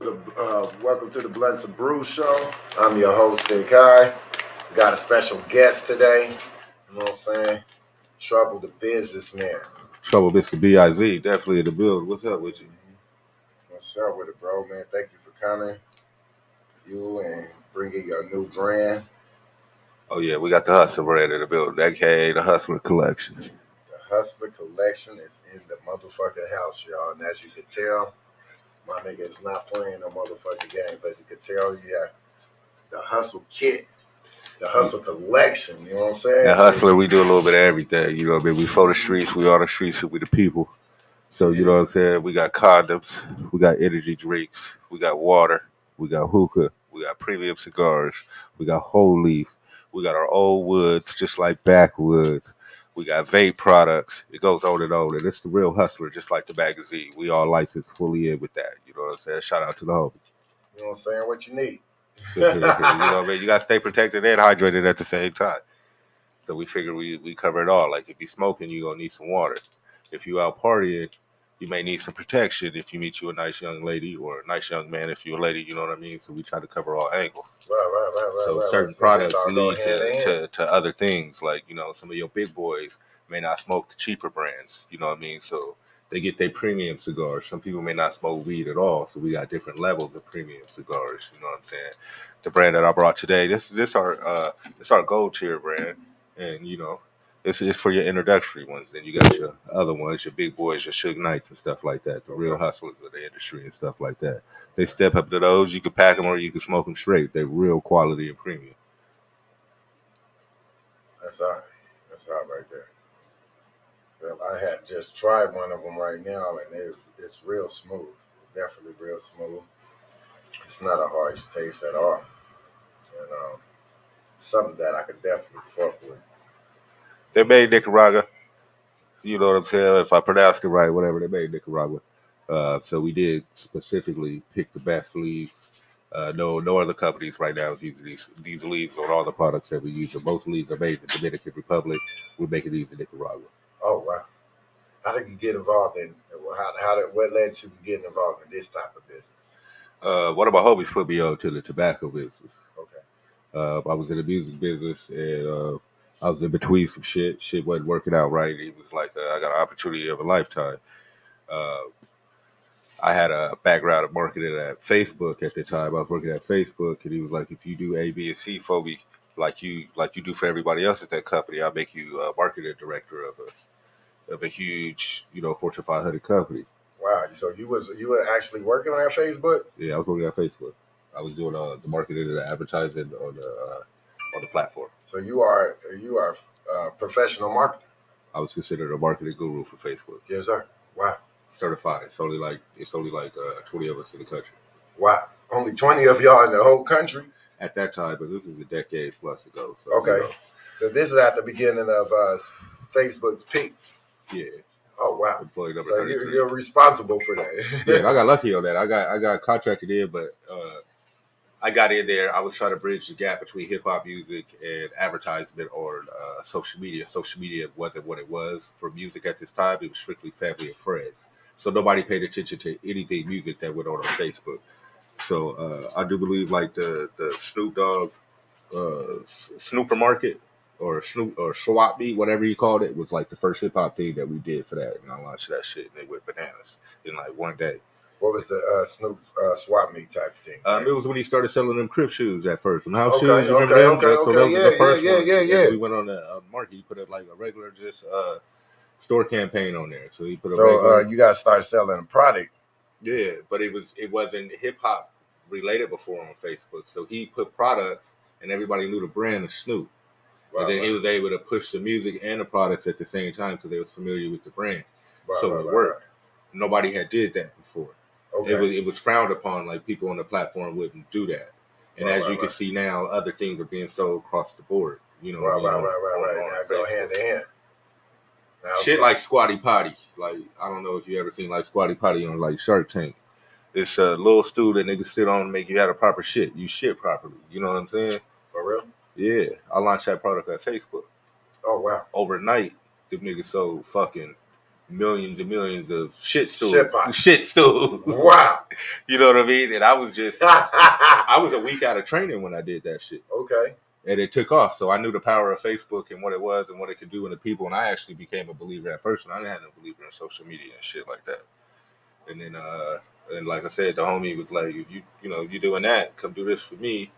Welcome to the Blunts and Brews show. I'm your host, Sticc Hyde. Got a special guest today. You know what I'm saying? Trouble the businessman. Trouble, Mr. B.I.Z. Definitely in the build. What's up with you? What's up with it, bro, man? Thank you for coming. You and bringing your new brand. Oh, yeah, we got the Hustler brand in the build, aka the Hustler Collection. The Hustler Collection is in the motherfucking house, y'all. And as you can tell, my nigga is not playing no motherfucking games. As you can tell, yeah, the Hustle Kit. The Hustle Collection, you know what I'm saying? At Hustler, we do a little bit of everything. You know what I mean? We for the streets, we on the streets, we the people. So, you know what I'm saying? We got condoms, we got energy drinks, we got water, we got hookah, we got premium cigars, we got whole leaf, we got our old woods, just like backwoods. We got vape products. It goes on and on. And it's the real Hustler, just like the magazine. We all licensed fully in with that. You know what I'm saying? Shout out to the homie. You know what I'm saying? What you need. You know what I mean? You got to stay protected and hydrated at the same time. So we figure we cover it all. Like if you smoking, you're going to need some water. If you out partying, you may need some protection if you meet you a nice young lady or a nice young man if you're a lady, you know what I mean? So we try to cover all angles. Right. Certain products lead to other things. Like, you know, some of your big boys may not smoke the cheaper brands, you know what I mean? So they get their premium cigars. Some people may not smoke weed at all. So we got different levels of premium cigars, you know what I'm saying? The brand that I brought today, this our gold tier brand. And, you know, it's for your introductory ones. Then you got your other ones, your big boys, your Suge Knights and stuff like that, the real hustlers of the industry and stuff like that. They step up to those. You can pack them or you can smoke them straight. They're real quality and premium. That's all right. That's all right there. Well, I had just tried one of them right now, and it's real smooth. It's definitely real smooth. It's not a harsh taste at all. And something that I could definitely fuck with. They made Nicaragua. You know what I'm saying? If I pronounced it right, whatever, they made Nicaragua. So we did specifically pick the best leaves. No other companies right now is using these leaves on all the products that we use. Most leaves are made in the Dominican Republic. We're making these in Nicaragua. Oh wow! How did you get involved in? What led you to getting involved in this type of business? One of my homies put me on to the tobacco business. Okay. I was in the music business and I was in between some shit. Shit wasn't working out right. He was like, I got an opportunity of a lifetime. Uh, I had a background of marketing at Facebook at the time. I was working at Facebook, and he was like, "If you do A, B, and C for me, like you do for everybody else at that company, I'll make you marketing director of a huge, you know, Fortune 500 company." Wow. So you were actually working on Facebook? Yeah, I was working at Facebook. I was doing the marketing and the advertising on the platform. So you are professional marketer. I was considered a marketing guru for Facebook. Yes, sir. Wow. Certified. It's only like 20 of us in the country. Wow. Only 20 of y'all in the whole country? At that time, but this is a decade plus ago. So, okay. You know. So this is at the beginning of Facebook's peak. Yeah. Oh wow. Employee number so you're responsible for that. Yeah, I got lucky on that. I got contracted in, but I got in there. I was trying to bridge the gap between hip hop music and advertisement on social media. Social media wasn't what it was for music at this time. It was strictly family and friends. So nobody paid attention to anything music that went on Facebook. So I do believe like the Snoop Dogg Snooper Market or Snoop or Swap Meet, whatever you called it, was like the first hip hop thing that we did for that. And I launched that shit and they went bananas in like one day. What was the Snoop Swap Meet type thing? It was when he started selling them Crip shoes at first. Them house shoes, you remember them? So those were the first ones. Yeah. We went on the market. He put up like a regular just store campaign on there. So he put you guys started selling a product. Yeah, but it wasn't hip hop related before on Facebook. So he put products and everybody knew the brand of Snoop. Wow, and then he was able to push the music and the products at the same time because they was familiar with the brand. It worked. Nobody had did that before. Okay. It was frowned upon, like people on the platform wouldn't do that. And as you can see now, other things are being sold across the board. You know, right. Now go hand in hand. Shit like Squatty Potty. Like, I don't know if you ever seen like Squatty Potty on like Shark Tank. It's a little stool that niggas sit on and make you have a proper shit. You shit properly. You know what I'm saying? For real? Yeah. I launched that product on Facebook. Oh, wow. Overnight, them niggas sold fucking millions and millions of shit Shit stools. pot. Shit stools. Wow. You know what I mean? And I was I was a week out of training when I did that shit. Okay. And it took off. So I knew the power of Facebook and what it was and what it could do in the people. And I actually became a believer at first. And I didn't have no believer in social media and shit like that. And then, and like I said, the homie was like, if you're doing that, come do this for me.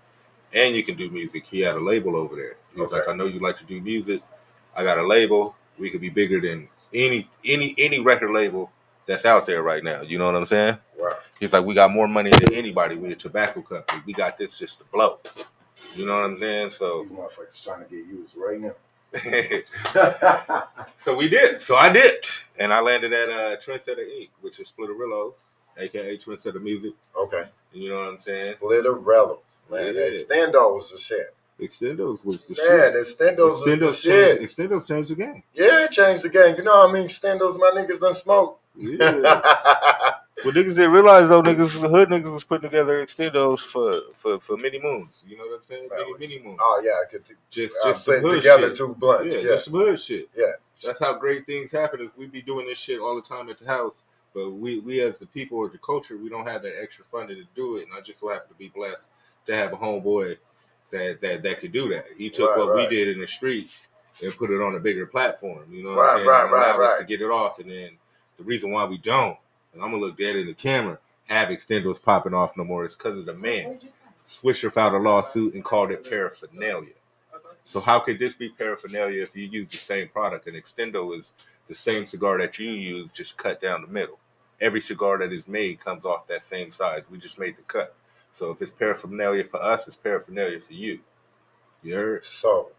And you can do music. He had a label over there. He was like, I know you like to do music. I got a label. We could be bigger than any record label that's out there right now. You know what I'm saying? Wow. He's like, we got more money than anybody. We're a tobacco company. We got this just to blow. You know what I'm saying? So these motherfuckers trying to get used right now. So we did. So I did. And I landed at Trendsetter Inc., which is Splitterillos, aka Trendsetter Music. Okay. You know what I'm saying? Splitterillos. Man, Extendos the shit. Extendos was the shit. Man, Extendos was the shit. Extendos changed the game. Yeah, it changed the game. You know how many Extendos my niggas done smoke? Yeah. Well, niggas didn't realize though, hood niggas was putting together extendos for many moons. You know what I'm saying? Many moons. Oh yeah, I could just some hood together shit. 2 blunts. Yeah, just some hood shit. Yeah, that's how great things happen. Is we be doing this shit all the time at the house, but we as the people or the culture, we don't have that extra funding to do it. And I just so happen to be blessed to have a homeboy that could do that. He took what we did in the street and put it on a bigger platform. You know what I'm saying? And allowed us to get it off. And then the reason why we don't. And I'm gonna look dead in the camera, have extendos popping off no more. It's because of the man. Swisher filed a lawsuit and called it paraphernalia. So how could this be paraphernalia if you use the same product? An extendo is the same cigar that you use, just cut down the middle. Every cigar that is made comes off that same size. We just made the cut. So if it's paraphernalia for us, it's paraphernalia for you. You heard? So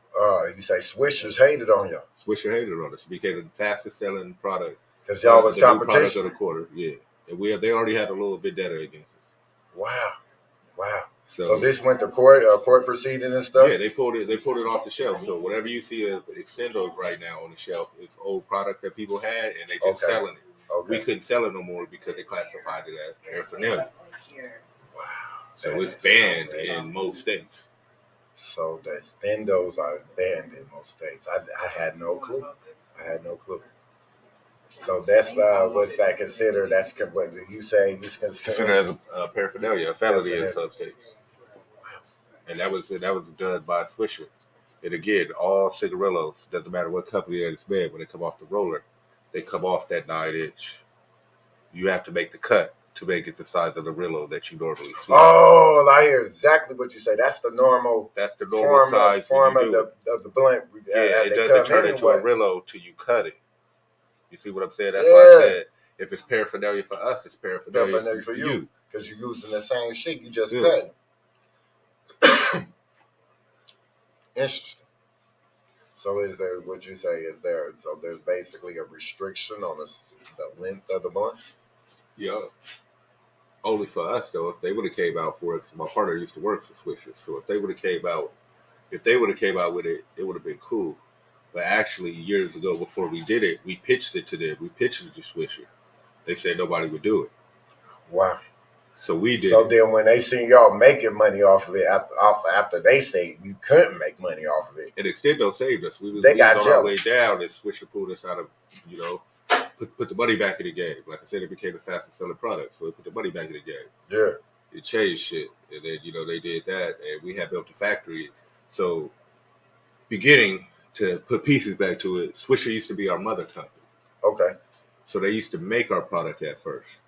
you say Swishers hated on y'all. Swisher hated on us. It became the fastest selling product. Because y'all was competition. New product of the quarter, yeah. And they already had a little vendetta against us. Wow. So this went to court proceeding and stuff? Yeah, they pulled it off the shelf. So whatever you see of extendos right now on the shelf is old product that people had and they just selling it. Okay. We couldn't sell it no more because they classified it as paraphernalia. Wow. So it's banned in most states. So the extendos are banned in most states. I had no clue. So that's what's that considered? That's what you say is considered as a paraphernalia, a felony in some states. And that was done by Swisher. And again, all cigarillos, doesn't matter what company that it's made, when they come off the roller, they come off that 9-inch. You have to make the cut to make it the size of the Rillo that you normally see. Oh, I hear exactly what you say. That's the normal. Size form of the blunt. Yeah, it doesn't turn into a Rillo till you cut it. You see what I'm saying? That's why I said if it's paraphernalia for us, it's paraphernalia for you. Because you're using the same shit, you just cut. Interesting. So is there, what you say, so there's basically a restriction on the length of the blunt? Yeah. Only for us, though, if they would have came out for it, because my partner used to work for Swisher, so if they would have came out with it, it would have been cool. But actually, years ago, before we did it, we pitched it to them. We pitched it to Swisher. They said nobody would do it. Wow. So we did. So then, when they see y'all making money off of it, after they say you couldn't make money off of it, and Extendo saved us. We was on our way down, and Swisher pulled us out of, put the money back in the game. Like I said, it became the fastest selling product, so it put the money back in the game. Yeah. It changed shit, and then they did that, and we had built a factory. So, beginning to put pieces back to it, Swisher used to be our mother company. Okay. So they used to make our product at first.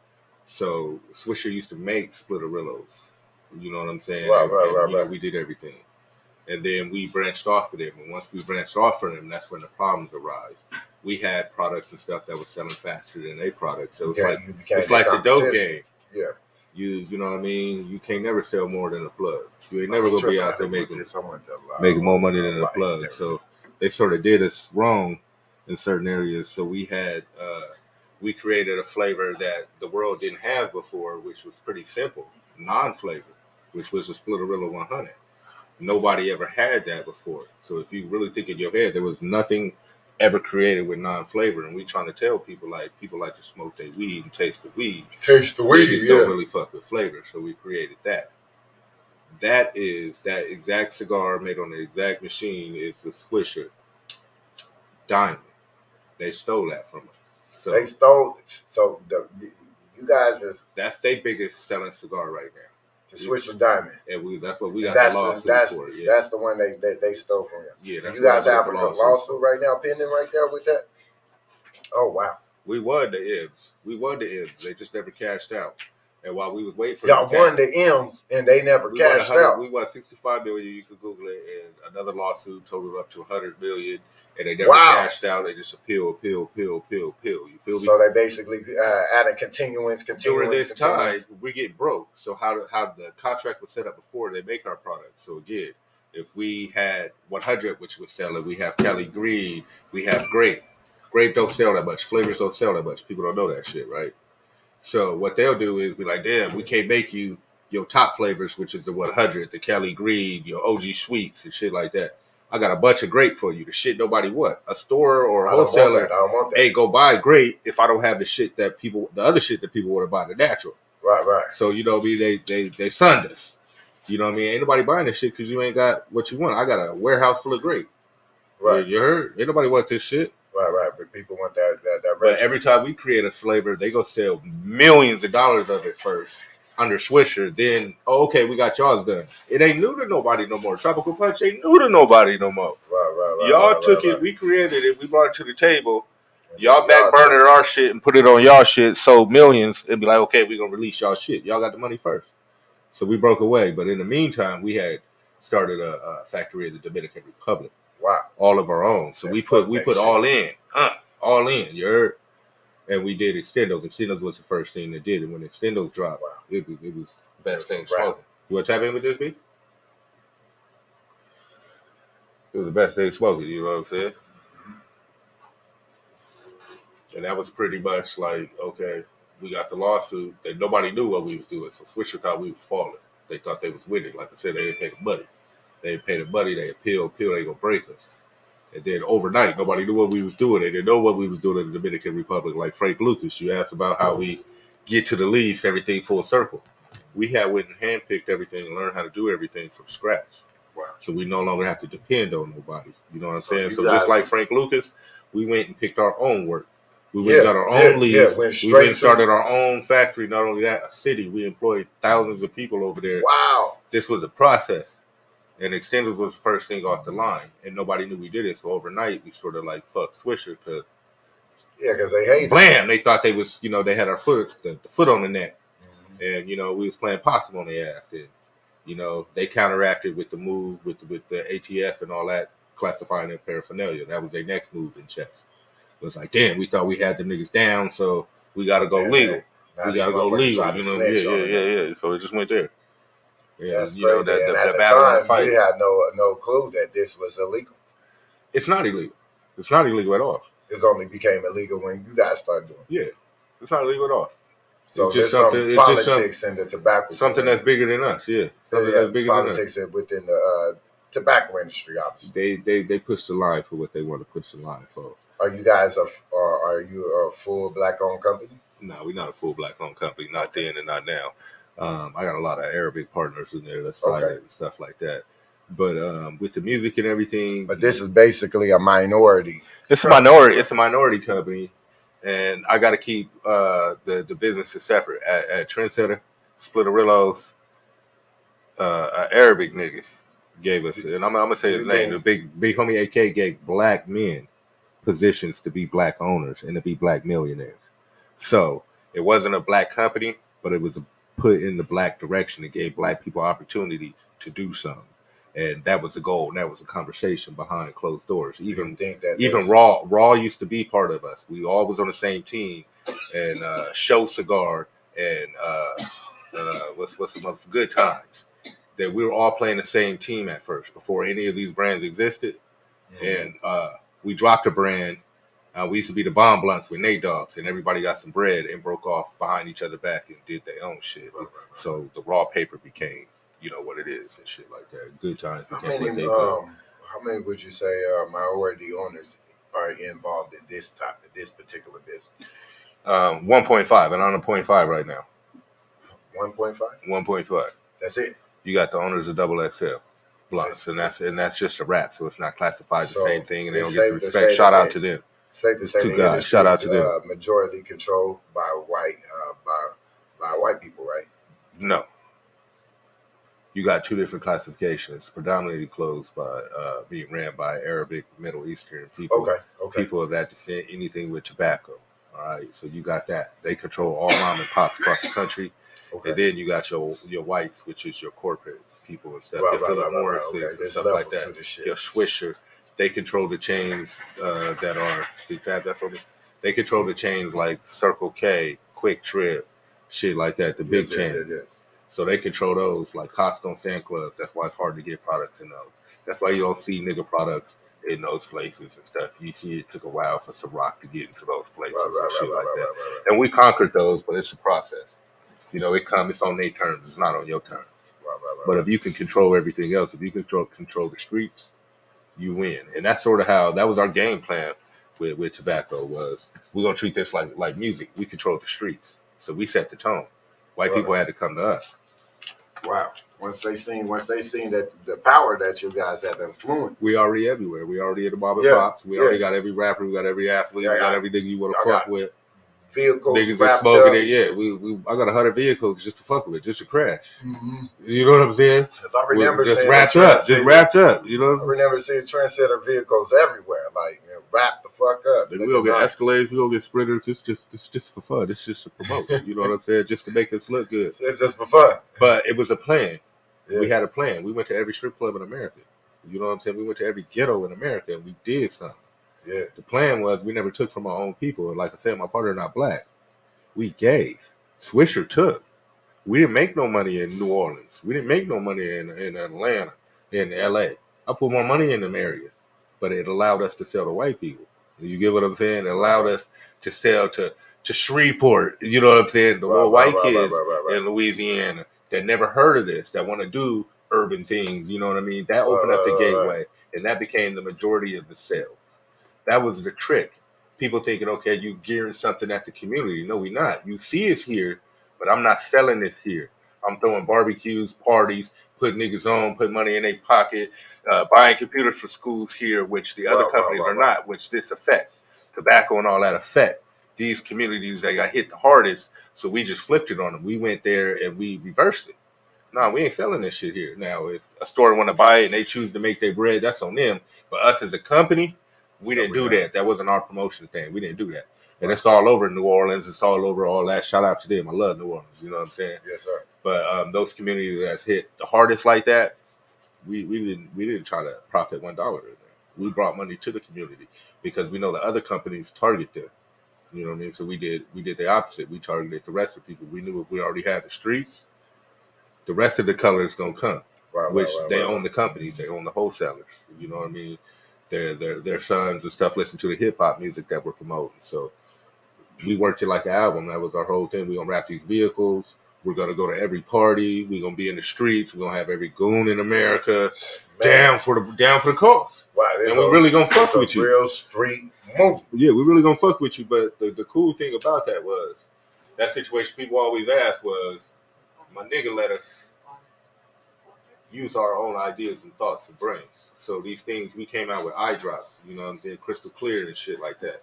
So Swisher used to make Splitterillos. You know what I'm saying? Right. We did everything. And then we branched off of them. And once we branched off from them, that's when the problems arise. We had products and stuff that was selling faster than their products. So it's like the dope game. Yeah. You know what I mean? You can't never sell more than a plug. You ain't never gonna be out there making more money than a plug. So they sort of did us wrong in certain areas. So we created a flavor that the world didn't have before, which was pretty simple, non-flavor, which was a Splitterillo 100. Nobody ever had that before. So if you really think in your head, there was nothing ever created with non-flavor. And we trying to tell people like to smoke their weed and taste the weed. They just don't really fuck with flavor. So we created that. That exact cigar made on the exact machine is the Swisher Diamond. They stole that from us. So they stole. So you guys is that's their biggest selling cigar right now. The Swisher Diamond. And that's what we got the lawsuit for. Yeah. That's the one they stole from you. Yeah, that's you guys have a lawsuit lawsuit right now pending right there with that? Oh, wow. We won the M's. They just never cashed out. And while we was waiting for y'all won the M's and they never cashed out. We won $65 million. You could Google it. And another lawsuit totaled up to $100 million. And they never cashed out. They just appeal. You feel me? So they basically added continuance. During this time, we get broke. So how the contract was set up before they make our product. So again, if we had 100, which was selling, we have Cali Green, we have Grape. Grape don't sell that much. Flavors don't sell that much. People don't know that shit, right? So what they'll do is be like, damn, we can't make you your top flavors, which is the 100, the Cali Green, your OG sweets and shit like that. I got a bunch of grape for you. The shit nobody want. A store or a wholesaler, I don't want that. Hey, go buy grape if I don't have the other shit that people want to buy, the natural. Right. So you know, they sunned us. You know what I mean? Ain't nobody buying this shit because you ain't got what you want. I got a warehouse full of grape. Right. You heard? Ain't nobody want this shit. Right. But people want that. But every time we create a flavor, they go sell millions of dollars of it first under Swisher. Then, okay, we got y'all's done. It ain't new to nobody no more. Tropical Punch ain't new to nobody no more. Right. Y'all took it. We created it. We brought it to the table. Y'all backburnered our shit and put it on y'all shit. Sold millions and be like, okay, we gonna release y'all shit. Y'all got the money first. So we broke away. But in the meantime, we had started a factory in the Dominican Republic. Wow. All of our own. So we put all in. All in, you heard? And we did Extendos. Extendos was the first thing that did it. When Extendos dropped, it was the best thing smoking. You want to tap in with this, B? It was the best thing smoking, you know what I'm saying? And that was pretty much like, okay, we got the lawsuit that nobody knew what we was doing. So Swisher thought we was falling. They thought they was winning. Like I said, they didn't pay the money. They appeal, they gonna break us. And then overnight, nobody knew what we was doing. They didn't know what we was doing in the Dominican Republic. Like Frank Lucas, you asked about how we get to the lease, everything full circle. We had went and handpicked everything and learned how to do everything from scratch. Wow. So we no longer have to depend on nobody. You know what I'm saying? So just like Frank Lucas, we went and picked our own work. We went and got our own lease. We went and started our own factory. Not only that, a city. We employed thousands of people over there. Wow. This was a process. And Extenders was the first thing off the line, and nobody knew we did it. So overnight, we sort of like fuck Swisher because they hated. Blam! They thought they was, they had our foot, the foot on the neck, and we was playing possum on their ass, and they counteracted with the move with the ATF and all that, classifying their paraphernalia. That was their next move in chess. It was like, damn, we thought we had the niggas down, so we got to go legal. We got to go legal. Yeah. So it just went there. Yeah, that's crazy. At the time, we had no clue that this was illegal. It's not illegal. It's not illegal at all. It only became illegal when you guys started doing it. Yeah, it's not illegal at all. So it's just something. It's politics in the tobacco. Something that's bigger than us. Yeah, something that's bigger than us. Politics within the tobacco industry, obviously. They push the line for what they want to push the line for. Are you guys are you a full black-owned company? No, we're not a full black-owned company. Not then and not now. I got a lot of Arabic partners in there that's silent and stuff like that. But with the music and everything. But this is basically a minority. It's a minority. It's a minority company, and I got to keep the businesses separate. At Trendsetter, Splitterillos, an Arabic nigga gave us, and I'm gonna say his name. The big homie AK gave black men positions to be black owners and to be black millionaires. So it wasn't a black company, but it was put in the black direction. It gave black people opportunity to do something. And that was the goal. And that was a conversation behind closed doors. Even Raw used to be part of us. We all was on the same team. And Show Cigar and what's the Good Times. That we were all playing the same team at first before any of these brands existed. Mm-hmm. And we dropped a brand. We used to be the Bomb Blunts with Nate Dogs, and everybody got some bread and broke off behind each other back and did their own shit. Right. So the Raw paper became, what it is and shit like that. Good Times became what they how many would you say minority owners are involved in this particular business? 1.5, and I'm on 0.5 right now. 1.5? 1.5. That's it. You got the owners of Double XL Blunts, and that's just a wrap, so it's not classified the same thing, and they don't get the respect. Shout out to them. safe to say to the God. industry Shout out is to them. majority controlled by white people, right? No. You got two different classifications, predominantly closed by being ran by Arabic, Middle Eastern people, Okay. people of that descent, anything with tobacco. All right, so you got that. They control all mom and pops across the country, and then you got your whites, which is your corporate people and stuff. Your Philip Morris's and There's stuff like levels that. to this shit. Your Swisher, they control the chains that are. Did you have that for me? They control the chains like Circle K, Quick Trip, shit like that. The big chains. Yes. So they control those, like Costco and Sam Club. That's why it's hard to get products in those. That's why you don't see nigga products in those places and stuff. You see it took a while for Ciroc to get into those places and shit like that. And we conquered those, but it's a process. You know, it's on their terms. It's not on your terms. But if you can control everything else, if you control the streets, you win. And that's sort of how, that was our game plan with tobacco was, we're going to treat this like music. We control the streets. So we set the tone. White people had to come to us. Wow. Once they seen that the power that you guys have influenced. We already everywhere. We already at the Bob and Pops. We already got every rapper. We got every athlete. We got everything you want to fuck with. Vehicles niggas are smoking it. Yeah, I got 100 vehicles just to fuck with, just to crash. Mm-hmm. You know what I'm saying? I remember just wrapped up. You know. I remember seeing trendsetter vehicles everywhere, like wrap the fuck up. We don't get Escalades. We don't get Sprinters. It's just for fun. It's just to promote. You know what I'm saying? Just to make us look good. It's just for fun. But it was a plan. Yeah. We had a plan. We went to every strip club in America. You know what I'm saying? We went to every ghetto in America and we did something. Yeah. The plan was we never took from our own people. Like I said, my partner not black. We gave. Swisher took. We didn't make no money in New Orleans. We didn't make no money in Atlanta, in LA. I put more money in them areas, but it allowed us to sell to white people. You get what I'm saying? It allowed us to sell to Shreveport. You know what I'm saying? The little white kids in Louisiana that never heard of this, that want to do urban things. You know what I mean? That opened up the gateway, and that became the majority of the sales. That was the trick. People thinking, okay, you gearing something at the community. No, we not. You see us here, but I'm not selling this here. I'm throwing barbecues, parties, putting niggas on, putting money in their pocket, buying computers for schools here, which the other companies are not, which this affect. Tobacco and all that affect these communities that got hit the hardest. So we just flipped it on them. We went there and we reversed it. No, we ain't selling this shit here. Now, if a store want to buy it and they choose to make their bread, that's on them. But us as a company, we didn't do that. That wasn't our promotion thing. We didn't do that. And it's all over New Orleans. It's all over all that. Shout out to them. I love New Orleans. You know what I'm saying? Yes, sir. But those communities that's hit the hardest like that, we didn't try to profit $1 in there. We brought money to the community because we know the other companies target them. You know what I mean? So we did the opposite. We targeted the rest of the people. We knew if we already had the streets, the rest of the color is gonna come. They own the companies. They own the wholesalers. You know what I mean? Their sons and stuff listen to the hip hop music that we're promoting. So we worked it like an album. That was our whole thing. We're gonna wrap these vehicles. We're gonna go to every party. We're gonna be in the streets. We're gonna have every goon in America down for the cause. Wow, and we're really gonna fuck with you. Real street movie. Yeah, we're really gonna fuck with you. But the cool thing about that was that situation. People always ask was, my nigga let us use our own ideas and thoughts and brains. So these things, we came out with eye drops, you know what I'm saying, crystal clear and shit like that.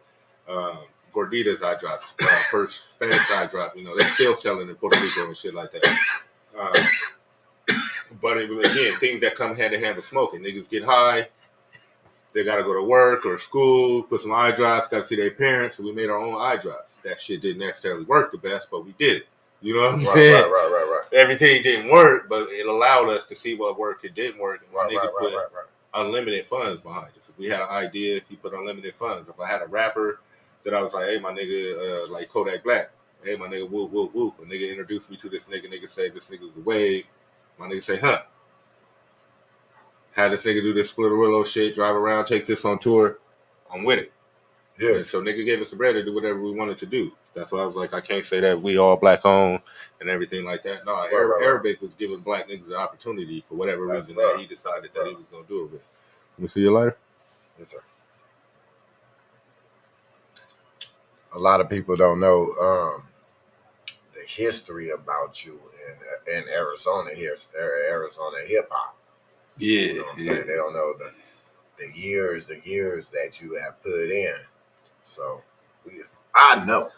Gorditas eye drops, first Spanish eye drop, you know, they're still selling in Puerto Rico and shit like that. But again, things that come hand in hand with smoking. Niggas get high, they gotta go to work or school, put some eye drops, gotta see their parents, so we made our own eye drops. That shit didn't necessarily work the best, but we did it. You know what I'm saying? Right. Everything didn't work, but it allowed us to see what worked and didn't work. And nigga put unlimited funds behind us. If we had an idea, he put unlimited funds. If I had a rapper that I was like, hey, my nigga, like Kodak Black, hey, my nigga, whoop, whoop, whoop. A nigga introduced me to this nigga. Nigga say, this nigga's the wave. My nigga say, huh. Had this nigga do this Splitterillo shit, drive around, take this on tour. I'm with it. Yeah. And so nigga gave us the bread to do whatever we wanted to do. That's why I was like, I can't say that we all black owned and everything like that. No, Arabic was giving black niggas the opportunity for whatever reason that he decided that he was gonna do it with. Let me see you later. Yes, sir. A lot of people don't know the history about you in Arizona here, Arizona hip hop. Yeah. You know what I'm saying? They don't know the years that you have put in So I know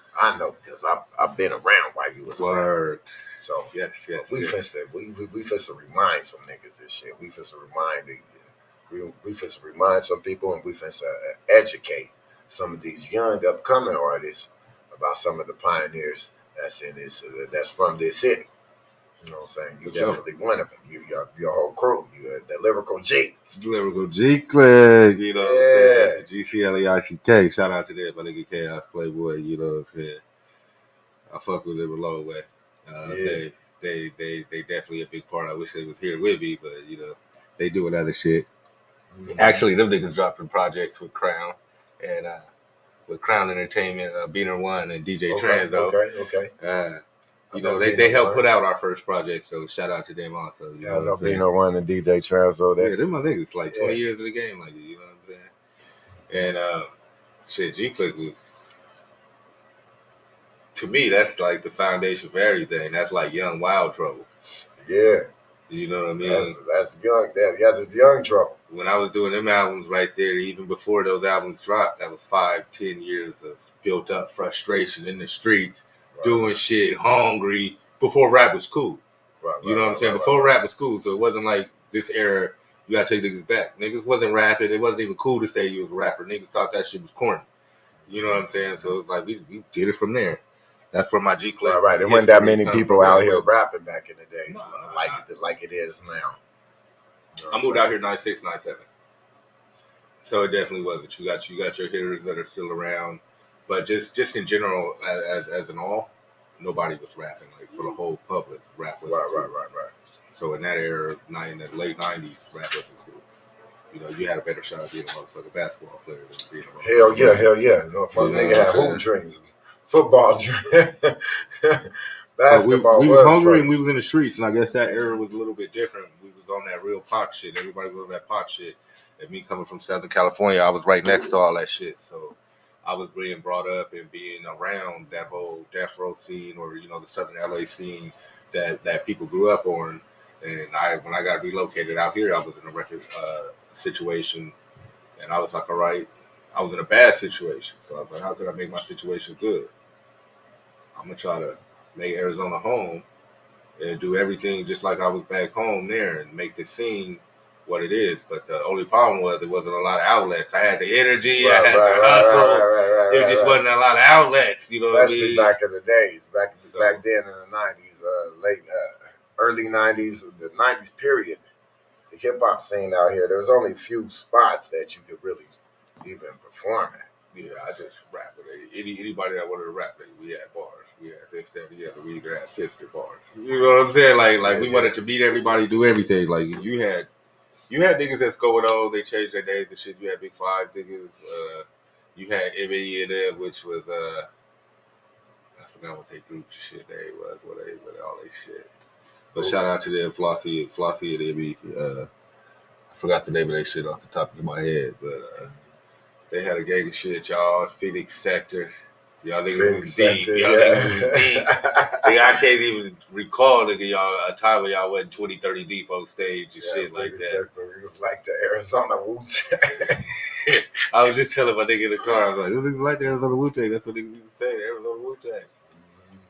because I've been around while you was around. So yes. We finna remind some niggas this shit. We finna remind some people, and we finna educate some of these young upcoming artists about some of the pioneers that's from this city. You know what I'm saying? You definitely one of them. Your whole crew. You the lyrical G. Lyrical G Click. You know what I'm saying? GCLEICK. Shout out to them, my nigga Chaos Playboy. You know what I'm saying? I fuck with them a long way. They definitely a big part. I wish they was here with me, but you know, they doing other shit. Mm-hmm. Actually, them niggas dropping projects with Crown and with Crown Entertainment, Beaner One and DJ Transo. Okay. You know, they helped put out our first project, so shout out to them also. You know what I'm saying? Beaner One and DJ Transo. Yeah, them my niggas, like 20 years of the game, like you know what I'm saying? And shit, G Click was, to me, that's like the foundation for everything. That's like young wild trouble. Yeah. You know what I mean? That's young. That's young trouble. When I was doing them albums right there, even before those albums dropped, that was 5-10 years of built up frustration in the streets, doing shit, hungry, before rap was cool. You know what I'm saying? Before rap was cool, so it wasn't like this era, you gotta take niggas back. Niggas wasn't rapping. It wasn't even cool to say you was a rapper. Niggas thought that shit was corny. You know what I'm saying? So it was like, we did it from there. That's from my G Click. Right. There wasn't that many people out here rapping back in the day, like it is now. You know I moved out here 96, 97. So it definitely wasn't. You got your hitters that are still around, but just in general, as an all, nobody was rapping. Like for the whole public, rap wasn't cool. Right. So in that era, in the late 90s, rap wasn't cool. You know, you had a better shot of being a motherfucking basketball player than being a motherfucker. Hell yeah. No, my nigga had hoop dreams, football dreams. Basketball we was hungry and we was in the streets, and I guess that era was a little bit different. We was on that real Pac shit. Everybody was on that Pac shit. And me coming from Southern California, I was right next to all that shit. So I was being brought up and being around that whole death row scene, or you know, the Southern LA scene that people grew up on. And when I got relocated out here, I was in a record situation, and I was like, all right, I was in a bad situation. So I was like, how could I make my situation good? I'm gonna try to make Arizona home and do everything just like I was back home there and make the scene what it is. But the only problem was there wasn't a lot of outlets. I had the energy, I had the hustle. There just wasn't a lot of outlets, you know what I mean? Especially back in the days, back then in the 90s, early 90s, the 90s period. The hip hop scene out here, there was only a few spots that you could really even perform at. Yeah, I just rap with anybody that wanted to rap. We had bars. We had this, that, the other. We either had sister bars. You know what I'm saying? Like we wanted to meet everybody, do everything. Like you had niggas that's going on. They changed their names and shit. You had Big Five niggas. You had M.E. and them, which was I forgot what their group shit name was. What all they shit. But shout out to them, Flossie and M.E. I forgot the name of that shit off the top of my head, but. They had a gang of shit, y'all. Phoenix Sector. Y'all niggas was deep. Niggas was deep. Nigga, I can't even recall, nigga, y'all, a time when y'all went 20, 30 deep on stage and shit like that. Sector, it was like the Arizona Wu-Tang. I was just telling my nigga in the car, I was like, this niggas like the Arizona Wu-Tang. That's what niggas used to say, the Arizona Wu-Tang.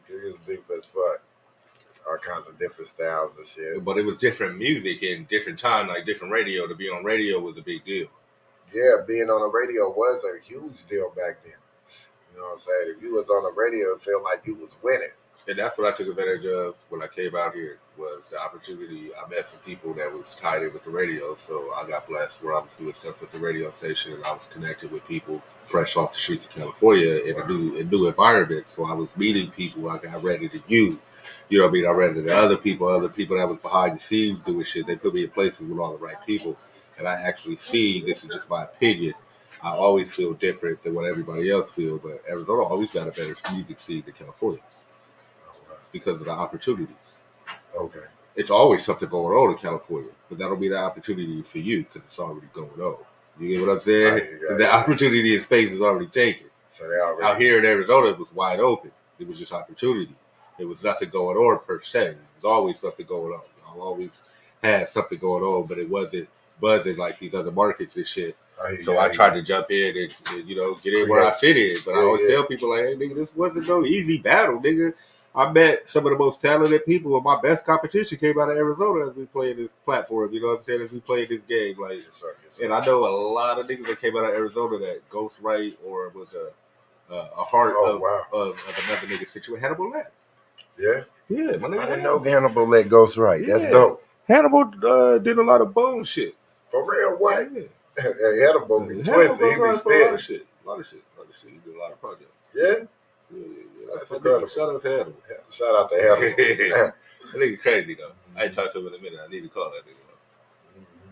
It was deep as fuck. All kinds of different styles and shit. But it was different music and different time, like different radio. To be on radio was a big deal. Yeah, being on the radio was a huge deal back then. You know what I'm saying? If you was on the radio, it felt like you was winning. And that's what I took advantage of when I came out here, was the opportunity. I met some people that was tied in with the radio, so I got blessed where I was doing stuff with the radio station, and I was connected with people fresh off the streets of California in a new environment. So I was meeting people. I got ready to you know what I mean? I ran into other people that was behind the scenes doing shit. They put me in places with all the right people. And I actually see, this is just my opinion, I always feel different than what everybody else feels, but Arizona always got a better music scene than California because of the opportunities. Okay. It's always something going on in California, but that'll be the opportunity for you because it's already going on. You get what I'm saying? The opportunity in space is already taken. So out here in Arizona, it was wide open. It was just opportunity. There was nothing going on per se. There was always something going on. Y'all always had something going on, but it wasn't buzzing like these other markets and shit. So I tried to jump in and get in where I fit in. But I always tell people like, hey, nigga, this wasn't no easy battle, nigga. I met some of the most talented people, and my best competition came out of Arizona as we played this platform. You know what I'm saying? As we played this game, like, yes, sir. And I know a lot of niggas that came out of Arizona that ghostwrite or was a heart of another nigga's situation. Hannibal left. Yeah. Yeah, my nigga. I didn't know Hannibal let ghostwrite. Yeah. That's dope. Hannibal did a lot of bone shit. For real, what? Yeah. Hannibal be twisted. He be spitting. A lot of shit. He did a lot of projects. Yeah? Yeah. That's incredible. Shout out to Hannibal. Shout out to Hannibal. That nigga crazy, though. I ain't talked to him in a minute. I need to call that nigga.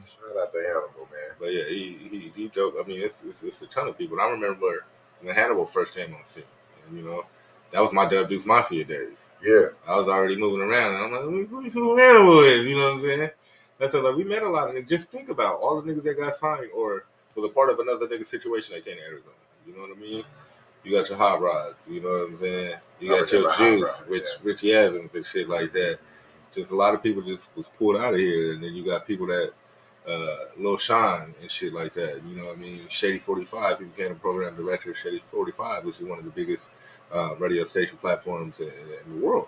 Shout out to Hannibal, man. But yeah, he dope. I mean, it's a ton of people. And I remember when Hannibal first came on the scene. And, that was my Dub Deuce Mafia days. Yeah. I was already moving around. And I'm like, let me see who Hannibal is. You know what I'm saying? That's like we met a lot of niggas. Just think about all the niggas that got signed or was a part of another nigga situation that came to Arizona. You know what I mean? You got your hot rods. You know what I'm saying? You got your Juice, Richie Evans and shit like that. Just a lot of people just was pulled out of here. And then you got people that, Lil Sean and shit like that. You know what I mean? Shady 45, he became a program director of Shady 45, which is one of the biggest radio station platforms in the world.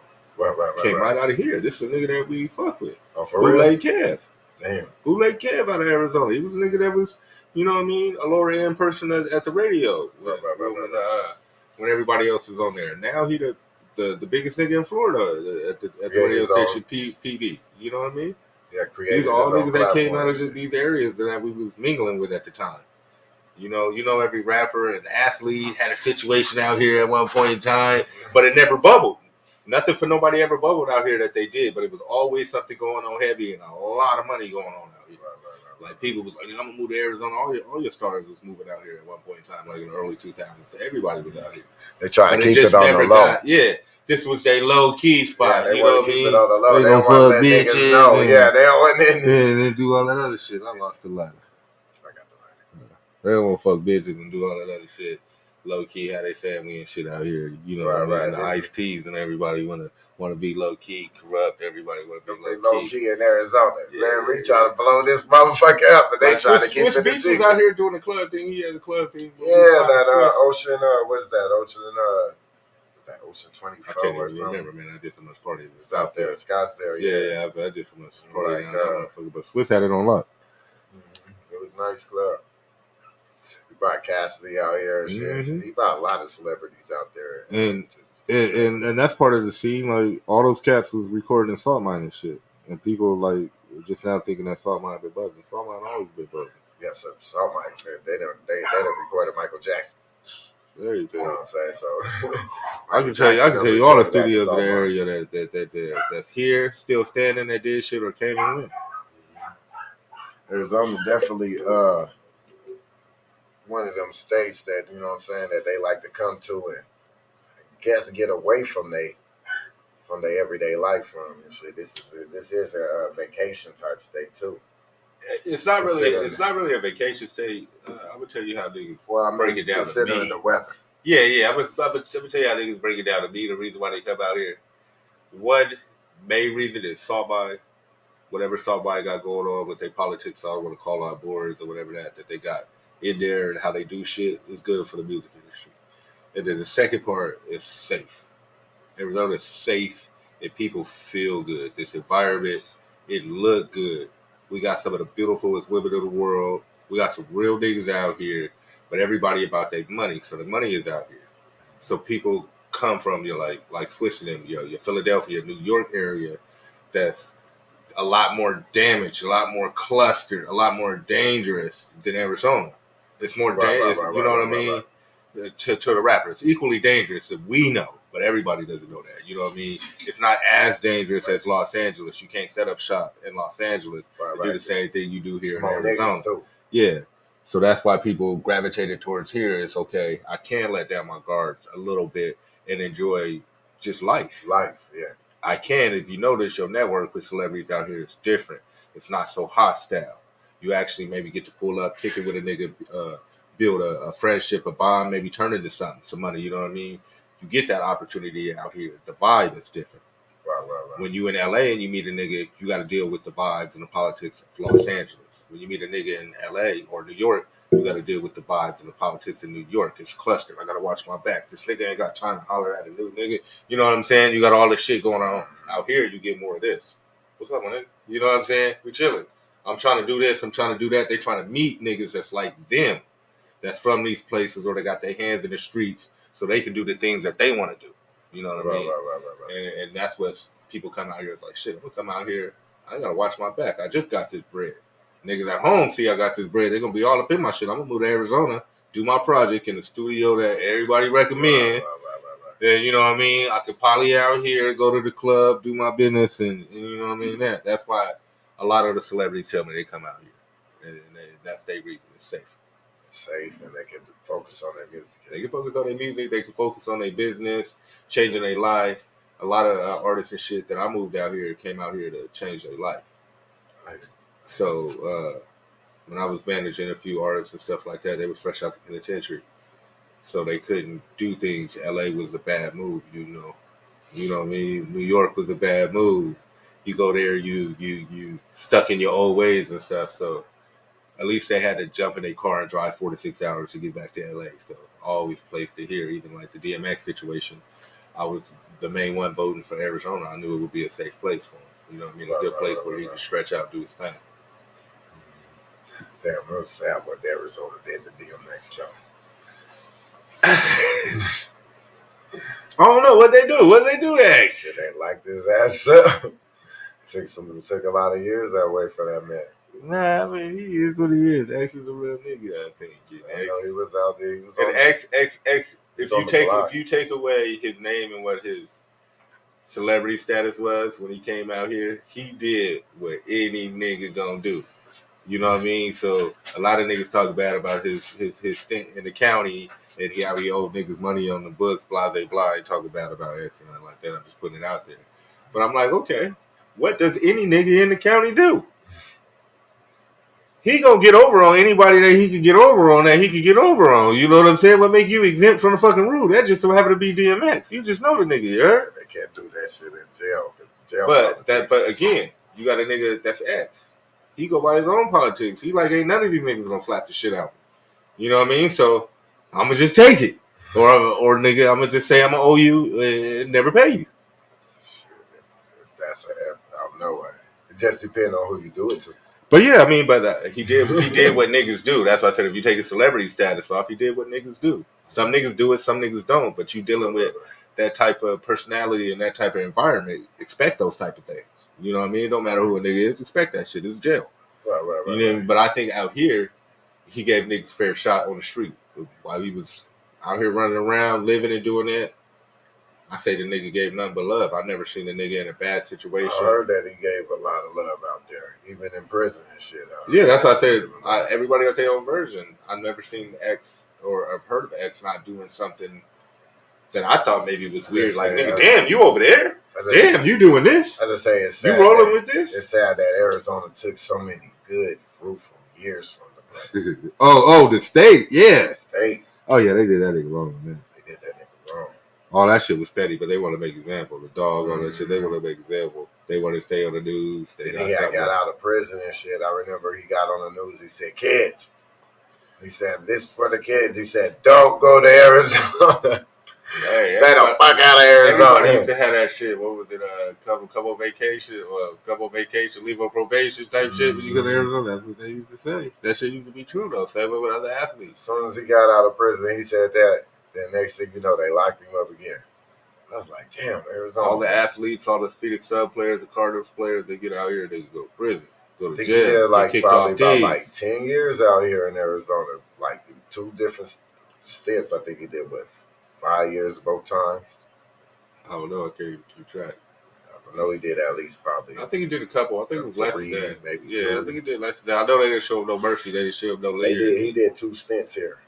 Came right out of here. This is a nigga that we fuck with. Oh, for real? Bootleg Kev. Damn. Bootleg Kev out of Arizona. He was a nigga that was, you know what I mean, a lower end person at the radio when everybody else is on there. Now he the biggest nigga in Florida at the radio station PD. You know what I mean? Yeah, created. These all niggas that came out of these areas that we was mingling with at the time. You know, every rapper and athlete had a situation out here at one point in time, but it never bubbled. Nothing for nobody ever bubbled out here that they did, but it was always something going on heavy and a lot of money going on out here. Like people was like, I'm gonna move to Arizona. All your stars was moving out here at one point in time, like in the early 2000s. So everybody was out here. They trying to keep it on the low. This was their low key spot. Yeah, you know what I mean? Keep it on the low. They don't want to let niggas know. Yeah, they don't want and then do all that other shit. I lost the ladder. I got the ladder. They don't want to fuck bitches and do all that other shit. Low key, how they family and shit out here. You know, right. The Ice T's and everybody want to be low key, corrupt. Everybody want to be low key in Arizona. Yeah, man, we trying to blow this motherfucker up, but they trying to keep it Beach was out here doing a club thing. He had a club thing. Yeah, that Ocean. What's that? Ocean 24 I can't even or something. remember, man. I did so much party. Scottsdale. Yeah. I did so much party down there, motherfucker. But Swiss had it on lock. It was a nice club. We brought Cassidy out here and shit. He brought a lot of celebrities out there. And that's part of the scene. Like all those cats was recording in Salt Mine and shit, and people like just now thinking that Salt Mine been buzzing. Salt Mine always been buzzing. Yeah, so Salt Mine, they done recorded Michael Jackson. There you go. You know what I'm saying? So I can tell you all the studios in the area that's here, still standing, that did shit or came and went. Arizona definitely one of them states that, you know what I'm saying, that they like to come to and I guess get away from their everyday life from and shit. This is a vacation type state too. It's not really a vacation state. I would tell you how niggas break it down to me. The weather. Yeah. I'm gonna tell you how niggas break it down to me. The reason why they come out here. One main reason is Salt Mine. Whatever Salt Mine got going on with their politics, I don't want to call out boards or whatever that they got in there and how they do shit is good for the music industry. And then the second part is safe. Arizona is safe and people feel good. This environment, it look good. We got some of the beautifulest women in the world. We got some real niggas out here, but everybody about their money. So the money is out here. So people come from your like Swisher and your Philadelphia, New York area that's a lot more damaged, a lot more clustered, a lot more dangerous than Arizona. It's more dangerous, you know what I mean? To the rapper. It's equally dangerous that we know, but everybody doesn't know that. You know what I mean? It's not as dangerous as Los Angeles. You can't set up shop in Los Angeles and do the same thing you do here in Arizona. Yeah. So that's why people gravitated towards here. It's okay, I can let down my guards a little bit and enjoy just life. Yeah. I can. If you notice, your network with celebrities out here is different. It's not so hostile. You actually maybe get to pull up, kick it with a nigga, build a friendship, a bond, maybe turn into something, some money, you know what I mean? You get that opportunity out here. The vibe is different. Right. When you in LA and you meet a nigga, you got to deal with the vibes and the politics of Los Angeles. When you meet a nigga in LA or New York, You got to deal with the vibes and the politics in New York. It's clustered. I got to watch my back. This nigga ain't got time to holler at a new nigga. You know what I'm saying? You got all this shit going on. Out here, you get more of this. What's up, man? You know what I'm saying? We chilling. I'm trying to do this. I'm trying to do that. They trying to meet niggas that's like them, that's from these places, or they got their hands in the streets so they can do the things that they want to do. You know what I mean? Right. And that's what people come out here. It's like, shit, I'm going to come out here. I got to watch my back. I just got this bread. Niggas at home see I got this bread. They're going to be all up in my shit. I'm going to move to Arizona, do my project in the studio that everybody recommend. And you know what I mean? I could poly out here, go to the club, do my business, and you know what I mean? That's why a lot of the celebrities tell me they come out here. And that's their reason. It's safe. Safe, and they can focus on their music. They can focus on their music. They can focus on their business, changing their life. A lot of artists and shit that I moved out here came out here to change their life. So when I was managing a few artists and stuff like that, they was fresh out the penitentiary, so they couldn't do things. LA was a bad move, you know what I mean. New York was a bad move. You go there, you stuck in your old ways and stuff. So at least they had to jump in their car and drive 4 to 6 hours to get back to LA. So I always placed it here. Even like the DMX situation, I was the main one voting for Arizona. I knew it would be a safe place for him. You know what I mean? A good place where he could stretch out, do his thing. Damn, it was sad what Arizona did to DMX show. I don't know what they do. What they do that shit ain't like this ass up. Took a lot of years away for that man. Nah, I mean, he is what he is. X is a real nigga, I think. I know he was out there. He was and X. If you take away his name and what his celebrity status was when he came out here, he did what any nigga gonna do. You know what I mean? So a lot of niggas talk bad about his stint in the county and how he owed niggas money on the books, blah, blah, and talk bad about X and nothing like that. I'm just putting it out there. But I'm like, okay, what does any nigga in the county do? He gonna get over on anybody that he can get over on that he can get over on. You know what I'm saying? What make you exempt from the fucking rule? That just so happen to be DMX. You just know the nigga, yeah? They can't do that shit in jail. But again, you got a nigga that's X. He go by his own politics. He like, ain't none of these niggas gonna slap the shit out. You know what I mean? So I'm gonna just take it, or nigga, I'm gonna just say I'm gonna owe you and never pay you. Shit, that's out of nowhere. It just depends on who you do it to. But yeah, I mean, he did what niggas do. That's why I said if you take a celebrity status off, he did what niggas do. Some niggas do it, some niggas don't. But you dealing with that type of personality and that type of environment, expect those type of things. You know what I mean? It don't matter who a nigga is, expect that shit. It's jail. Right. You know, but I think out here, he gave niggas fair shot on the street while he was out here running around, living and doing that. I say the nigga gave nothing but love. I never seen a nigga in a bad situation. I heard that he gave a lot of love out there, even in prison and shit. Yeah, that's why I said everybody got their own version. I've never seen X, or I've heard of X not doing something that I thought maybe was weird. Like, nigga, damn, you over there? Damn, you doing this? I just say it's sad. You rolling with this? It's sad that Arizona took so many good, fruitful years from the brother. the state, yeah. The state. Oh, yeah, they did that nigga wrong, man. They did that nigga wrong. All that shit was petty, but they want to make example. The dog, all that shit, they want to make example. They want to stay on the news. He got out of prison and shit. I remember he got on the news. He said, kids. He said, this is for the kids. He said, don't go to Arizona. Hey, stay the fuck out of Arizona. Everybody used to have that shit. What was it? Couple vacation, leave on probation type shit when you go to Arizona. That's what they used to say. That shit used to be true, though. Same with other athletes. As soon as he got out of prison, he said that. Then next thing you know, they locked him up again. I was like, damn, Arizona. All the athletes, all the Phoenix Sun players, the Cardinals players, they get out here, they go to prison, go to jail. Like probably about like 10 years out here in Arizona, like 2 different stints. I think he did 5 years both times. I don't know. I can't even keep track. I know he did at least probably. I think he did a couple. I think it was less than that. Maybe 2. I think he did less than that. I know they didn't show him no mercy. They didn't show him no layers. He did 2 stints here.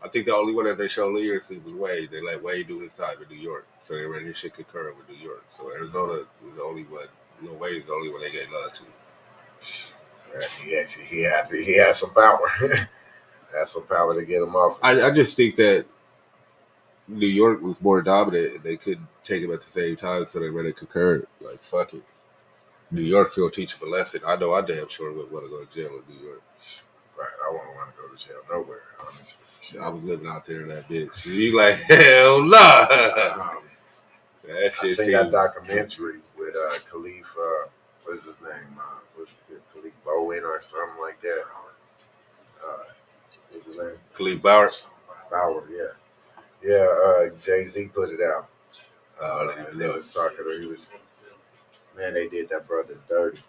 I think the only one that they showed leniency was Wade. They let Wade do his time in New York, so they read his shit concurrent with New York. So Arizona was the only one. Wade is the only one they gave love to. He had some power. Had some power to get him off. I just think that New York was more dominant. They couldn't take him at the same time, so they read it concurrent. Like, fuck it. New York's gonna teach him a lesson. I know I damn sure would want to go to jail in New York. Right, I wouldn't want to go to jail nowhere, honestly. I was living out there in that bitch. You like, hell nah. That shit I seen that documentary with Khalif, what's his name? Khalif Bowen or something like that. What's his name? Khalif Bauer, yeah. Yeah, Jay-Z put it out. And they was talking to, man, they did that brother dirty.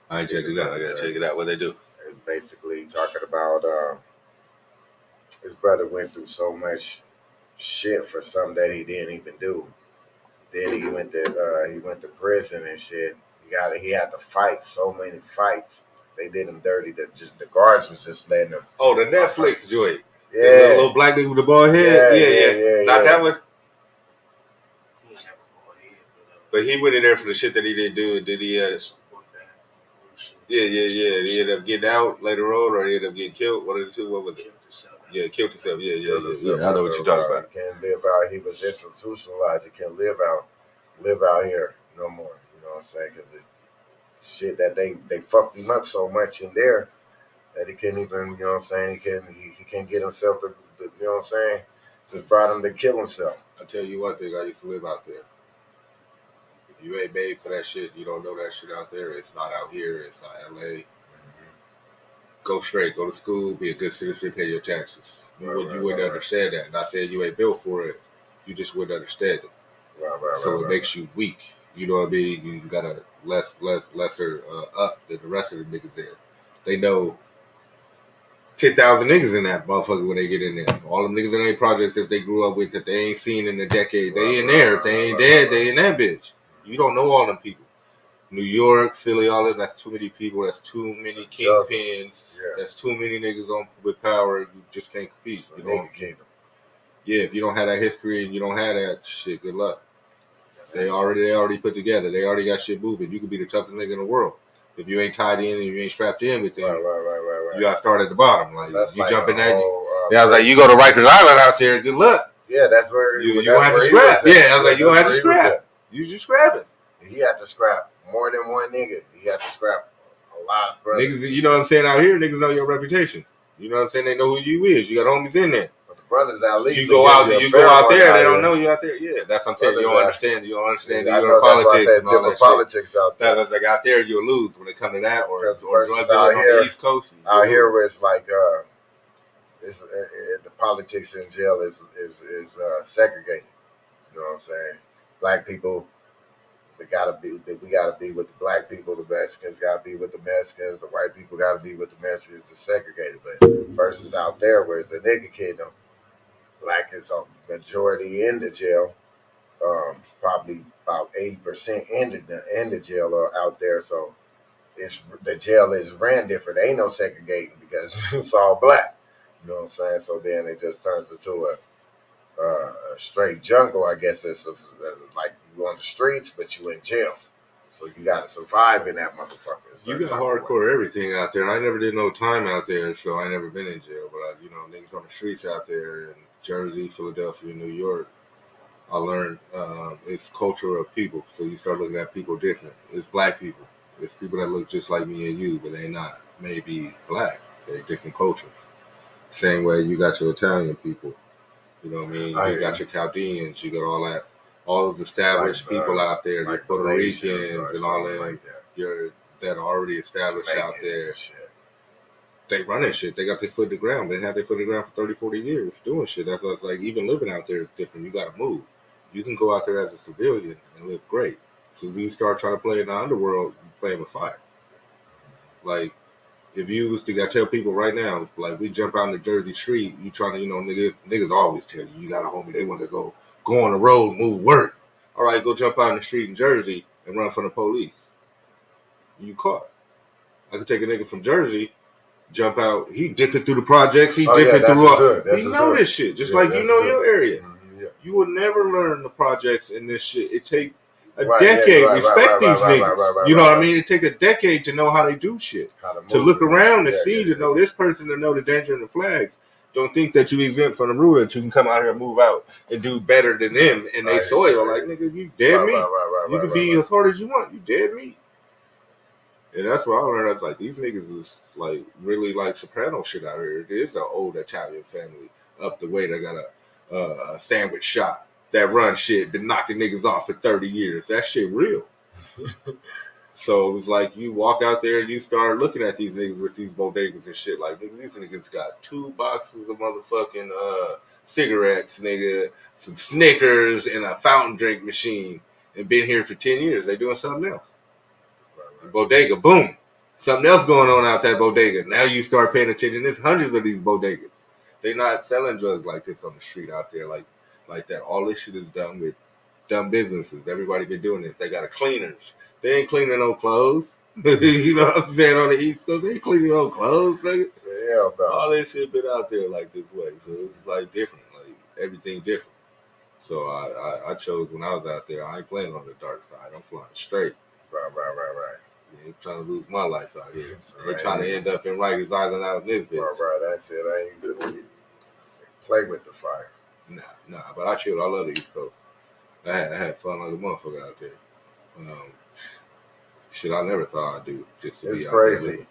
I ain't checked it out. I gotta check it out. What they do? They was basically talking about his brother went through so much shit for something that he didn't even do. Then he went to prison and shit. He had to fight so many fights. They did him dirty. The guards was just letting him. Oh, the Netflix joint. Yeah, the little black nigga with the bald head. Yeah. Not that one. But he went in there for the shit that he didn't do. Did he? Yeah. He ended up getting out later on, or he ended up getting killed. One of the two. What was it? Yeah, killed himself. Yeah. I know what you're talking about. He can't live out. He was institutionalized. He can't live out here no more. You know what I'm saying? Because shit that they fucked him up so much in there that he can't even. You know what I'm saying? He can't get himself to. You know what I'm saying? Just brought him to kill himself. I tell you one thing. I used to live out there. If you ain't made for that shit, you don't know that shit out there. It's not out here. It's not LA. Mm-hmm. Go straight. Go to school. Be a good citizen. Pay your taxes. You wouldn't understand that. Not saying you ain't built for it. You just wouldn't understand it. So it makes you weak. You know what I mean? You got a lesser up than the rest of the niggas there. They know 10,000 niggas in that motherfucker when they get in there. All them niggas in their projects that they grew up with that they ain't seen in a decade. They in there. If they ain't dead, they in that bitch. You don't know all them people. New York, Philly, all that. That's too many people. That's too many kingpins. Yeah. That's too many niggas with power. You just can't compete. So you don't. Yeah, if you don't have that history and you don't have that shit, good luck. They already put together. They already got shit moving. You could be the toughest nigga in the world. If you ain't tied in and you ain't strapped in with them, you got to start at the bottom. Like you like jump in that. I was like, you go to Rikers Island out there. Good luck. Yeah, that's where you gonna have to scrap. Yeah, I was like, you gonna have to scrap. You just scrapping. He had to scrap more than one nigga. He had to scrap a lot of brothers. Niggas, you know what I'm saying? Out here, niggas know your reputation. You know what I'm saying? They know who you is. You got homies in there. But the brothers at least you go out there, they don't know you out there. Yeah, that's what I'm saying. You don't understand. You don't understand the politics and all that politics shit. Out there. That's like out there, you'll lose when it comes to that or drug dealing on the East Coast. Out here, where it's like the politics in jail is segregated. You know what I'm saying? Black people. We gotta be with the black people. The Mexicans gotta be with the Mexicans. The white people gotta be with the Mexicans. It's segregated. But versus out there, where it's the nigga kingdom, black is a majority in the jail. Probably about 80% in the jail are out there. So the jail is ran different. There ain't no segregating because it's all black. You know what I'm saying? So then it just turns into a straight jungle, I guess. It's like you on the streets, but you in jail, so you got to survive in that motherfucker. You got hardcore everything out there. I never did no time out there, so I never been in jail. But niggas on the streets out there in Jersey, Philadelphia, New York. I learned it's culture of people, so you start looking at people different. It's black people. It's people that look just like me and you, but they not maybe black. They're different cultures. Same way you got your Italian people. You know what I mean? You got your Chaldeans, you got all that, all those established people out there, like the Puerto Ricans and all them, like that are already established Jamaicans out there. They running shit. They got their foot in the ground. They had their foot in the ground for 30, 40 years doing shit. That's why it's like even living out there is different. You got to move. You can go out there as a civilian and live great. So if you start trying to play in the underworld, you're playing with fire. Like, if you was to tell people right now, like we jump out in the Jersey street, you trying to, niggas always tell you got a homie, they want to go on the road, move work. All right, go jump out in the street in Jersey and run from the police. You caught. I could take a nigga from Jersey, jump out, he dipping through the projects, he dipping through all. You know this shit, just like you know your area. Mm-hmm, yeah. You will never learn the projects in this shit. It take a decade. Respect these niggas. You know what I mean? It take a decade to know how they do shit. To look around and see, to know this person, to know the danger and the flags. Don't think that you exempt from the rule that you can come out here and move out and do better than them in their soil. Like, nigga, you dead meat. You can be as hard as you want. You dead meat. And that's what I learned. I was like, these niggas is like really like soprano shit out here. It is an old Italian family up the way that got a sandwich shop that run shit, been knocking niggas off for 30 years. That shit real. So it was like you walk out there and you start looking at these niggas with these bodegas and shit. Like, nigga, these niggas got 2 boxes of motherfucking cigarettes, nigga, some Snickers, and a fountain drink machine, and been here for 10 years. They doing something else. Right. Bodega, boom. Something else going on out that bodega. Now you start paying attention. There's hundreds of these bodegas. They not selling drugs like this on the street out there like that. All this shit is done with dumb businesses. Everybody been doing this. They got a cleaners. They ain't cleaning no clothes. You know what I'm saying? On the East Coast, they ain't cleaning no clothes, nigga. Yeah, no. All this shit been out there like this way. So it's like different. Like everything different. So I chose when I was out there, I ain't playing on the dark side. I'm flying straight. Right. I ain't trying to lose my life out here. I ain't trying to end up in Rikers Island out in this bitch. Right, that's it. I ain't just play with the fire. Nah, but I chilled. I love the East Coast. I had fun like a motherfucker out there. Shit I never thought I'd do. Just to it's be crazy. Out there.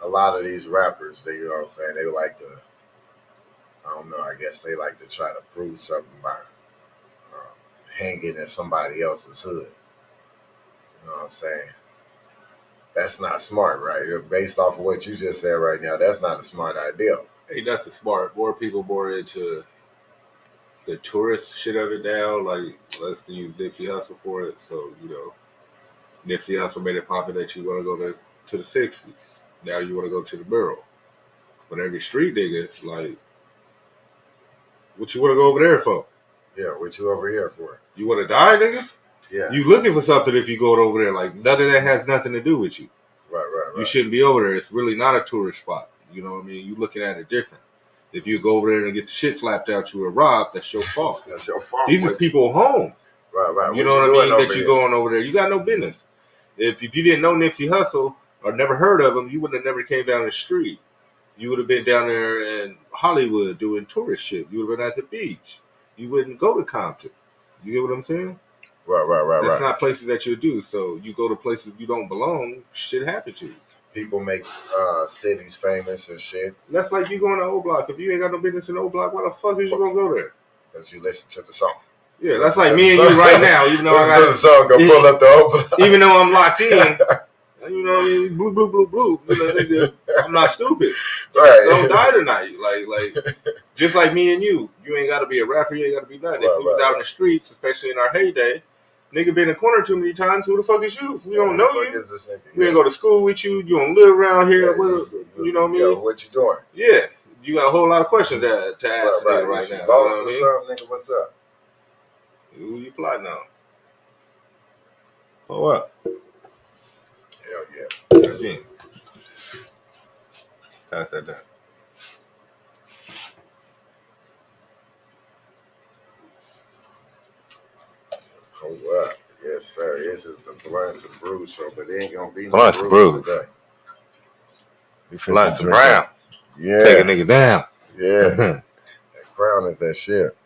A lot of these rappers, they, you know what I'm saying, they like to, I don't know, I guess they like to try to prove something by hanging in somebody else's hood. You know what I'm saying? That's not smart, right? Based off of what you just said right now, that's not a smart idea. Hey, that's a smart. More people more into the tourist shit of it now. Like, let's use Nipsey Hussle for it. So, you know, Nipsey Hussle made it popular that you want to go to the 60s. Now you want to go to the borough. But every street nigga, like, what you want to go over there for? Yeah, what you over here for? You want to die, nigga? Yeah. You looking for something if you go over there. Like, none of that has nothing to do with you. Right. You shouldn't be over there. It's really not a tourist spot. You know what I mean? You looking at it different. If you go over there and get the shit slapped out you or robbed, that's your fault. That's your fault. These is people home. Right. You know what I mean? That you going over there. You got no business. If you didn't know Nipsey Hussle or never heard of him, you would have never came down the street. You would have been down there in Hollywood doing tourist shit. You would have been at the beach. You wouldn't go to Compton. You get what I'm saying? Right. That's not places that you do. So you go to places you don't belong, shit happen to you. People make cities famous and shit. That's like you going to O Block. If you ain't got no business in O Block, why the fuck is you gonna go there? Because you listen to the song. Yeah, that's like me and you right now. Even though I got the song, go pull up the O Block. Even though I'm locked in, you know what I mean? Blue. You know, nigga, I'm not stupid. Right. Don't die tonight. Like, just like me and you. You ain't got to be a rapper. You ain't got to be nothing. If we was out in the streets, especially in our heyday, nigga been in the corner too many times. Who the fuck is you? We don't know you. We ain't go to school with you. You don't live around here. You know what I mean? Yo, what you doing? Yeah. You got a whole lot of questions to ask nigga right now. Boss or something, nigga, what's up? Who you plotting on? For what? Hell yeah. Again. Pass that down. Oh, up. Yes, sir. This is the Blunts and Brews show, but it ain't gonna be no brews today. Blunts and Brown. Yeah. Take a nigga down. Yeah. That Brown is that shit.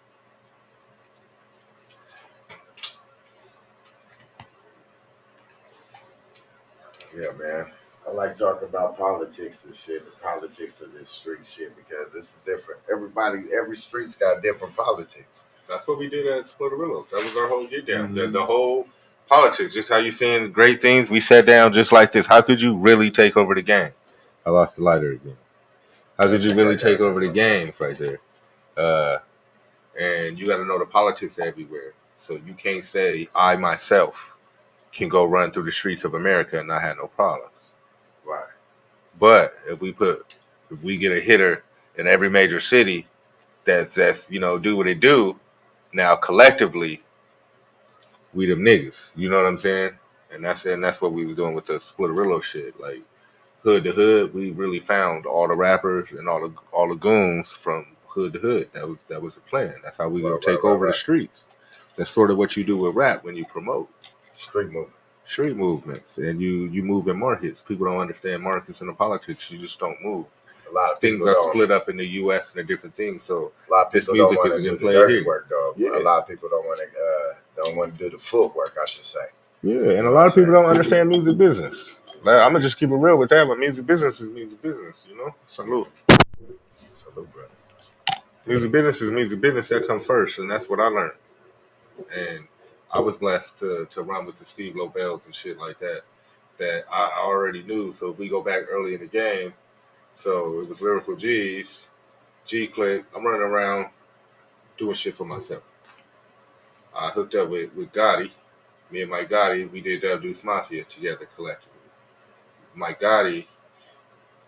Yeah, man. I like talking about politics and shit, the politics of this street shit, because it's different. Every street's got different politics. That's what we did at Splitterillos. That was our whole get down. Mm-hmm. The whole politics, just how you saying great things. We sat down just like this. How could you really take over the game? I lost the lighter again. How could you really take over the games right there? And you got to know the politics everywhere. So you can't say I myself can go run through the streets of America and not have no problems. Right. But if we get a hitter in every major city that's you know do what it do, now collectively we them niggas. You know what I'm saying? And that's what we was doing with the Splitterillo shit. Like hood to hood, we really found all the rappers and all the goons from hood to hood. That was the plan. That's how we gonna take over the streets. That's sort of what you do with rap when you promote street movements, and you move in markets. People don't understand markets and the politics. You just don't move. A lot of things are split up in the U.S. and the different things. So a lot of this music isn't going to play here. Work, though. Yeah. A lot of people don't want to do the footwork, I should say. Yeah, and a lot of people don't understand music business. I'm gonna just keep it real with that. But music business is music business, you know. Salute. Salute, brother. Music business is music business. That comes first, and that's what I learned. And I was blessed to run with the Steve Lobels and shit like that I already knew. So if we go back early in the game, so it was Lyrical G's, G Click. I'm running around doing shit for myself. I hooked up with Gotti. Me and Mike Gotti, we did Deuce Mafia together collectively. Mike Gotti,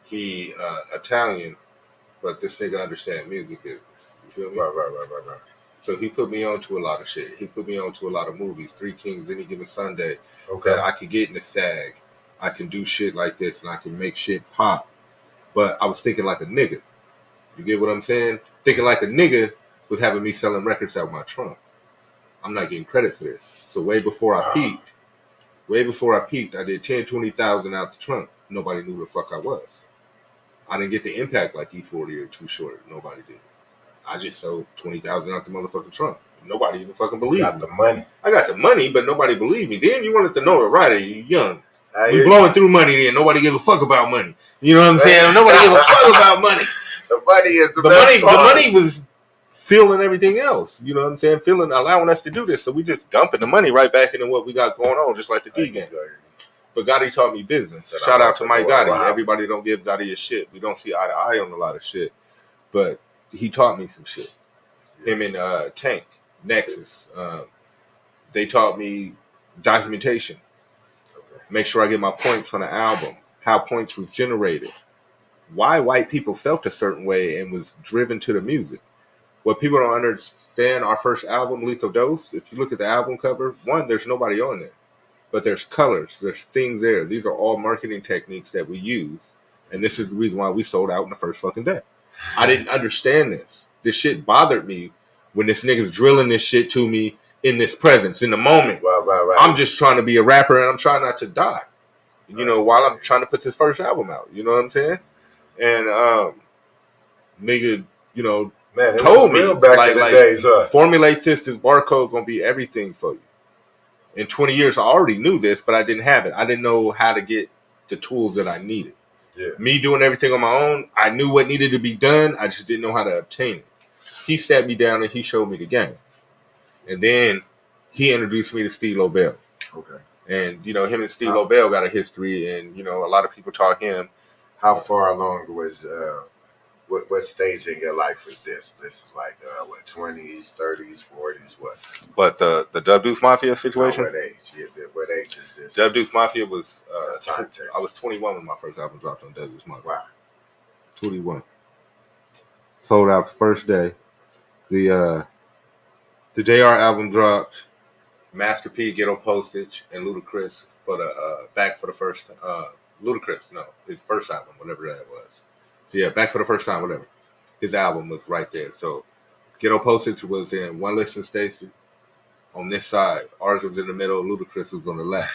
he Italian, but this nigga understand music business. You feel me? Right. So he put me on to a lot of shit. He put me on to a lot of movies. Three Kings, Any Given Sunday. Okay. That I could get in the SAG. I can do shit like this, and I can make shit pop. But I was thinking like a nigga. You get what I'm saying? Thinking like a nigga was having me selling records out my trunk. I'm not getting credit for this. So way before I peaked, I did 10, 20,000 out the trunk. Nobody knew who the fuck I was. I didn't get the impact like E40 or Too Short. Nobody did. I just sold 20,000 out the motherfucking trunk. Nobody even fucking believed me. Got the money. I got the money, but nobody believed me. Then you wanted to know the writer. You young. We blowing through money then. Nobody give a fuck about money. You know what I'm saying? Nobody give a fuck about money. The money is the best part. The money was filling everything else. You know what I'm saying? Allowing us to do this. So we just dumping the money right back into what we got going on, just like the D game. But Gotti taught me business. Shout out to Mike Gotti. Wow. Everybody don't give Gotti a shit. We don't see eye to eye on a lot of shit. But he taught me some shit. Him and Tank, Nexus. They taught me documentation. Make sure I get my points on the album. How points was generated. Why white people felt a certain way and was driven to the music. What people don't understand, our first album, Lethal Dose, if you look at the album cover, one, there's nobody on there. But there's colors, there's things there. These are all marketing techniques that we use. And this is the reason why we sold out in the first fucking day. I didn't understand this. This shit bothered me when this nigga's drilling this shit to me in this presence, in the moment. Right. I'm just trying to be a rapper and I'm trying not to die. You know, while I'm trying to put this first album out. You know what I'm saying? And nigga, you know, man, told me back in the days, formulate this barcode gonna be everything for you. In 20 years, I already knew this, but I didn't have it. I didn't know how to get the tools that I needed. Yeah. Me doing everything on my own, I knew what needed to be done. I just didn't know how to obtain it. He sat me down and he showed me the game. And then he introduced me to Steve Lobel. Okay. And, you know, him and Steve Lobel got a history, and, you know, a lot of people taught him. How far along was, what stage in your life was this? This is like, 20s, 30s, 40s, what? But the Dub Deuce Mafia situation? What age? Yeah, what age is this? Dub Deuce Mafia was, I was 21 when my first album dropped on Dub Deuce Mafia. Wow. 21. Sold out the first day. The JR album dropped. Master P, Ghetto Postage, and Ludacris for the back for the first Ludacris, no, his first album, whatever that was. So yeah, back for the first time, whatever. His album was right there. So Ghetto Postage was in one listening station on this side. Ours was in the middle. Ludacris was on the left.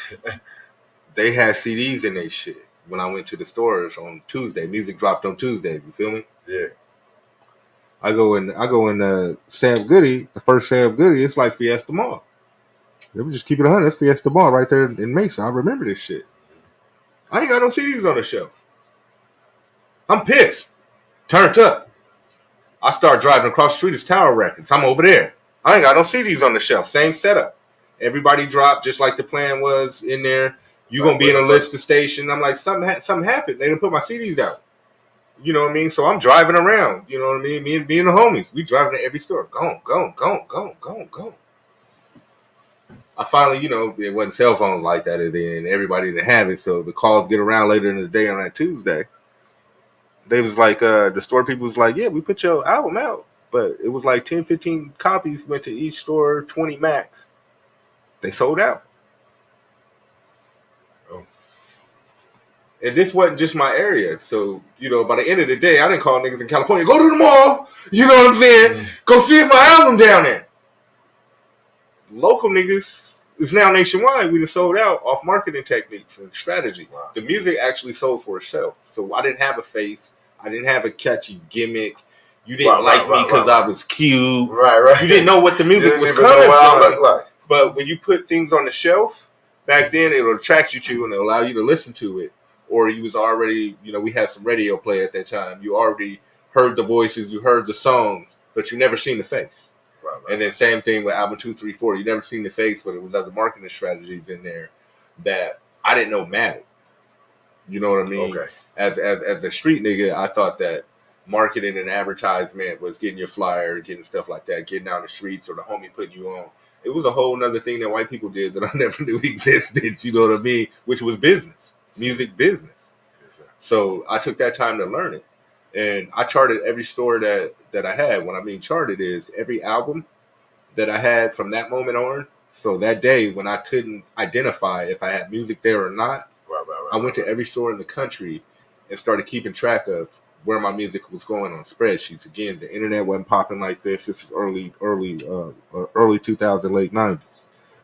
They had CDs in their shit. When I went to the stores on Tuesday, music dropped on Tuesdays. You feel me? Yeah. I go in Sam Goody, the first Sam Goody. It's like Fiesta Mall. Let me just keep it 100. It's Fiesta Mall right there in Mesa. I remember this shit. I ain't got no CDs on the shelf. I'm pissed. Turned up. I start driving across the street. It's Tower Records. I'm over there. I ain't got no CDs on the shelf. Same setup. Everybody dropped just like the plan was in there. You gonna be in a list of station. I'm like, something happened. They didn't put my CDs out. You know what I mean? So I'm driving around. You know what I mean? Me and the homies. We driving to every store. Go. I finally, you know, it wasn't cell phones like that, and then everybody didn't have it. So the calls get around later in the day on that Tuesday. They was like, the store people was like, yeah, we put your album out. But it was like 10, 15 copies went to each store, 20 max. They sold out. Oh. And this wasn't just my area. So, you know, by the end of the day, I didn't call niggas in California, go to the mall. You know what I'm saying? Mm-hmm. Go see if my album down there. Local niggas is now nationwide. We done sold out off marketing techniques and strategy. Wow. The music actually sold for itself. So I didn't have a face. I didn't have a catchy gimmick. You didn't like me because I was cute. Right. You didn't know what the music was coming from. But when you put things on the shelf, back then it'll attract you to and it'll allow you to listen to it. Or you was already, we had some radio play at that time. You already heard the voices, you heard the songs, but you never seen the face. Right. And then same thing with album 2, 3, 4. You never seen the face, but it was other marketing strategies in there that I didn't know mattered. You know what I mean? Okay. As a street nigga, I thought that marketing and advertisement was getting your flyer, getting stuff like that, getting out the streets, or the homie putting you on. It was a whole nother thing that white people did that I never knew existed. You know what I mean? Which was business, music business. So I took that time to learn it, and I charted every store that I had. When I mean charted is every album that I had from that moment on. So that day when I couldn't identify if I had music there or not, I went to every store in the country and started keeping track of where my music was going on spreadsheets. Again, the internet wasn't popping like this. This is early 2000, late 90s.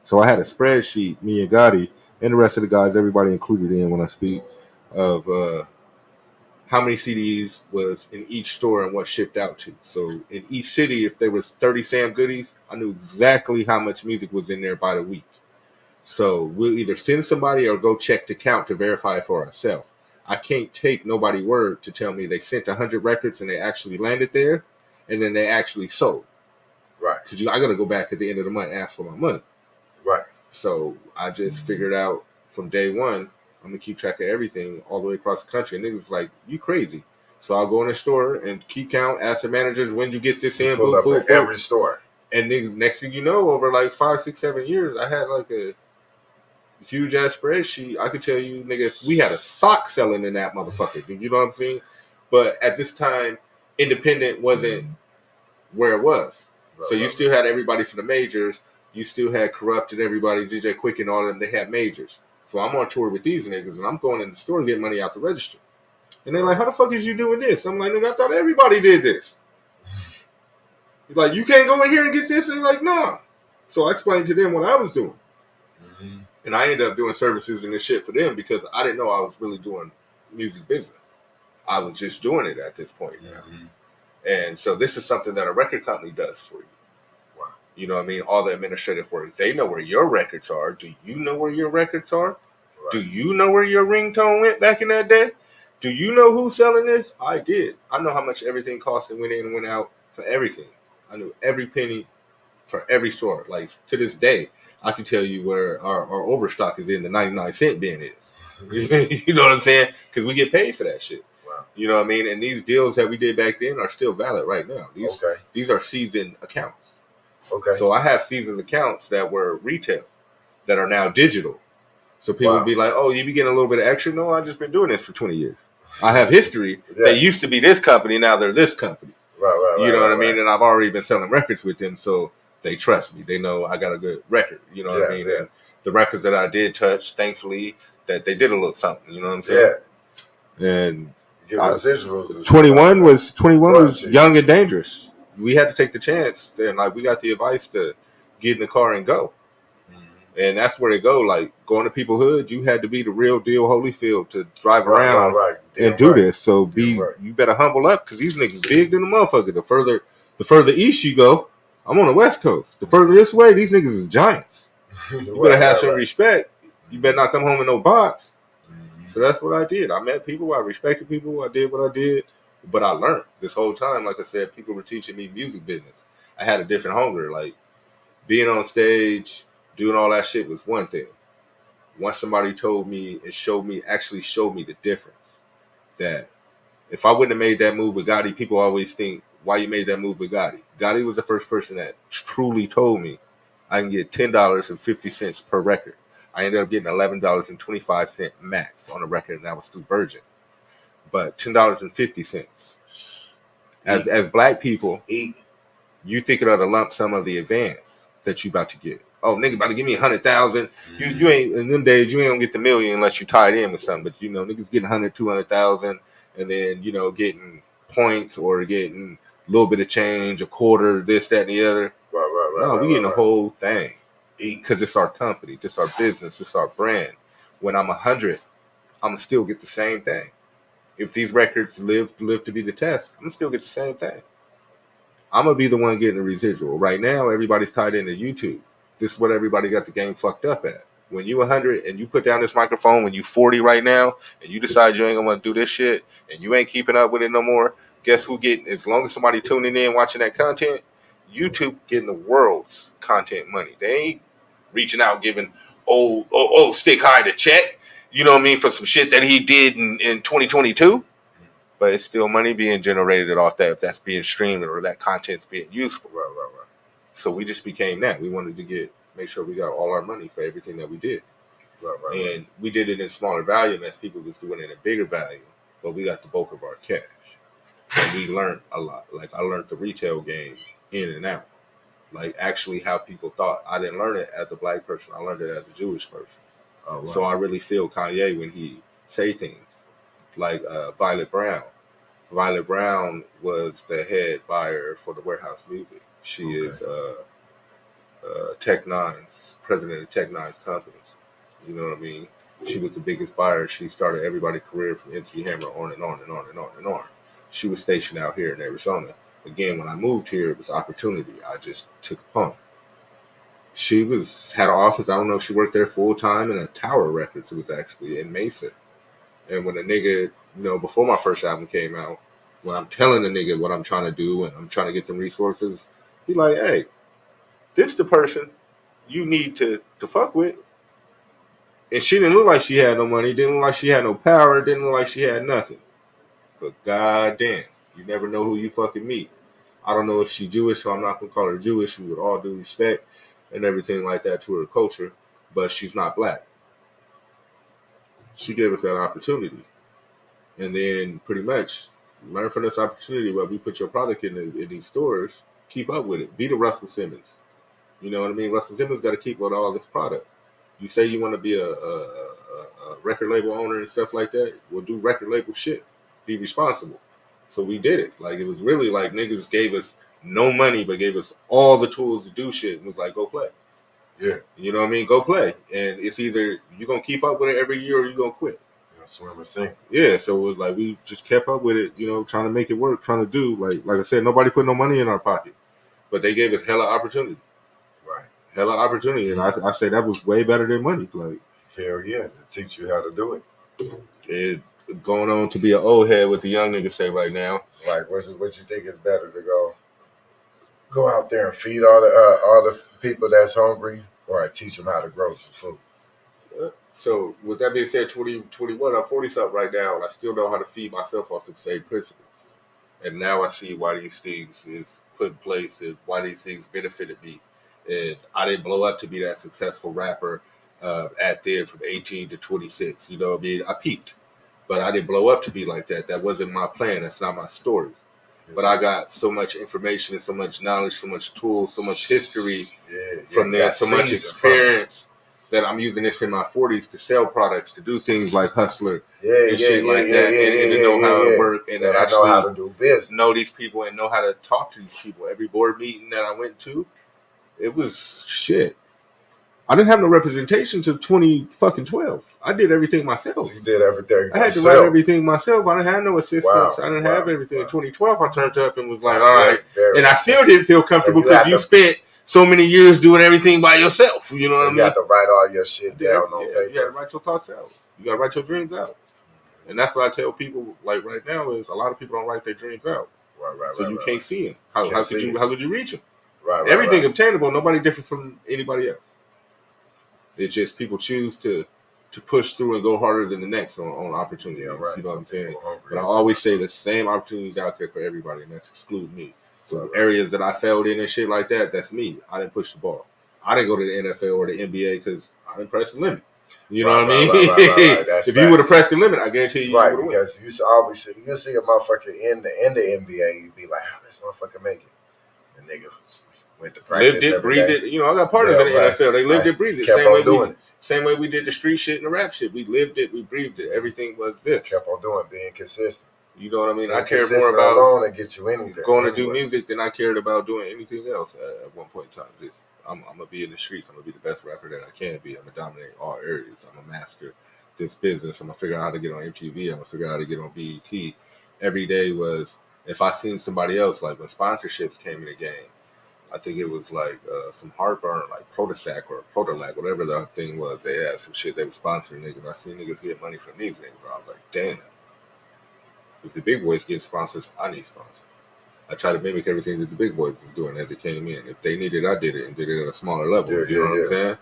So I had a spreadsheet, me and Gotti, and the rest of the guys, everybody included in when I speak, of how many CDs was in each store and what shipped out to. So in each city, if there was 30 Sam Goodies, I knew exactly how much music was in there by the week. So we'll either send somebody or go check the count to verify for ourselves. I can't take nobody's word to tell me they sent 100 records and they actually landed there and then they actually sold. Right. Because I got to go back at the end of the month and ask for my money. Right. So I just figured out from day one, I'm going to keep track of everything all the way across the country. And niggas like, you crazy. So I'll go in the store and keep count, ask the managers, when you get this in? Pull up at every store. And niggas, next thing you know, over like 5, 6, 7 years, I had like a huge ass spreadsheet. I could tell you, nigga, we had a sock selling in that motherfucker. You know what I'm saying? But at this time, independent wasn't where it was. So you still had everybody from the majors. You still had Corrupted, everybody, DJ Quick and all of them. They had majors. So I'm on tour with these niggas, and I'm going in the store and getting money out the register. And they're like, how the fuck is you doing this? I'm like, nigga, I thought everybody did this. He's like, you can't go in here and get this? And they're like, nah. So I explained to them what I was doing. Mm-hmm. And I ended up doing services and this shit for them because I didn't know I was really doing music business. I was just doing it at this point now. Mm-hmm. And so this is something that a record company does for you. Wow. You know what I mean? All the administrative work. They know where your records are. Do you know where your records are? Right. Do you know where your ringtone went back in that day? Do you know who's selling this? I did. I know how much everything cost and went in and went out for everything. I knew every penny for every store. Like, to this day, I can tell you where our overstock is in the 99-cent bin is. You know what I'm saying? Because we get paid for that shit. Wow. You know what I mean? And these deals that we did back then are still valid right now. These are seasoned accounts. Okay. So I have seasoned accounts that were retail that are now digital. So people be like, oh, you be getting a little bit of extra? No, I've just been doing this for 20 years. I have history. Yeah. They used to be this company, now they're this company. Right. You know what I mean? And I've already been selling records with them, so they trust me. They know I got a good record. You know what I mean? Yeah. And the records that I did touch, thankfully, that they did a little something. You know what I'm saying? Yeah. And residuals 21 was young and dangerous. We had to take the chance. And like we got the advice to get in the car and go. And that's where they go. Like, going to people's hood, you had to be the real deal Holyfield to drive around and do this. So you better humble up because these niggas big than the motherfucker. The further east you go, I'm on the West Coast. The further this way, these niggas is giants. You better have some respect. You better not come home in no box. So that's what I did. I met people. I respected people. I did what I did. But I learned this whole time. Like I said, people were teaching me music business. I had a different hunger. Like, being on stage, doing all that shit was one thing. Once somebody told me and actually showed me the difference, that if I wouldn't have made that move with Gotti, people always think, why you made that move with Gotti? Gotti was the first person that truly told me I can get $10.50 per record. I ended up getting $11.25 max on a record, and that was through Virgin. But $10.50. As black people, you thinking of the lump sum of the advance that you about to get. Oh, nigga about to give me 100,000. You ain't, in them days, you ain't gonna get the million unless you tied in with something. But, niggas getting 100, 200,000 and then, getting points or getting a little bit of change, a quarter, this, that, and the other. No, we getting the whole thing. Because it's our company, it's our business, it's our brand. When I'm 100, I'm gonna still get the same thing. If these records live to be the test, I'm gonna still get the same thing. I'm gonna be the one getting the residual. Right now, everybody's tied into YouTube. This is what everybody got the game fucked up at. When you 100 and you put down this microphone, when you 40 right now, and you decide you ain't gonna want to do this shit, and you ain't keeping up with it no more, guess who getting? As long as somebody tuning in watching that content, YouTube getting the world's content money. They ain't reaching out giving Sticc Hyde a check. You know what I mean, for some shit that he did in 2022. But it's still money being generated off that if that's being streamed or that content's being useful. Right. So we just became that. We wanted to make sure we got all our money for everything that we did. Right. And we did it in smaller volume as people was doing it in bigger volume. But we got the bulk of our cash. And we learned a lot. Like I learned the retail game in and out. Like actually how people thought. I didn't learn it as a black person. I learned it as a Jewish person. Oh, wow. So I really feel Kanye when he say things like Violet Brown. Violet Brown was the head buyer for the Warehouse Music. She is Tech Nine's president of Tech Nine's company. You know what I mean? She was the biggest buyer. She started everybody's career from MC Hammer on and on and on and on and on. She was stationed out here in Arizona. Again, when I moved here, it was opportunity. I just took upon. She had an office. I don't know if she worked there full time in a Tower Records. It was actually in Mesa. And when a nigga, before my first album came out, when I'm telling the nigga what I'm trying to do and I'm trying to get them resources, he like, hey, this the person you need to fuck with. And she didn't look like she had no money, didn't look like she had no power, didn't look like she had nothing. But goddamn, you never know who you fucking meet. I don't know if she's Jewish, so I'm not going to call her Jewish, with all due respect and everything like that to her culture, but she's not black. She gave us that opportunity. And then pretty much learn from this opportunity where we put your product in these stores, keep up with it. Be the Russell Simmons. You know what I mean? Russell Simmons got to keep with all this product. You say you want to be a record label owner and stuff like that, well, do record label shit. Be responsible. So we did it. Like, it was really like niggas gave us no money, but gave us all the tools to do shit and was like, go play. Yeah. You know what I mean? Go play. And it's either you're going to keep up with it every year or you're going to quit. Swim or sink. Yeah, so it was like we just kept up with it, trying to make it work, trying to do, like I said, nobody put no money in our pocket. But they gave us hella opportunity. Right. Hella opportunity. And I say that was way better than money. Like, hell yeah, to teach you how to do it. It going on to be an old head with the young niggas say right now. Like, what you think is better to go out there and feed all the people that's hungry, or teach them how to grow some food? So with that being said, 2021, I'm 40 something right now, and I still know how to feed myself off the same principles. And now I see why these things is put in place and why these things benefited me. And I didn't blow up to be that successful rapper from 18 to 26. You know what I mean? I peaked, but I didn't blow up to be like that. That wasn't my plan. That's not my story. But I got so much information and so much knowledge, so much tools, so much history from there, so much experience that I'm using this in my 40s to sell products, to do things like Hustler and shit like that, and to know how it works, and to actually know how to do business, know these people, and know how to talk to these people. Every board meeting that I went to, it was shit. I didn't have no representation till 2012. I did everything myself. You did everything. I had to write everything myself. I didn't have no assistants. I didn't have everything. In 2012, I turned up and was like, all right. And I still didn't feel comfortable because you spent so many years doing everything by yourself. You know what I mean? You have to write all your shit down on paper. You got to write your thoughts out. You got to write your dreams out. And that's what I tell people, like right now, is a lot of people don't write their dreams out. So you can't see them. How could you reach them? Everything obtainable. Nobody different from anybody else. It's just people choose to push through and go harder than the next on opportunities. You know what I'm saying? But I always say the same opportunities out there for everybody, and that's excluding me. So areas that I failed in and shit like that, that's me. I didn't push the ball. I didn't go to the NFL or the NBA because I didn't press the limit. You know what I mean? If you would have pressed the limit, I guarantee you would have won. Because you always see a motherfucker in the NBA, you'd be like, how does this motherfucker make it? And niggas went to practice lived it, breathed it. I got partners in the NFL. They lived it, breathed it. Same way we did the street shit and the rap shit. We lived it, we breathed it. Everything was this. Kept on doing, being consistent. You know what I mean? I cared more about and get you anywhere, going to do music than I cared about doing anything else at one point in time. I'm going to be in the streets. I'm going to be the best rapper that I can be. I'm going to dominate all areas. I'm going to master this business. I'm going to figure out how to get on MTV. I'm going to figure out how to get on BET. Every day was, if I seen somebody else, like when sponsorships came in the game, I think it was like some heartburn, like Protosac or Protolac, whatever the thing was. They had some shit they were sponsoring niggas. I seen niggas get money from these niggas. I was like, damn. If the big boys get sponsors, I need sponsors. I try to mimic everything that the big boys was doing as it came in. If they needed, I did it and did it at a smaller level. You know what I'm saying?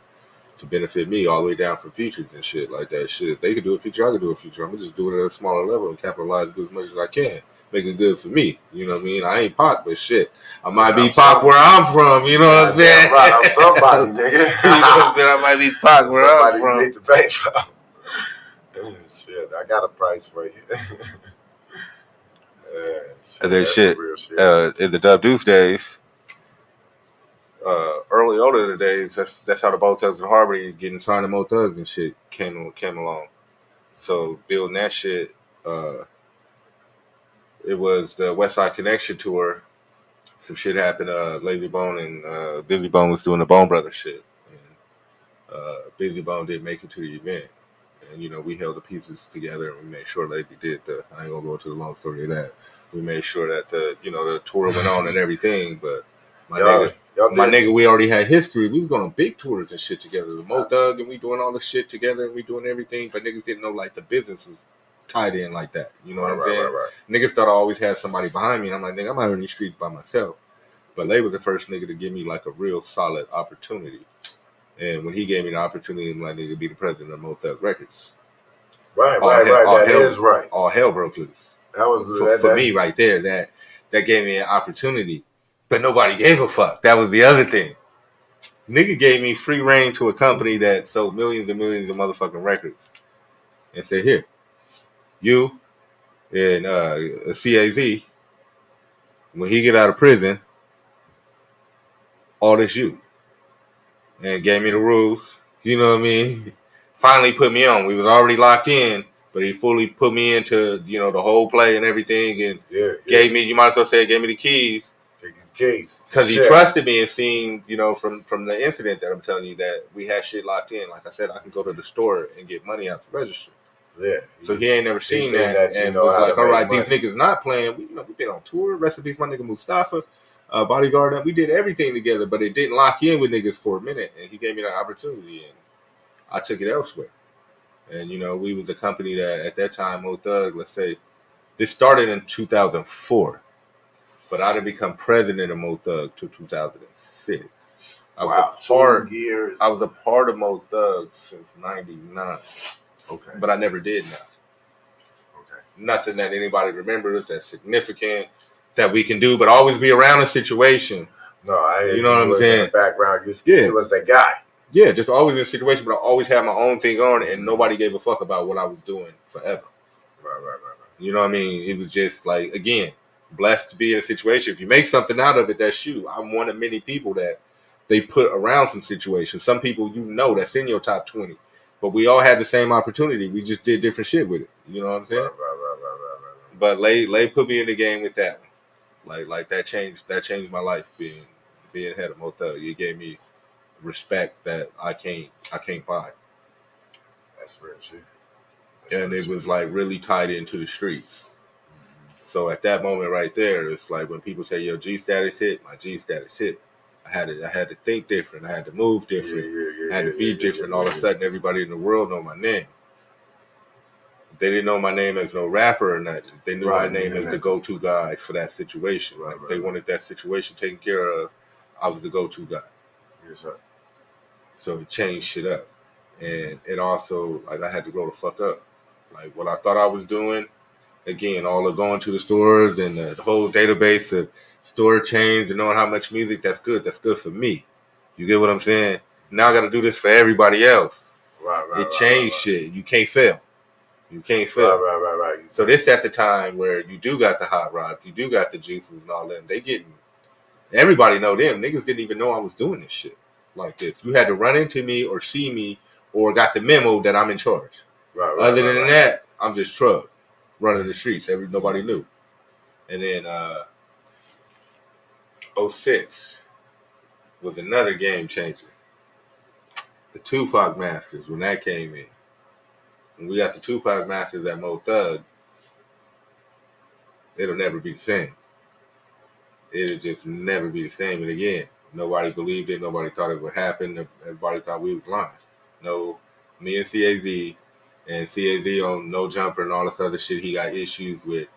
To benefit me all the way down from features and shit like that. Shit, if they could do a feature, I could do a feature. I'm gonna just do it at a smaller level and capitalize as much as I can, make it good for me. You know what I mean? I ain't Pac, but shit, I might be Pac where I'm from. You know what I'm saying? Right, I'm somebody, nigga. You know what I'm saying? I might be Pac where I'm from. Somebody you need to pay for. Shit, I got a price for you. And then shit, in the Dub Deuce days, early older days, that's how the Bo Thugs and Harmony getting signed to Mo Thugs and shit came along. So building that shit, it was the West Side Connection tour. Some shit happened. Lazy Bone and Busy Bone was doing the Bone Brothers shit, and Busy Bone didn't make it to the event. And you know, we held the pieces together and we made sure Lazy did the. I ain't gonna go into the long story of that. We made sure that the tour went on and everything, but my nigga, we already had history. We was going on big tours and shit together. The Mo Thug and we doing all the shit together and we doing everything, but niggas didn't know like the business was tied in like that. You know what I'm saying? Right. Niggas thought I always had somebody behind me, and I'm like, nigga, I'm out in these streets by myself. But Lay was the first nigga to give me like a real solid opportunity. And when he gave me the opportunity, I'm like, nigga, to be the president of Mo Thug Records. Right. That is right. All hell broke loose. That was for me right there. That gave me an opportunity, but nobody gave a fuck. That was the other thing. Nigga gave me free reign to a company that sold millions and millions of motherfucking records, and said, "Here, you and CAZ, when he get out of prison, all this you," and gave me the rules. You know what I mean? Finally put me on. We was already locked in. But he fully put me into, the whole play and everything, and gave me, you might as well say, gave me the keys. Because he trusted me and seen, from the incident that I'm telling you that we had shit locked in. Like I said, I can go to the store and get money out the register. Yeah. So he ain't never seen that and was like, all right, these niggas not playing. We been on tour. Rest in peace, my nigga Mustafa, Bodyguard. We did everything together, but it didn't lock in with niggas for a minute. And he gave me that opportunity, and I took it elsewhere. And, we was a company that at that time, Mo Thug, let's say, this started in 2004. But I didn't become president of Mo Thug till 2006. I was a part of Mo Thug since 99. Okay. But I never did nothing. Okay. Nothing that anybody remembers that's significant that we can do, but always be around a situation. No, you know what I'm saying? In the background, you was that guy. Yeah, just always in a situation, but I always had my own thing on, and nobody gave a fuck about what I was doing forever. Right. You know what I mean? It was just like, again, blessed to be in a situation. If you make something out of it, that's you. I'm one of many people that they put around some situations. Some people that's in your top 20. But we all had the same opportunity. We just did different shit with it. You know what I'm saying? Right. But Lay put me in the game with that one. Like that changed my life being head of Mo Thug. It gave me respect that I can't buy. That's real shit. And it was like really tied into the streets. So at that moment right there, it's like when people say, "Yo, G status hit," my G status hit. I had to think different. I had to move different. I had to be different. All of a sudden, everybody in the world know my name. They didn't know my name as no rapper or nothing. They knew my name as the go-to guy for that situation. Right, if they wanted that situation taken care of, I was the go-to guy. Yes, sir. So it changed shit up. And it also, I had to grow the fuck up. Like, what I thought I was doing, again, all of going to the stores and the whole database of store chains and knowing how much music, that's good. That's good for me. You get what I'm saying? Now I got to do this for everybody else. Right. It changed shit. You can't fail. You can't fail. Right. So this at the time where you do got the hot rods, you do got the juices and all that. Everybody know them. Niggas didn't even know I was doing this shit like this. You had to run into me or see me or got the memo that I'm in charge. Other than that, I'm just Trug running the streets. Nobody knew. And then 06 was another game changer. The Tupac Masters, when that came in. When we got the Tupac Masters at Mo Thug, it'll never be the same. It'll just never be the same. And again, Nobody believed it. Nobody thought it would happen. Everybody thought we was lying. No, me and CAZ on No Jumper and all this other shit. He got issues with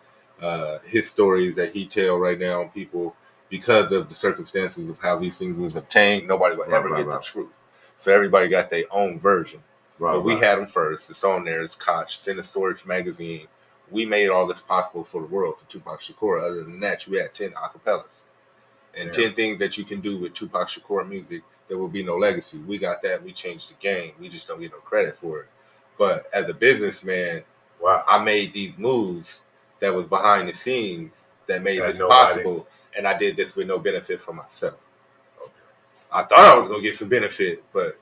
his stories that he tell right now on people because of the circumstances of how these things was obtained. Nobody would ever get the truth. So everybody got their own version. But we had them first. It's on there. It's Koch. It's in the Storage magazine. We made all this possible for the world for Tupac Shakur. Other than that, you had 10 acapellas. And 10 things that you can do with Tupac Shakur music, there will be no legacy. We got that. We changed the game. We just don't get no credit for it. But as a businessman, I made these moves that was behind the scenes that made this possible. And I did this with no benefit for myself. Okay. I thought I was going to get some benefit, but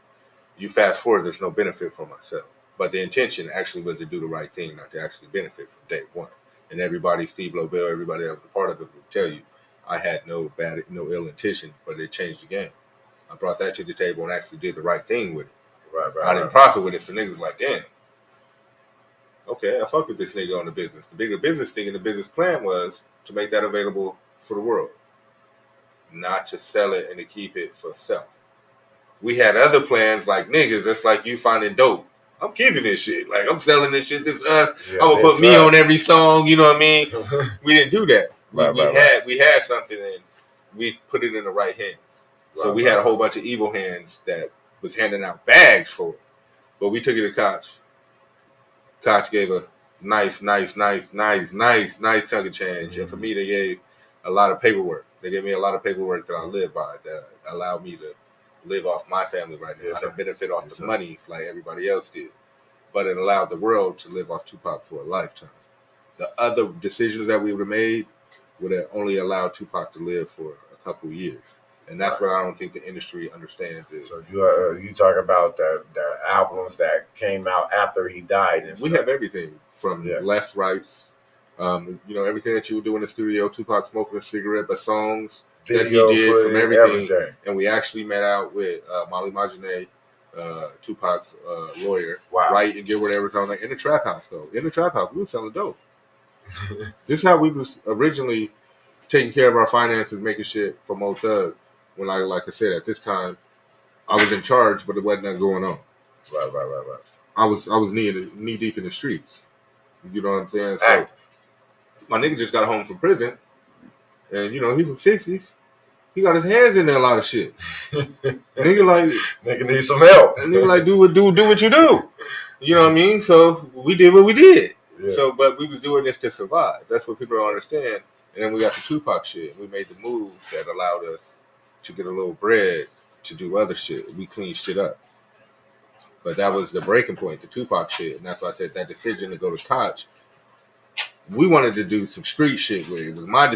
you fast forward, there's no benefit for myself. But the intention actually was to do the right thing, not to actually benefit from day one. And everybody, Steve Lobel, everybody that was a part of it will tell you, I had no ill intentions, but it changed the game. I brought that to the table and actually did the right thing with it. I didn't profit with it, so niggas like, damn. Okay, I fuck with this nigga on the business. The bigger business thing and the business plan was to make that available for the world. Not to sell it and to keep it for self. We had other plans like niggas, that's like you finding dope. I'm keeping this shit. Like, I'm selling this shit. This is us. Yeah, I'm going to put me on every song. You know what I mean? We didn't do that. We had something and we put it in the right hands. So we had a whole bunch of evil hands that was handing out bags for it. But we took it to Koch. Koch gave a nice chunk of change. And for me, they gave a lot of paperwork. They gave me a lot of paperwork that I live by that allowed me to live off my family right now. I didn't benefit off the money like everybody else did. But it allowed the world to live off Tupac for a lifetime. The other decisions that we would have made would have only allowed Tupac to live for a couple of years. And that's what I don't think the industry understands is. So you talk about the albums that came out after he died. And we have everything from Less Rights, everything that you would do in the studio, Tupac smoking a cigarette, but songs video that he did from everything. And we actually met out with Molly Majane, Tupac's lawyer, right, and did whatever's on there in the trap house, though. In the trap house, we were selling dope. This is how we was originally taking care of our finances, making shit from Old Thug. When like I said, at this time, I was in charge, but it wasn't nothing going on. Right. I was knee deep in the streets. You know what I'm saying? So my nigga just got home from prison, and he's from 60s. He got his hands in there a lot of shit. Nigga need some help. Nigga like do what you do. You know what I mean? So we did what we did. Yeah. So, but we was doing this to survive. That's what people don't understand. And then we got the Tupac shit. We made the moves that allowed us to get a little bread to do other shit. We cleaned shit up. But that was the breaking point, the Tupac shit. And that's why I said that decision to go to Koch. We wanted to do some street shit with it. It was my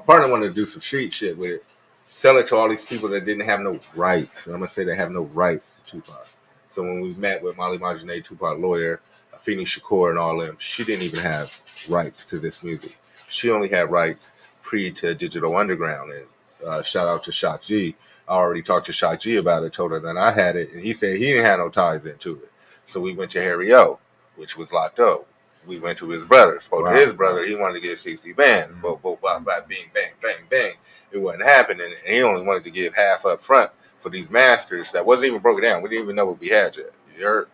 partner wanted to do some street shit with it. Sell it to all these people that didn't have no rights. And I'm going to say they have no rights to Tupac. So when we met with Molly Majane, Tupac lawyer, Afeni Shakur and all them, she didn't even have rights to this music. She only had rights to Digital Underground. And shout out to Shock G. I already talked to Shock G about it, told her that I had it. And he said he didn't have no ties into it. So we went to Harry O, which was locked up. We went to his brother. Spoke to his brother. He wanted to get 60 bands. Bing, bang, bang, bang. It wasn't happening. And he only wanted to give half up front for these masters that wasn't even broken down. We didn't even know what we had yet. You heard?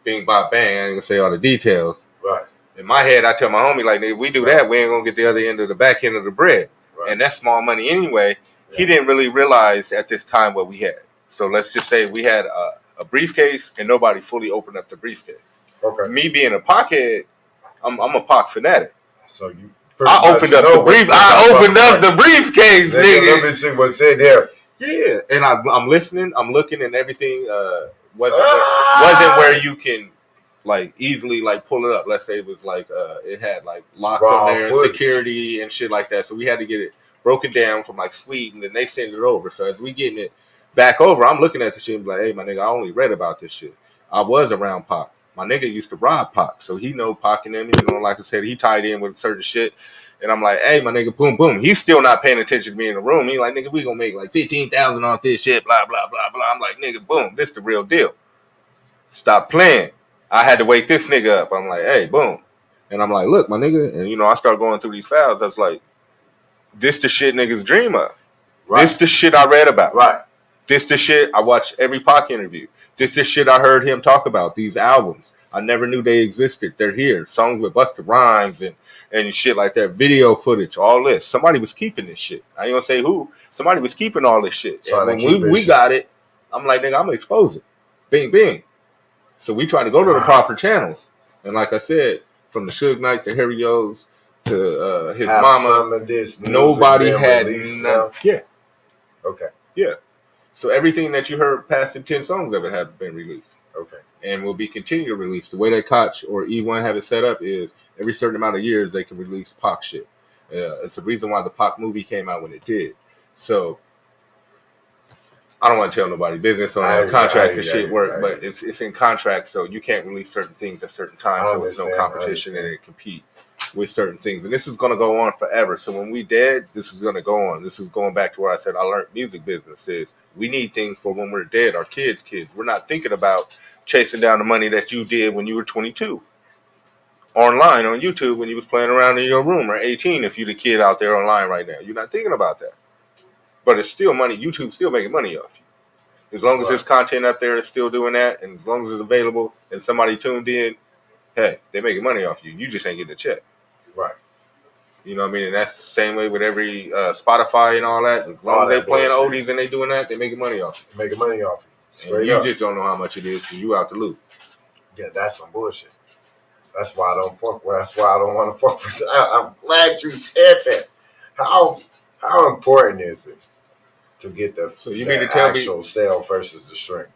Bing, bang, bang. I ain't going to say all the details. Right. In my head, I tell my homie, like, if we do that, we ain't going to get the other end of the back end of the bread. Right. And that's small money anyway. Yeah. He didn't really realize at this time what we had. So let's just say we had a briefcase and nobody fully opened up the briefcase. Okay. Me being a pockhead, I'm a Pac fanatic. So you I opened up the briefcase, nigga. Let me see what's in there. Yeah, and I'm listening, I'm looking, and everything wasn't where you can like easily like pull it up. Let's say it was like it had like locks on there, and security and shit like that. So we had to get it broken down from like Sweden, and they send it over. So as we getting it back over, I'm looking at the shit and be like, hey, my nigga, I only read about this shit. I was around Pac. My nigga used to rob Pac, so he know Pac and them. Like I said, he tied in with certain shit. And I'm like, hey, my nigga, boom, boom. He's still not paying attention to me in the room. He like, nigga, we gonna make like 15,000 off this shit, blah, blah, blah, blah. I'm like, nigga, boom, this the real deal. Stop playing. I had to wake this nigga up. I'm like, hey, boom. And I'm like, look, my nigga. And, I start going through these files. That's like, this the shit niggas dream of. Right. This the shit I read about. Right. This the shit I watched every Pac interview. This the shit I heard him talk about. These albums. I never knew they existed. They're here. Songs with Busta Rhymes and shit like that. Video footage. All this. Somebody was keeping this shit. I ain't gonna say who. Somebody was keeping all this shit. Trying and when we got it, I'm like, nigga, I'm gonna expose it. Bing, bing. So we try to go to the proper channels. And like I said, from the Suge Knights to Harry O's to his have mama, some of this nobody had none. Yeah. Okay. Yeah. So everything that you heard past the 10 songs of it have been released. Okay. And will be continued to release. The way that Koch or E1 have it set up is every certain amount of years they can release Pac shit. It's the reason why the Pac movie came out when it did. So I don't want to tell nobody business on how contracts and shit work, but it's in contracts, so you can't release certain things at certain times, so it's no competition and it compete with certain things. And this is going to go on forever. So when we dead, this is going to go on. This is going back to where I said I learned music business is we need things for when we're dead, our kids. We're not thinking about chasing down the money that you did when you were 22 online on YouTube when you was playing around in your room, or 18 if you're the kid out there online right now. You're not thinking about that. But it's still money. YouTube's still making money off you. As long as there's content up there, it's still doing that, and as long as it's available and somebody tuned in, hey, they're making money off you. You just ain't getting a check. Right. You know what I mean? And that's the same way with every Spotify and all that. As long as they playing oldies and they doing that, they making money off you. Making money off you. And you just don't know how much it is because you out the loop. Yeah, that's some bullshit. That's why I don't fuck with. That's why I don't want to fuck with. I'm glad you said that. How important is it to get the actual sale versus the string?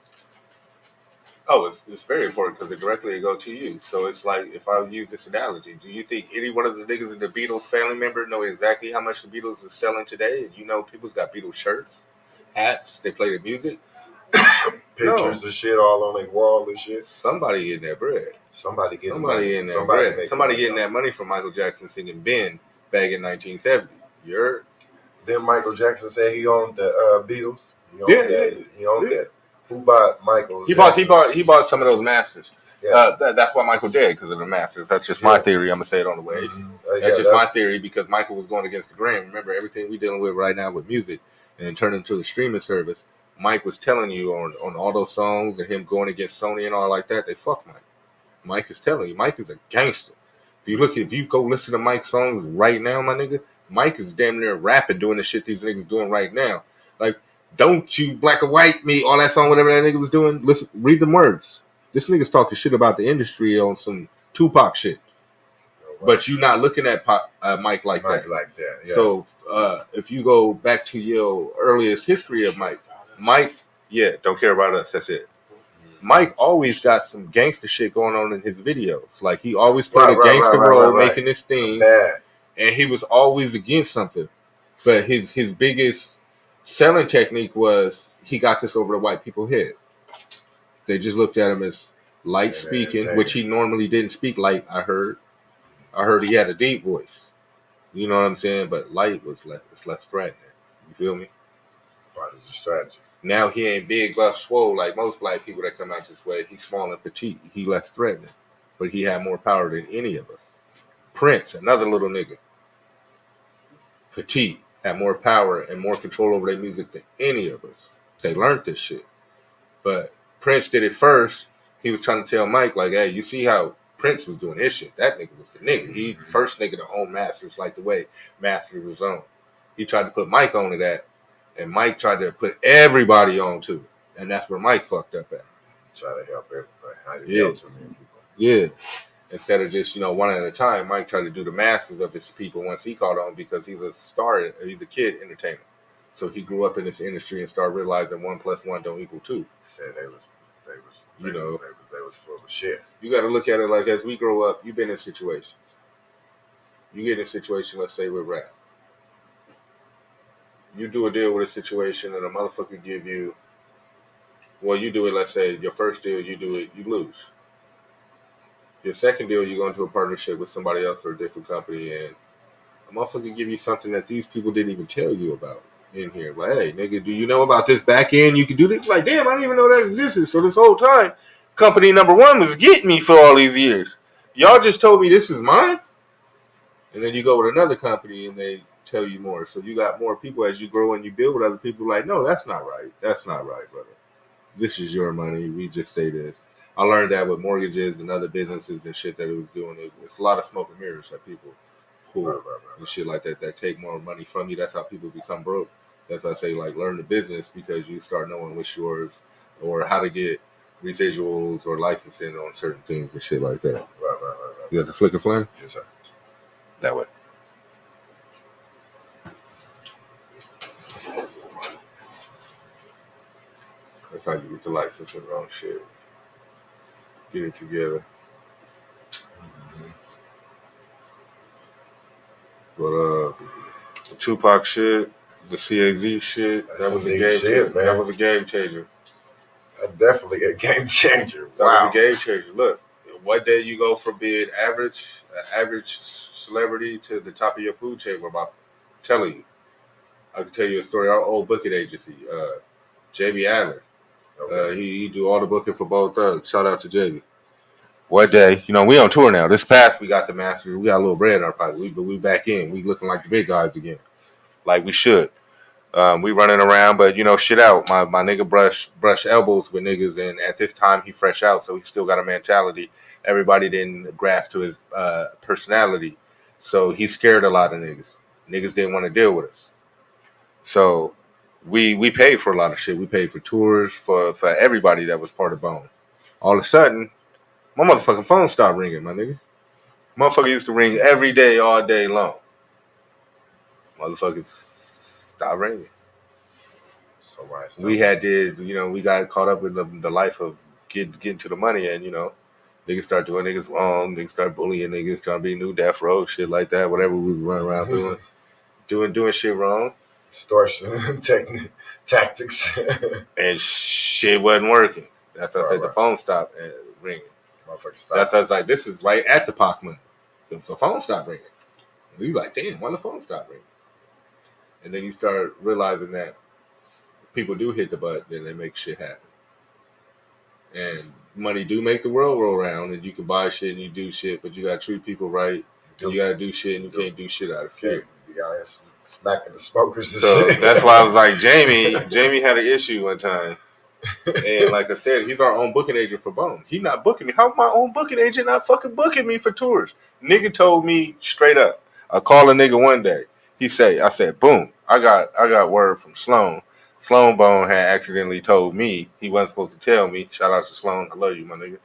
Oh, it's very important because it directly go to you. So it's like, if I use this analogy, do you think any one of the niggas in the Beatles family member know exactly how much the Beatles is selling today? And you know people's got Beatles shirts, hats, they play the music. Pictures of shit all on their wall and shit. Somebody getting that bread. Somebody getting that money from Michael Jackson singing Ben back in 1970. You heard? Then Michael Jackson said he owned the Beatles. He owned that. Who bought Michael? He bought some of those masters. Yeah. That's why Michael dead, because of the masters. That's just my theory. I'm gonna say it on the waves. Mm-hmm. That's my theory, because Michael was going against the grain. Remember, everything we dealing with right now with music and turning into the streaming service. Mike was telling you on all those songs and him going against Sony and all like that. They fuck Mike. Mike is telling you, Mike is a gangster. If you go listen to Mike's songs right now, my nigga, Mike is damn near rapping, doing the shit these niggas doing right now. Like, don't you black or white me, all that song, whatever that nigga was doing. Listen, read them words. This nigga's talking shit about the industry on some Tupac shit. But you're not looking at Mike like that. Yeah. So if you go back to your earliest history of Mike, don't care about us. That's it. Mike always got some gangster shit going on in his videos. Like, he always played a gangster role, making this thing, and he was always against something. But his biggest selling technique was he got this over the white people's head. They just looked at him as light speaking, which he normally didn't speak light. I heard he had a deep voice. You know what I'm saying? But light was less threatening. You feel me? Part of the strategy. Now he ain't big, buff, swole like most black people that come out this way. He's small and petite. He less threatening. But he had more power than any of us. Prince, another little nigga. Petite, had more power and more control over their music than any of us. They learned this shit. But Prince did it first. He was trying to tell Mike, like, hey, you see how Prince was doing his shit. That nigga was the nigga. He the first nigga to own masters like the way Master was on. He tried to put Mike on to that. And Mike tried to put everybody on to it. And that's where Mike fucked up at. Try to help everybody. How you help so many people. Yeah. Instead of just, one at a time, Mike tried to do the masses of his people once he caught on, because he's a star, he's a kid entertainer. So he grew up in this industry and started realizing 1 + 1 don't equal 2. Said they was full of shit. You got to look at it like, as we grow up, you've been in a situation. You get in a situation, let's say with rap. You do a deal with a situation and a motherfucker give you, you do it, let's say, your first deal, you do it, you lose. Your second deal, you go into a partnership with somebody else or a different company, and a motherfucker give you something that these people didn't even tell you about in here. Like, hey, nigga, do you know about this back end? You can do this? Like, damn, I didn't even know that existed. So this whole time, company number one was getting me for all these years. Y'all just told me this is mine? And then you go with another company and they tell you more. So you got more people as you grow and you build with other people. Like, no, that's not right. That's not right, brother. This is your money. We just say this. I learned that with mortgages and other businesses and shit that it was doing. It's a lot of smoke and mirrors that people pull and shit like that take more money from you. That's how people become broke. That's why I say, like, learn the business because you start knowing what's yours or how to get residuals or licensing on certain things and shit like that. Right. You got the flicker flame? Yes, sir. That way. That's how you get the licensing on shit. Get it together. But the Tupac shit, the CAZ shit, that was a game changer. That was a game changer. Definitely a game changer. That was a game changer. Look, one day you go from being an average celebrity to the top of your food chain. I'm telling you. I can tell you a story. Our old booking agency, JB Adler. Okay. He do all the booking for both thugs. Shout out to JB. One day, we on tour now. This past, we got the Masters. We got a little bread in our pocket. But we back in. We looking like the big guys again. Like we should. We running around, but shit out. My nigga brush elbows with niggas, and at this time he fresh out, so he still got a mentality. Everybody didn't grasp to his personality, so he scared a lot of niggas. Niggas didn't want to deal with us. So we paid for a lot of shit. We paid for tours for everybody that was part of Bone. All of a sudden, my motherfucking phone stopped ringing, my nigga. Motherfucker used to ring every day, all day long. Motherfuckers stopped ringing. So we had to, we got caught up with the life of getting to the money, and niggas start doing niggas wrong. Niggas start bullying niggas, trying to be new death row, shit like that. Whatever we was running around doing shit wrong. Extortion tactics. And shit wasn't working. That's why I said the phone stopped ringing. That's why I was like, this is right at the Pac money. The phone stopped ringing. And we like, damn, why the phone stopped ringing? And then you start realizing that people do hit the button and they make shit happen. And money do make the world roll around, and you can buy shit and you do shit, but you gotta treat people right. And you gotta do shit, and you can't do shit out of fear. You gotta smack the smokers. So that's why I was like, Jamie had an issue one time. And like I said, he's our own booking agent for Bone. He not booking me. How my own booking agent not fucking booking me for tours? Nigga told me straight up. I called a nigga one day. I said, boom, I got word from Sloan. Sloan Bone had accidentally told me he wasn't supposed to tell me. Shout out to Sloan, I love you, my nigga.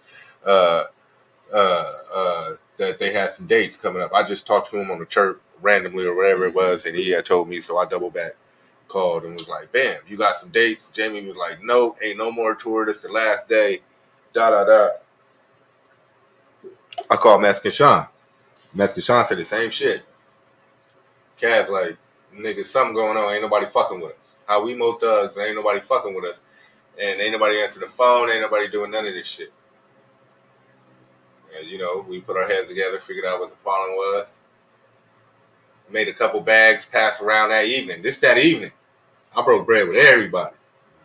That they had some dates coming up. I just talked to him on the chirp randomly or whatever it was, and he had told me, so I double back called and was like, bam, you got some dates? Jamie was like, no, ain't no more tour. This the last day. I called Mexican Sean. Mexican Sean said the same shit. Kaz like, nigga, something going on. Ain't nobody fucking with us. How we mo thugs, ain't nobody fucking with us. And ain't nobody answering the phone. Ain't nobody doing none of this shit. And, we put our heads together, figured out what the problem was. Made a couple bags pass around that evening. That evening. I broke bread with everybody.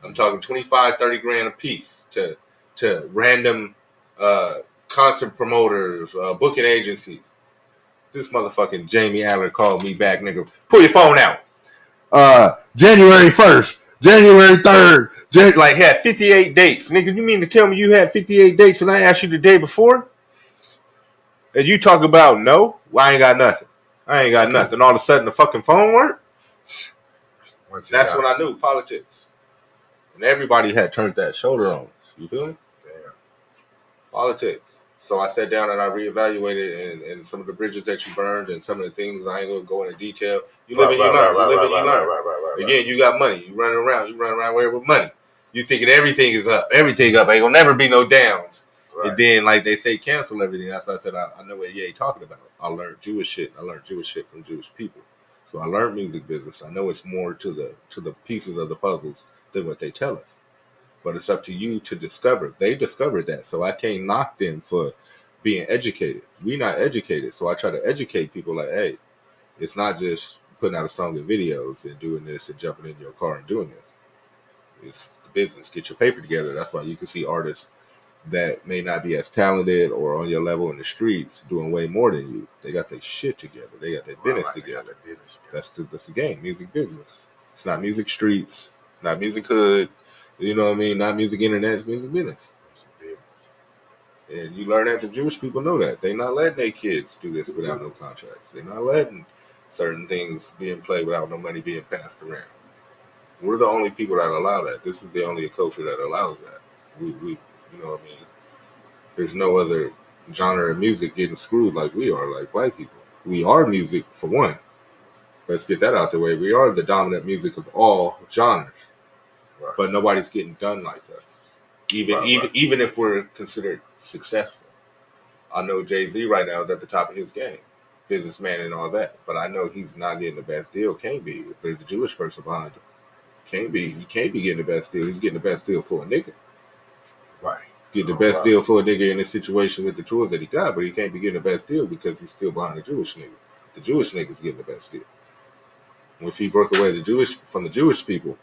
I'm talking 25, 30 grand a piece to random concert promoters, booking agencies. This motherfucking Jamie Adler called me back, nigga. Pull your phone out. January 1st, January 3rd. Like, had 58 dates. Nigga, you mean to tell me you had 58 dates and I asked you the day before? And you talk about no? Well, I ain't got nothing. All of a sudden, the fucking phone worked? That's when I knew politics. And everybody had turned that shoulder on us. You feel me? Damn. Politics. So I sat down and I reevaluated and some of the bridges that you burned and some of the things I ain't going to go into detail. You live and you learn. You live and you learn. Again, you got money. You running around. With money. You thinking everything is up. Everything up. Ain't going to never be no downs. Right. And then, like they say, cancel everything. That's why I said I know what EA talking about. I learned Jewish shit. I learned Jewish shit from Jewish people. So I learned music business. I know it's more to the pieces of the puzzles than what they tell us. But it's up to you to discover. They discovered that. So I can't knock them for being educated. We not educated. So I try to educate people like, hey, it's not just putting out a song and videos and doing this and jumping in your car and doing this. It's the business. Get your paper together. That's why you can see artists that may not be as talented or on your level in the streets doing way more than you. They got their shit together. They got their business together. That's the game. Music business. It's not music streets. It's not music hood. You know what I mean? Not music internet. It's music business. And you learn that the Jewish people know that. They're not letting their kids do this without no contracts. They're not letting certain things being played without no money being passed around. We're the only people that allow that. This is the only culture that allows that. We you know what I mean? There's no other genre of music getting screwed like we are, like white people. We are music, for one. Let's get that out the way. We are the dominant music of all genres. Right. But nobody's getting done like us. Even if we're considered successful. I know Jay-Z right now is at the top of his game. Businessman and all that. But I know he's not getting the best deal. Can't be. If there's a Jewish person behind him. Can't be. He can't be getting the best deal. He's getting the best deal for a nigga. Right. Get the best deal for a nigga in this situation with the tools that he got, but he can't be getting the best deal because he's still behind the Jewish nigga. The Jewish nigga's getting the best deal. If he broke away from the Jewish people,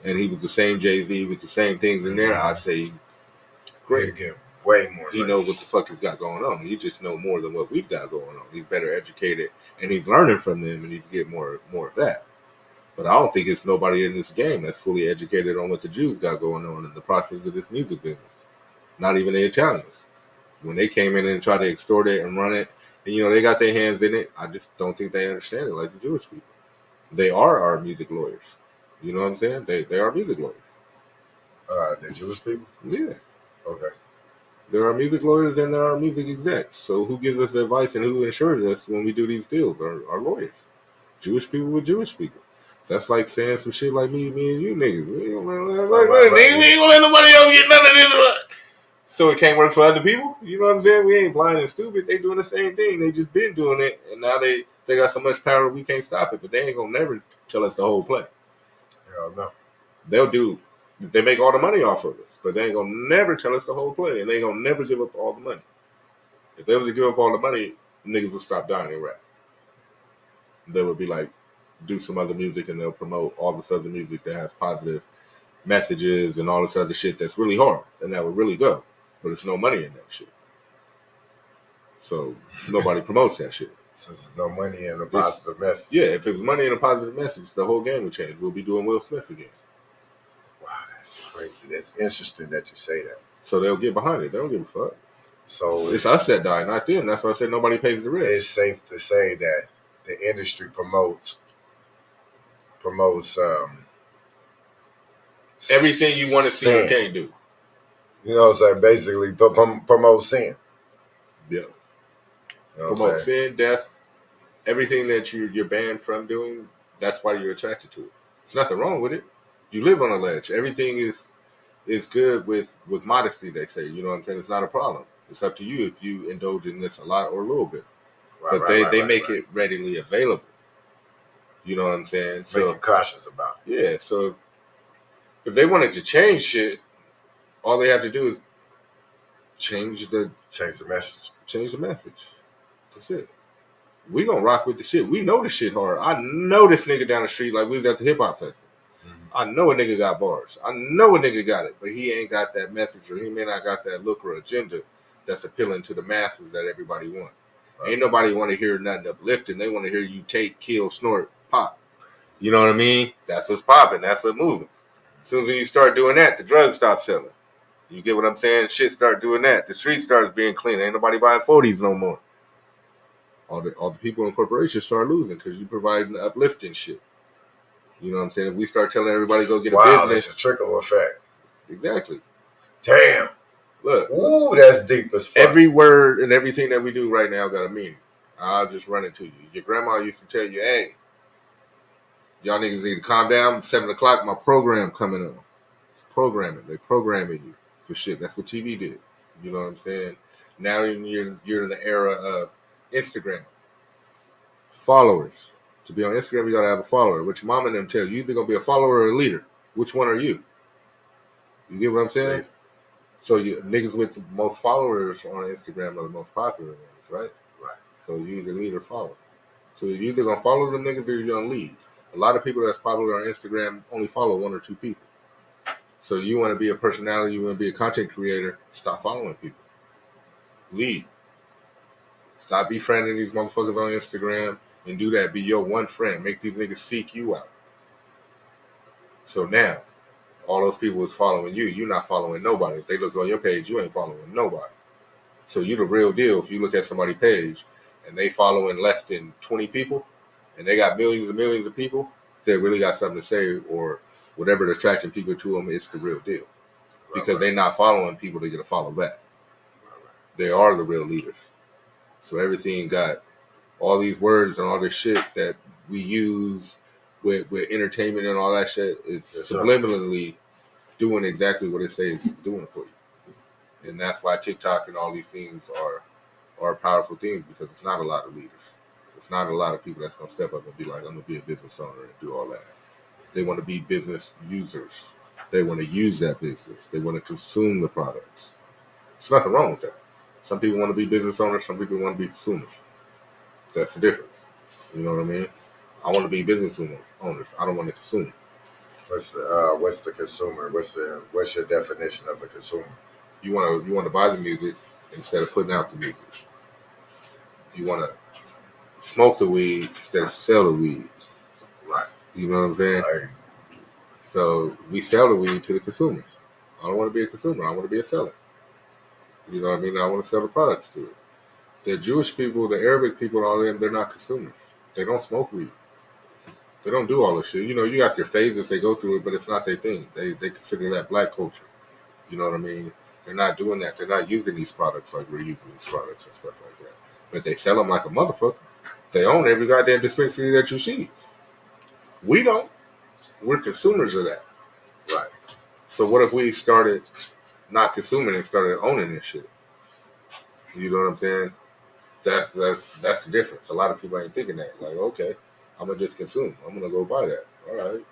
and he was the same Jay-Z with the same things in there, I say, great. Get way more. He knows what the fuck he's got going on. He just know more than what we've got going on. He's better educated, and he's learning from them, and he's getting more of that. But I don't think it's nobody in this game that's fully educated on what the Jews got going on in the process of this music business. Not even the Italians. When they came in and tried to extort it and run it, and they got their hands in it, I just don't think they understand it like the Jewish people. They are our music lawyers. You know what I'm saying? They are music lawyers. The Jewish people? Yeah. Okay. There are music lawyers and there are music execs. So who gives us advice and who insures us when we do these deals? Our lawyers. Jewish people with Jewish people. So that's like saying some shit like me and you niggas. We ain't gonna let nobody else get none of this. So it can't work for other people? You know what I'm saying? We ain't blind and stupid. They doing the same thing. They just been doing it. And now they got so much power we can't stop it. But they ain't gonna never tell us the whole play. Hell no. They make all the money off of us. But they ain't gonna never tell us the whole play. And they ain't gonna never give up all the money. If they was to give up all the money, niggas would stop dying in rap. They would be like, do some other music and they'll promote all this other music that has positive messages and all this other shit that's really hard. And that would really go. But there's no money in that shit. So nobody promotes that shit. Since there's no money in a positive message. Yeah, if there's money in a positive message, the whole game would change. We'll be doing Will Smith again. Wow, that's crazy. That's interesting that you say that. So they'll get behind it. They don't give a fuck. So it's us that die, not them. That's why I said nobody pays the risk. It's safe to say that the industry promotes everything you want to see and can't do. You know what I'm saying? Basically, promote sin. Yeah. You know promote sin, death, everything that you're banned from doing. That's why you're attracted to it. There's nothing wrong with it. You live on a ledge. Everything is good with modesty. They say. You know what I'm saying? It's not a problem. It's up to you if you indulge in this a lot or a little bit. But they make it readily available. You know what I'm saying? So make you cautious about it. Yeah. So if they wanted to change shit, all they have to do is change the message. Change the message. That's it. We gonna rock with the shit. We know the shit hard. I know this nigga down the street like we was at the hip hop festival. Mm-hmm. I know a nigga got bars. I know a nigga got it, but he ain't got that message or he may not got that look or agenda that's appealing to the masses that everybody want. Right. Ain't nobody want to hear nothing uplifting. They want to hear you take, kill, snort, pop. You know what I mean? That's what's popping. That's what's moving. As soon as you start doing that, the drugs stop selling. You get what I'm saying? Shit start doing that. The street starts being clean. Ain't nobody buying 40s no more. All the people in corporations start losing because you providing uplifting shit. You know what I'm saying? If we start telling everybody go get a business. Wow, it's a trickle effect. Exactly. Damn. Look. Ooh, that's deep as fuck. Every word and everything that we do right now got a meaning. I'll just run it to you. Your grandma used to tell you, hey, y'all niggas need to calm down. 7 o'clock, my program coming on. It's programming. They programming you for shit. That's what TV did. You know what I'm saying? Now you're in the era of Instagram. Followers. To be on Instagram, you gotta have a follower. Which mom and them tell you, you're either gonna be a follower or a leader. Which one are you? You get what I'm saying? Leader. So you niggas with the most followers on Instagram are the most popular ones, right? Right. So you either lead or follow. So you're either gonna follow them niggas or you're gonna lead. A lot of people that's popular on Instagram only follow 1 or 2 people. So you want to be a personality, you want to be a content creator, stop following people. Lead. Stop befriending these motherfuckers on Instagram and do that. Be your one friend. Make these niggas seek you out. So now, all those people is following you. You're not following nobody. If they look on your page, you ain't following nobody. So you the real deal. If you look at somebody's page and they following less than 20 people and they got millions and millions of people, they really got something to say, or whatever attracting people to them, it's the real deal. Because they're not following people they get to follow back. They are the real leaders. So everything got all these words and all this shit that we use with entertainment and all that shit is subliminally doing exactly what it says it's doing for you. And that's why TikTok and all these things are powerful things, because it's not a lot of leaders. It's not a lot of people that's going to step up and be like, I'm going to be a business owner and do all that. They want to be business users. They want to use that business. They want to consume the products. There's nothing wrong with that. Some people want to be business owners. Some people want to be consumers. That's the difference. You know what I mean? I want to be business owners. I don't want to consume. What's the consumer? What's your definition of a consumer? You want to buy the music instead of putting out the music. You want to smoke the weed instead of sell the weed. Right. You know what I'm saying? Right. So we sell the weed to the consumers. I don't want to be a consumer. I want to be a seller. You know what I mean? I want to sell the products to it. The Jewish people, the Arabic people, all of them, they're not consumers. They don't smoke weed. They don't do all this shit. You know, you got their phases, they go through it, but it's not their thing. They consider that black culture. You know what I mean? They're not doing that. They're not using these products like we're using these products and stuff like that. But they sell them like a motherfucker. They own every goddamn dispensary that you see. We don't. We're consumers of that. Right. So what if we started not consuming and started owning this shit? You know what I'm saying? That's the difference. A lot of people ain't thinking that. Like, okay, I'm gonna just consume. I'm gonna go buy that. All right.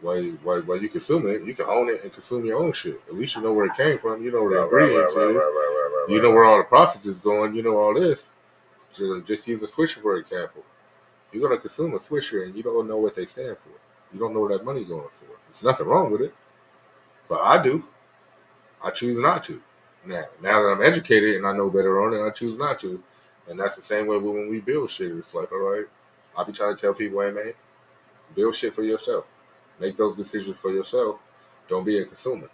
While you consume it, you can own it and consume your own shit. At least you know where it came from. You know where the ingredients is. You know where all the profits is going. You know all this. So just use a Swisher for example. You're gonna consume a Swisher and you don't know what they stand for. You don't know where that money going for. There's nothing wrong with it, but I do. I choose not to. Now that I'm educated and I know better on it, I choose not to. And that's the same way when we build shit. It's like, all right, I'll be trying to tell people, hey man, build shit for yourself. Make those decisions for yourself. Don't be a consumer.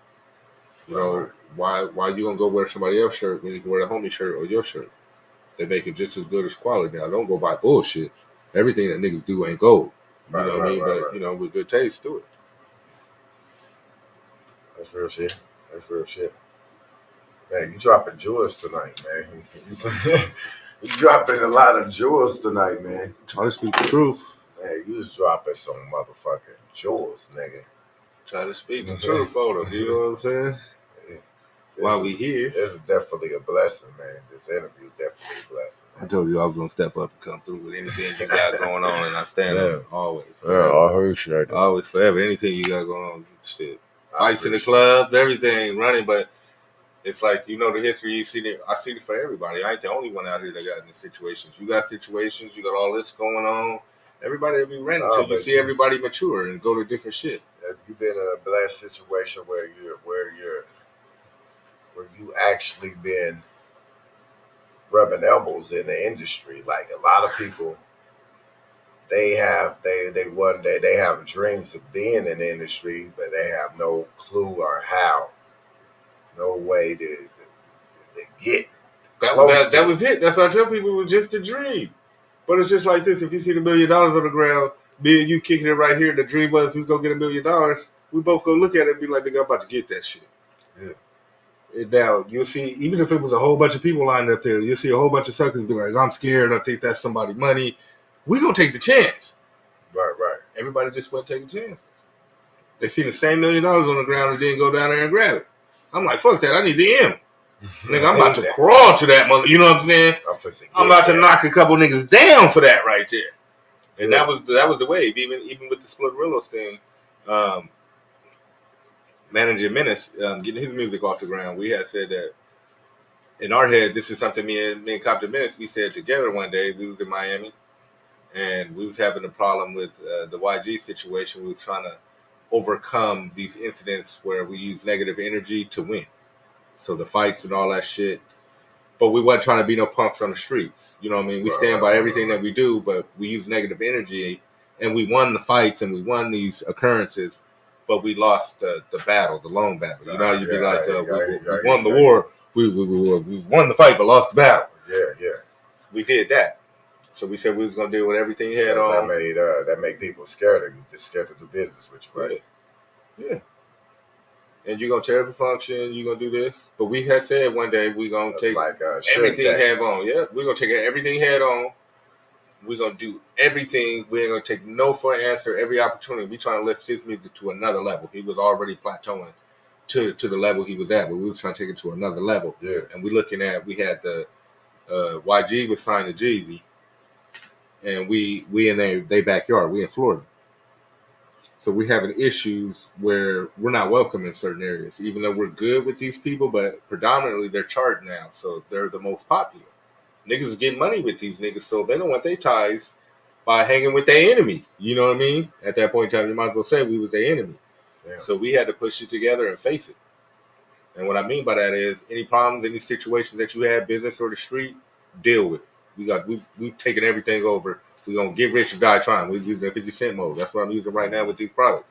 You know, why you gonna go wear somebody else's shirt when you can wear the homie shirt or your shirt? They make it just as good as quality. Now, don't go buy bullshit. Everything that niggas do ain't gold. You know what I mean? But, you know, with good taste, do it. That's real shit. That's real shit. Man, you dropping jewels tonight, man. You dropping a lot of jewels tonight, man. Try to speak the truth. Man, you was dropping some motherfucking jewels, nigga. Try to speak the truth, photo. You know what I'm saying? While we here. This is definitely a blessing, man. This interview is definitely a blessing. I told you I was going to step up and come through with anything you got going on, and I stand on it always. Forever. Yeah, I heard you. Always, forever. Anything you got going on, shit. Fights in the clubs, everything running, but it's like, you know, the history, you see it. I see it for everybody. I ain't the only one out here that got in these situations. You got situations, you got all this going on. Everybody that be running to, you see everybody mature and go to different shit. Have you been in a blessed situation where you actually been rubbing elbows in the industry? Like a lot of people, they have dreams of being in the industry, but they have no clue or how, no way to get. That was it. That's what I tell people, it was just a dream. But it's just like this. If you see $1 million on the ground, me and you kicking it right here, the dream was who's going to get $1 million, we both go look at it and be like, nigga, I'm about to get that shit. Yeah. And now, you'll see, even if it was a whole bunch of people lined up there, you'll see a whole bunch of suckers be like, I'm scared, I think that's somebody's money. We going to take the chance. Right. Everybody just went taking chances. They see the same $1 million on the ground and didn't go down there and grab it. I'm like, fuck that, I need the M. Nigga, I'm about to crawl to that mother. You know what I'm saying? I'm about to knock a couple niggas down for that right there. And that was the wave. Even with the Splitterillos thing, managing Menace, getting his music off the ground, we had said that in our head, this is something me and Compton Menace, we said together one day. We was in Miami, and we was having a problem with the YG situation. We was trying to overcome these incidents where we use negative energy to win. So the fights and all that shit. But we wasn't trying to be no punks on the streets. You know what I mean? We stand by everything that we do, but we use negative energy, and we won the fights and we won these occurrences, but we lost the battle, the lone battle. You know, you'd be like, we won the war, we won the fight, but lost the battle. Yeah. We did that. So we said we was gonna deal with everything head on. That made people scared to do business with you, right? Yeah. And you're gonna tear every function, you're gonna do this. But we had said one day we're gonna take everything head on. Yeah, we're gonna take everything head on. We're gonna do everything. We're gonna take no for an answer, every opportunity. We trying to lift his music to another level. He was already plateauing to the level he was at, but we was trying to take it to another level. Yeah. And we had the YG was signed to Jeezy, and we in their backyard. We in Florida. So we're having issues where we're not welcome in certain areas, even though we're good with these people, but predominantly they're charged now. So they're the most popular. Niggas get money with these niggas, so they don't want their ties by hanging with their enemy. You know what I mean? At that point in time, you might as well say we was their enemy. Yeah. So we had to push it together and face it. And what I mean by that is any problems, any situations that you have, business or the street, deal with it. We've taken everything over. We're going to get rich or die trying. We're using 50 cent mode. That's what I'm using right now with these products.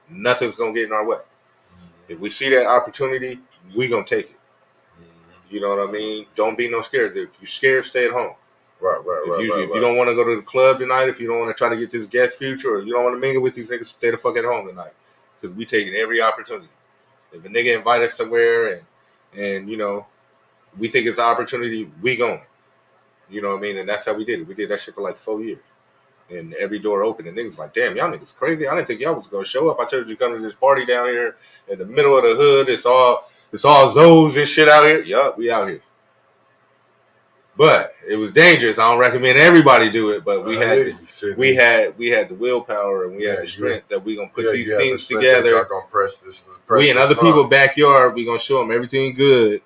Nothing's going to get in our way. If we see that opportunity, we're going to take it. You know what I mean? Don't be no scared. If you're scared, stay at home. Right. If you don't want to go to the club tonight, if you don't want to try to get this guest future, or you don't want to mingle with these niggas, stay the fuck at home tonight. Because we taking every opportunity. If a nigga invite us somewhere and you know, we think it's an opportunity, we going. You know what I mean? And that's how we did it. We did that shit for like 4 years. And every door open, and niggas like, damn, y'all niggas crazy. I didn't think y'all was gonna show up. I told you to come to this party down here in the middle of the hood. It's all Zoes and shit out here. Yup, we out here. But it was dangerous. I don't recommend everybody do it, but we had the willpower and we had the strength that we gonna put these things together. Press we in other people's backyard. We gonna show them everything good.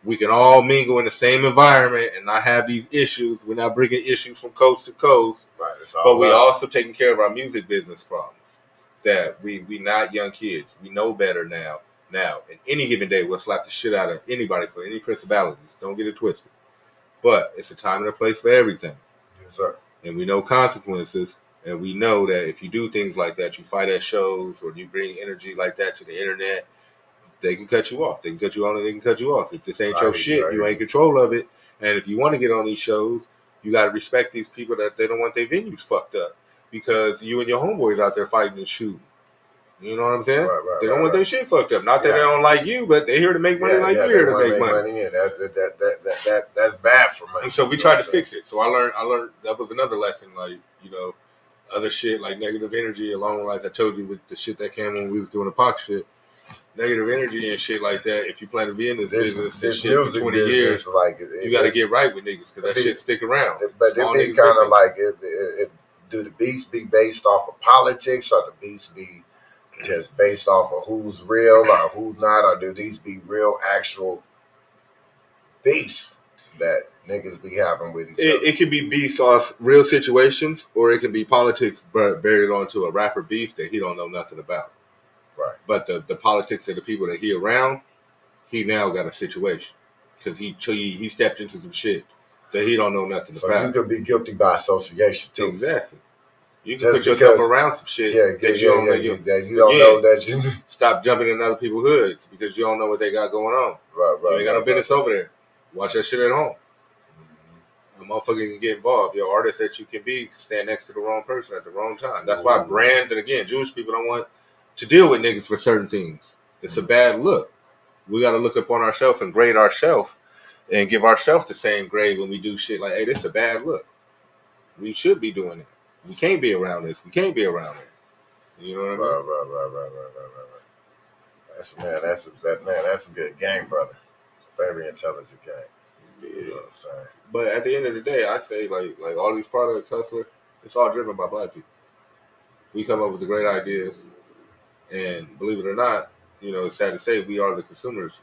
We can all mingle in the same environment and not have these issues. We're not bringing issues from coast to coast. Right, but we also taking care of our music business problems. That we not young kids. We know better now. Now, in any given day, we'll slap the shit out of anybody for any principalities. Don't get it twisted. But it's a time and a place for everything. Yes, sir. And we know consequences. And we know that if you do things like that, you fight at shows or you bring energy like that to the internet, they can cut you off. They can cut you on and they can cut you off. If this ain't your shit, you ain't control of it. And if you want to get on these shows, you got to respect these people that they don't want their venues fucked up. Because you and your homeboys out there fighting and shooting. You know what I'm saying? They don't want their shit fucked up. Not that they don't like you, but they're here to make money you're here to make money. Yeah, that's bad for money. And so we tried to fix it. So I learned that was another lesson, like, you know, other shit like negative energy, along with, like I told you, with the shit that came when we was doing the Pac shit. Negative energy and shit like that. If you plan to be in this business and shit for 20 years, like you got to get right with niggas because that shit stick around. But it be kind of like, do the beats be based off of politics, or the beats be just based off of who's real or who's not, or do these be real actual beats that niggas be having with each other? It could be beats off real situations, or it can be politics but buried onto a rapper beef that he don't know nothing about. Right. But the politics of the people that he around, he now got a situation because he stepped into some shit that he don't know nothing about. So you could be guilty by association too. Exactly. You can put yourself around some shit that you don't know. You don't know that you stop jumping in other people's hoods because you don't know what they got going on. Right. You ain't got no business over there. Watch that shit at home. A motherfucker can get involved. Your artist that you can be stand next to the wrong person at the wrong time. That's why brands, and again, Jewish people don't want to deal with niggas for certain things. It's a bad look. We got to look upon ourselves and grade ourselves and give ourselves the same grade when we do shit like, hey, this is a bad look. We should be doing it. We can't be around this. We can't be around it. You know what I mean? Right. That's a good game, brother. Very intelligent game. Yeah. You know what I'm saying? But at the end of the day, I say like all these products, Hustler, it's all driven by black people. We come up with the great ideas. And believe it or not, you know, it's sad to say we are the consumers.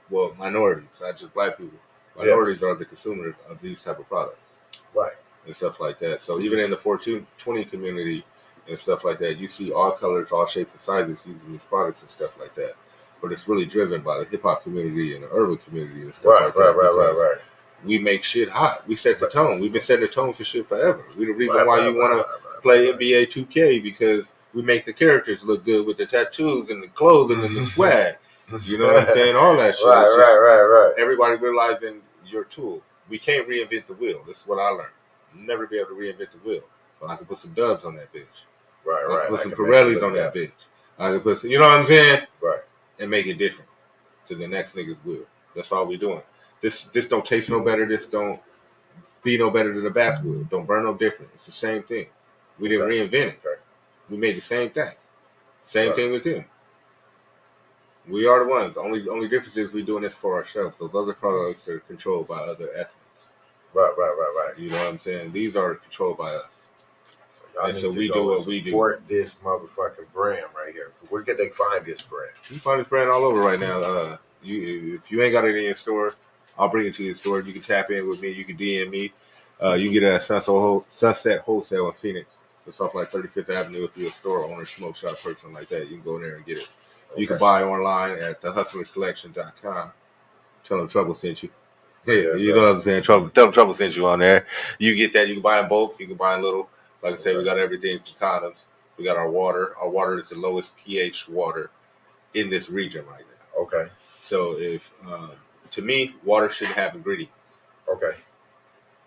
Well, minorities, not just black people. Minorities are the consumers of these type of products. Right. And stuff like that. So even in the 420 community, and stuff like that. You see all colors, all shapes and sizes using these products and stuff like that. But it's really driven by the hip hop community and the urban community and stuff like that. Right. We make shit hot. We set the tone. We've been setting the tone for shit forever. We the reason why you want to play NBA 2K because we make the characters look good with the tattoos and the clothing and the swag. You know what I'm saying? All that shit. Right. Everybody realizing your tool. We can't reinvent the wheel. This is what I learned. Never be able to reinvent the wheel. But I can put some Dubs on that bitch. Right. I can put some Pirellis on that bitch. I can put some, you know what I'm saying? Right. And make it different to the next nigga's wheel. That's all we doing. This don't taste no better. This don't be no better than the back wheel. Don't burn no different. It's the same thing. We didn't reinvent it. Okay. We made the same thing. Same thing with him. We are the ones. The only difference is we doing this for ourselves. Those other products are controlled by other athletes. Right. You know what I'm saying? These are controlled by us. So we do what we do. Support this motherfucking brand right here. Where can they find this brand? You can find this brand all over right now. If you ain't got it in your store, I'll bring it to your store. You can tap in with me. You can DM me. You can get it at Sunset Wholesale in Phoenix. It's off like 35th Avenue. If you're a store owner, smoke shop person like that, you can go in there and get it. Okay. You can buy online at thehustlercollection.com. Tell them Trouble sent you. Yeah, you know what I'm saying? Tell them Trouble sent you on there. You get that. You can buy in bulk. You can buy in little. Like I said, we got everything from condoms. We got our water. Our water is the lowest pH water in this region right now. Okay. So if, to me, water shouldn't have ingredients. Okay.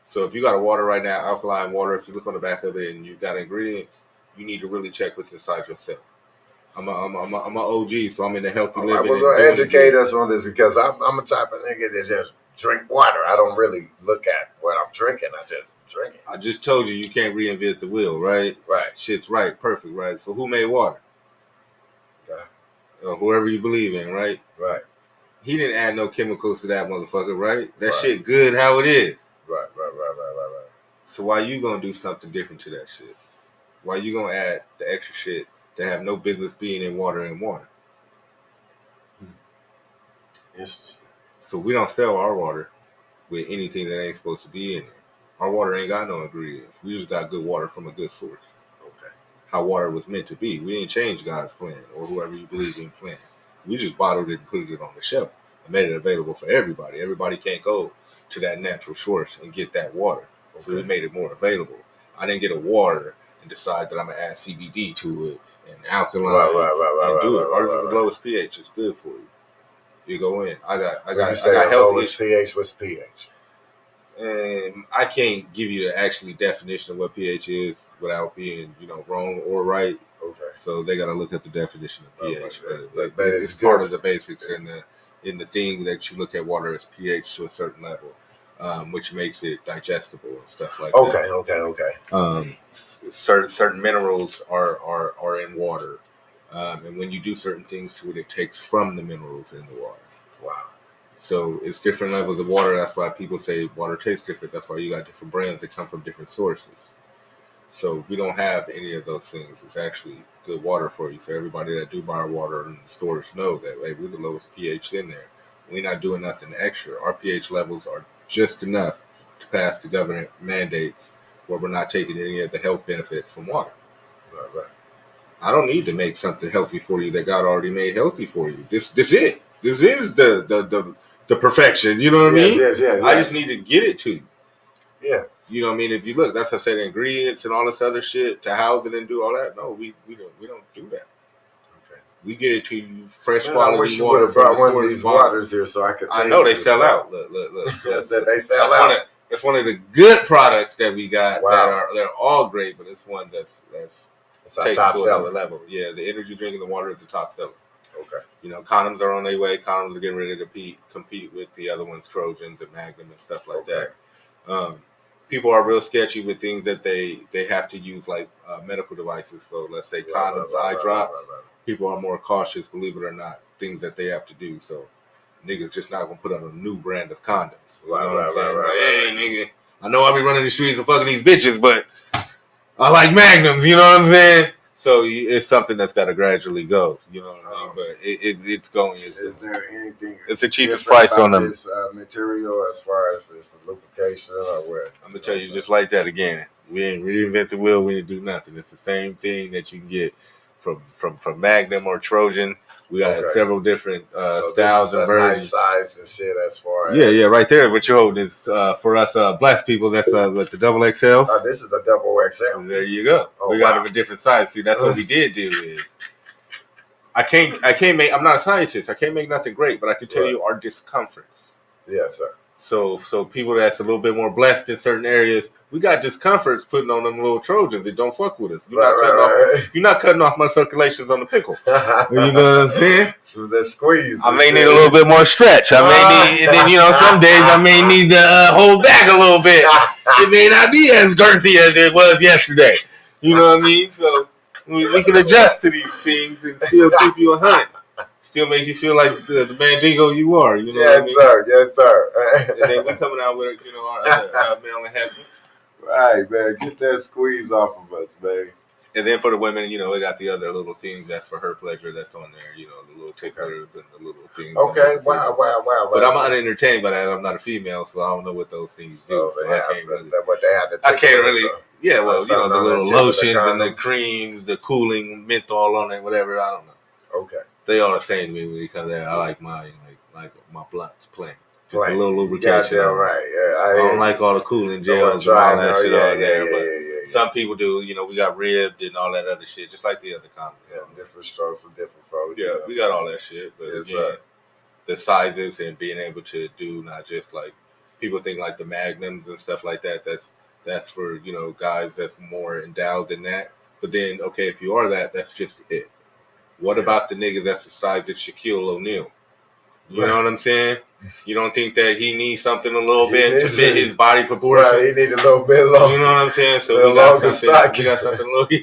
So if you got a water right now, alkaline water, if you look on the back of it and you got ingredients, you need to really check what's inside yourself. I'm a OG, so I'm in the healthy living. We're gonna educate us on this because I'm a type of nigga that just drink water. I don't really look at what I'm drinking. I just drink it. I just told you can't reinvent the wheel, right? Right. Shit's right, perfect, right? So who made water? Whoever you believe in, right? Right. He didn't add no chemicals to that motherfucker, right? That shit good how it is. Right. So why you gonna do something different to that shit? Why you gonna add the extra shit that have no business being in water and water? Interesting. So we don't sell our water with anything that ain't supposed to be in it. Our water ain't got no ingredients. We just got good water from a good source. Okay. How water was meant to be. We didn't change God's plan or whoever you believe in plan. We just bottled it and put it on the shelf and made it available for everybody. Everybody can't go to that natural source and get that water. Okay. So we made it more available. I didn't get a water and decide that I'm going to add CBD to it and alkaline and do it. Ours is the lowest pH. It's good for you. You go in. I got health issues. pH. What's pH? And I can't give you the actually definition of what pH is without being, wrong or right. Okay. So they got to look at the definition of pH. But it's part of the basics in the thing that you look at water as pH to a certain level, which makes it digestible and stuff like that. Okay. Certain minerals are in water. And when you do certain things to it, it takes from the minerals in the water. Wow. So it's different levels of water. That's why people say water tastes different. That's why you got different brands that come from different sources. So we don't have any of those things. It's actually good water for you. So everybody that do buy our water in the stores know that, hey, we're the lowest pH in there. We're not doing nothing extra. Our pH levels are just enough to pass the government mandates where we're not taking any of the health benefits from water. Right. I don't need to make something healthy for you that God already made healthy for you. This it. This is the perfection. You know what I mean? Yes. I just need to get it to you. Yes. You know what I mean? If you look, that's how I said ingredients and all this other shit to house it and do all that. No, we don't do that. Okay. We get it to you fresh quality I wish you water. Would have brought one of these waters here so I could. I know they sell out. Look. I said they sell out. That's one of the good products that we got. Wow. They're all great, but it's one that's taken top to seller. another level. Yeah, the energy drink and the water is the top seller. Okay. Condoms are on their way. Condoms are getting ready to compete with the other ones, Trojans and Magnum and stuff like that. People are real sketchy with things that they have to use, like medical devices. So let's say condoms, eye drops. People are more cautious, believe it or not, things that they have to do. So niggas just not going to put on a new brand of condoms. You know what I'm saying? Hey, nigga, I know I be running the streets and fucking these bitches, but I like Magnums, you know what I'm saying? So it's something that's got to gradually go. You know what I mean? But it's going. Is there anything? It's the cheapest price on them. This material as far as this lubrication or what? I'm gonna tell you just like that again. We ain't reinvent the wheel. We didn't do nothing. It's the same thing that you can get from Magnum or Trojan. We got several different styles and versions. Nice size and shit as far as. Yeah, right there. What you're holding is for us black people. That's with the double XL. Oh, this is the double XL. There you go. We got them in different sizes. See, that's what we did do is. I can't make. I'm not a scientist. I can't make nothing great, but I can tell you our discomforts. Yes, sir. So people that's a little bit more blessed in certain areas, we got discomforts putting on them little Trojans that don't fuck with us. You're not cutting off my circulations on the pickle. You know what I'm saying? So the squeeze. I may need a little bit more stretch. I may need, and then some days I may need to hold back a little bit. It may not be as girthy as it was yesterday. You know what I mean? So we can adjust to these things and still keep you 100. Still make you feel like the Mandingo you are, you know what I mean? Yes, sir. And then we're coming out with, our other male enhancements. Right, man. Get that squeeze off of us, man. And then for the women, we got the other little things that's for her pleasure that's on there, the little ticklers and the little things. Okay, wow. But I'm unentertained by that. I'm not a female, so I don't know what those things do. So I can't really. I can't really. Yeah, well, the little lotions and the creams, the cooling menthol on it, whatever. I don't know. Okay. They all the same to me when it comes out. I like mine, like my blunts plain. Just a little lubrication. Yeah, right. Yeah, I don't like all the cooling gels and all that shit on there. But some people do. We got ribbed and all that other shit, just like the other condoms. Yeah, different strokes and different folks. Yeah, we got all that shit. But again, the sizes and being able to do not just like people think like the Magnums and stuff like that. That's for guys that's more endowed than that. But then if you are that's just it. What about the nigga that's the size of Shaquille O'Neal? You know what I'm saying? You don't think that he needs something a little bit to fit his body proportion? Right, he need a little bit longer. You know what I'm saying? So we got something a little. We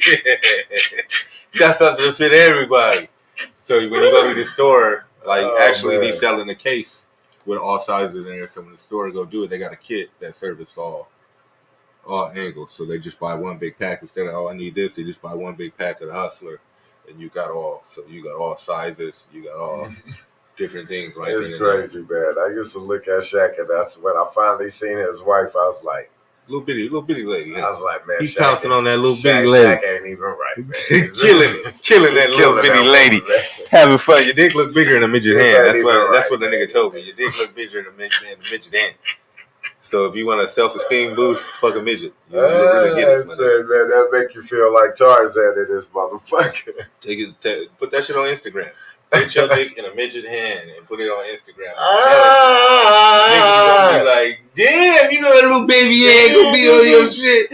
got something to fit everybody. So when you go to the store, they selling a case with all sizes in there. So when the store go do it, they got a kit that service all angles. So they just buy one big pack instead of I need this. They just buy one big pack of the Hustler. And you got all sizes, you got all different things right there. It's crazy, man. I used to look at Shaq, and that's when I finally seen his wife. I was like, little bitty lady. I was like, man, he's pouncing on that little bitty lady. Shaq ain't even right, man. killing that little bitty lady. Having fun. Your dick look bigger in a midget hand. That's what the nigga told me. Your dick look bigger in a midget hand. So if you want a self-esteem boost, fuck a midget. You really get it, man. That make you feel like Tarzan in this motherfucker. Put that shit on Instagram. Put your dick in a midget hand and put it on Instagram. Niggas gonna be like, damn, that little baby head gonna be on your shit.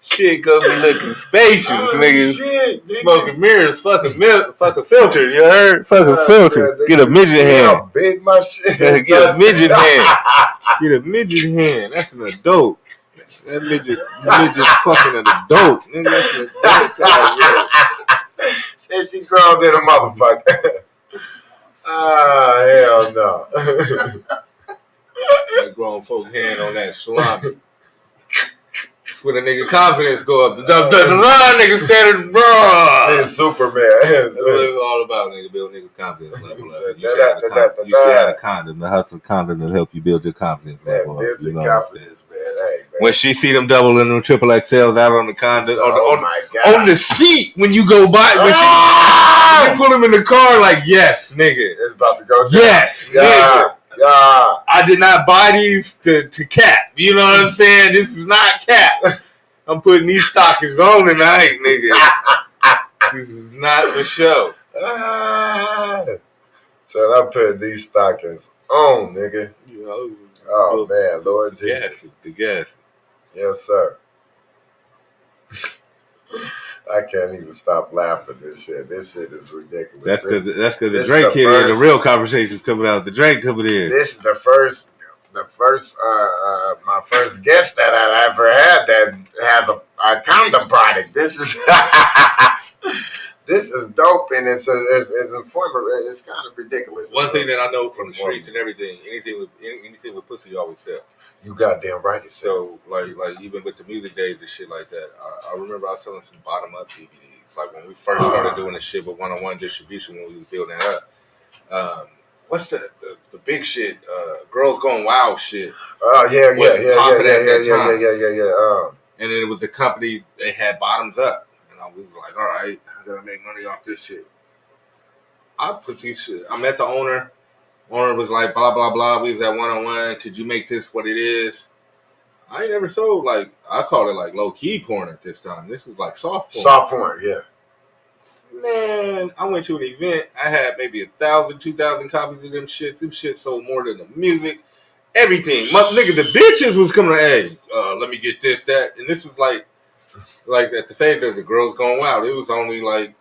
Shit gonna be looking spacious, niggas. Smoking mirrors, fucking filter. You heard? Fucking filter. Get a midget hand. How big my shit? Get a midget hand. Get a midget hand. That's an adult. That midget fucking an adult. Nigga, that's Said she grown in a motherfucker. Hell no. That grown folk hand on that salami. That's where the nigga confidence go up. The nigga standing, bro. It's Superman. That's what it's all about, nigga. Build niggas' confidence level up. You should have a condom. The hustle condom will help you build your confidence level up. You know what I'm saying? Hey, when she see them double and them triple XLs out on the condom, on the seat when you go by, when you pull them in the car, like, yes, nigga. It's about to go down. Yes, nigga. Yeah. I did not buy these to cap. You know what I'm saying? This is not cap. I'm putting these stockings on tonight, nigga. This is not for show. So I'm putting these stockings on, nigga. Oh, man, Lord Jesus. The gas. Yes, sir. I can't even stop laughing at this shit. This shit is ridiculous. That's because the Drake kid here, the real conversation's coming out. The Drake coming in. This is my first guest that I ever had that has a condom product. This is this is dope, and it's informative. It's kind of ridiculous. One thing that I know from the streets and everything, anything with pussy, you always sell. You goddamn right. So like even with the music days and shit like that, I remember I was selling some bottom up DVDs. Like when we first started doing the shit with one-on-one distribution when we was building it up. What's the big shit? Girls Going Wild shit. Oh yeah. And then it was a company, they had bottoms up. And I was like, all right, I gotta make money off this shit. I put these shit. I met the owner. Owner was like, blah, blah, blah. We was at one-on-one. Could you make this what it is? I ain't never sold, like, I call it like low-key porn at this time. This was like soft porn. Soft porn, yeah. Man, I went to an event. I had maybe 1,000, 2,000 copies of them shits. Them shits sold more than the music. Everything. My nigga, the bitches was coming to, hey, let me get this, that. And this was like at the phase of the Girls Going Wild. It was only like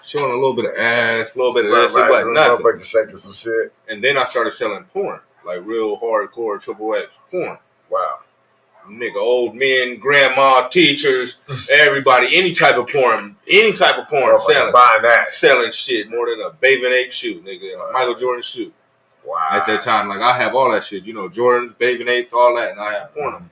showing a little bit of ass, a little bit of this. It wasn't nothing. Shaking some shit. And then I started selling porn. Like real hardcore triple X porn. Wow. Nigga, old men, grandma, teachers, everybody, any type of porn selling. Buying that. Selling shit more than a bathing ape shoe, nigga, and a Michael Jordan shoe. Wow. At that time, like I have all that shit, you know, Jordans, bathing apes, all that, and I have porn.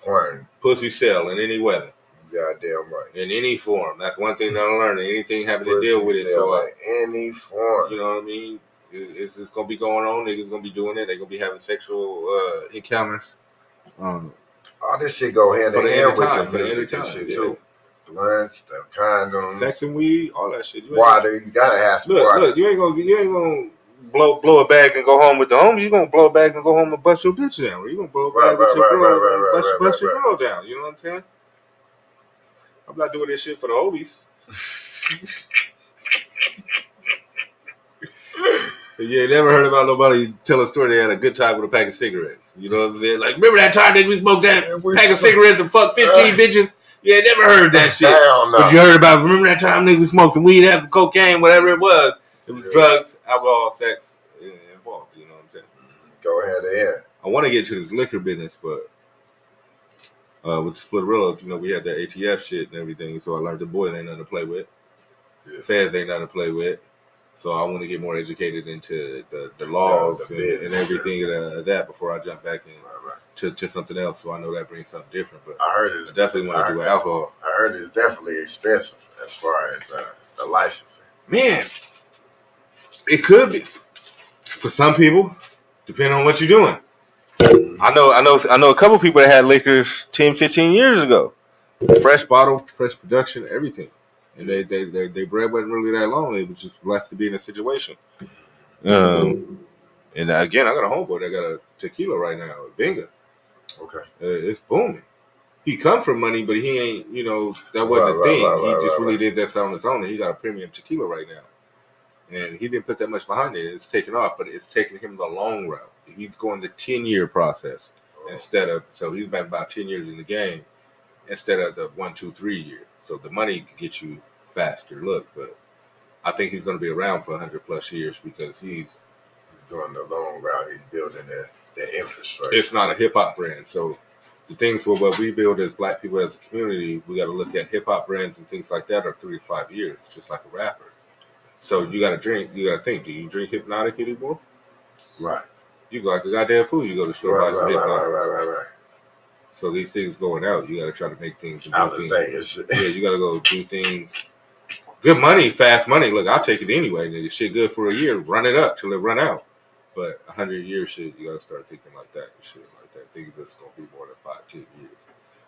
Porn. Pussy sell in any weather. Goddamn right. In any form. That's one thing that I learned. Anything having to deal with it. So any form. You know what I mean? It's gonna be going on. Niggas gonna be doing it. They're gonna be having sexual encounters. All this shit go hand in hand with the music and shit too. Blunts, the condoms, sex and weed, all that shit. Water, you gotta have some water. Look, you ain't gonna blow a bag and go home with the homies. You gonna blow a bag and go home and bust your bitch down. Or you gonna blow a bag with your girl and bust your girl down. You know what I'm saying? I'm not doing this shit for the homies. You ain't never heard about nobody tell a story they had a good time with a pack of cigarettes. You know what I'm saying? Like, remember that time that we smoked that pack of cigarettes and fucked 15 bitches? You ain't never heard that shit. Hell no. But you heard about, remember that time nigga we smoked some weed, had some cocaine, whatever it was. It was drugs, alcohol, sex involved. You know what I'm saying? Go ahead and I want to get to this liquor business, but with Splitterillos, you know, we had that ATF shit and everything, so I learned the boys ain't nothing to play with. Yeah. Feds ain't nothing to play with. So I want to get more educated into the laws and everything of that before I jump back to something else. So I know that brings something different. But I definitely want to do alcohol. I heard it's definitely expensive as far as the licensing. Man, it could be for some people, depending on what you're doing. I know a couple people that had liquor 10, 15 years ago. Fresh bottle, fresh production, everything. And their bread wasn't really that long. They was just blessed to be in a situation. And again, I got a homeboy that got a tequila right now, Venga. Okay. It's booming. He come from money, but he ain't, you know, that wasn't a thing. He just really did that on his own, and he got a premium tequila right now. And he didn't put that much behind it. It's taken off, but it's taking him the long route. He's going the 10-year process instead of, so he's been about 10 years in the game instead of the 1, 2, 3 years. So the money could get you faster look, but I think he's going to be around for 100+ years because he's doing the long route. He's building the infrastructure. It's not a hip hop brand, so the things with what we build as Black people as a community, we got to look at hip hop brands and things like that are 3 to 5 years, just like a rapper. So you got to drink. You got to think. Do you drink Hypnotic anymore? Right. You go like a goddamn fool. You go to the store buy some Hypnotic. Right. So these things going out, you got to try to make things. I was saying, yeah, you got to go do things. Good money, fast money. Look, I'll take it anyway. Nigga, shit good for a year. Run it up till it run out. But 100-year shit, you got to start thinking like that. Shit like that. Things that's going to be more than 5, 10 years.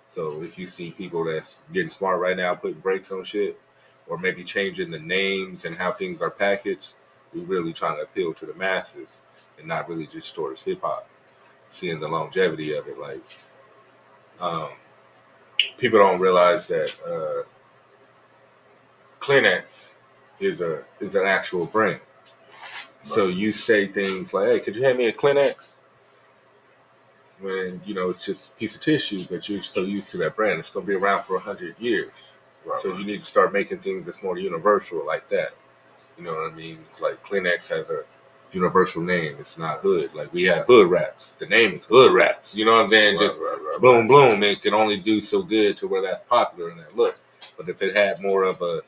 So if you see people that's getting smart right now, putting brakes on shit, or maybe changing the names and how things are packaged, we're really trying to appeal to the masses and not really just towards hip hop. Seeing the longevity of it, like. People don't realize that Kleenex is an actual brand. Right. So you say things like, "Hey, could you hand me a Kleenex?" When you know it's just a piece of tissue, but you're so used to that brand. It's going to be around for 100 years. Right. So you need to start making things that's more universal like that. You know what I mean? It's like Kleenex has a universal name. It's not hood. Like we have hood raps. The name is hood raps. You know what I'm saying? Right, just boom. It can only do so good to where that's popular in that look. But if it had more of a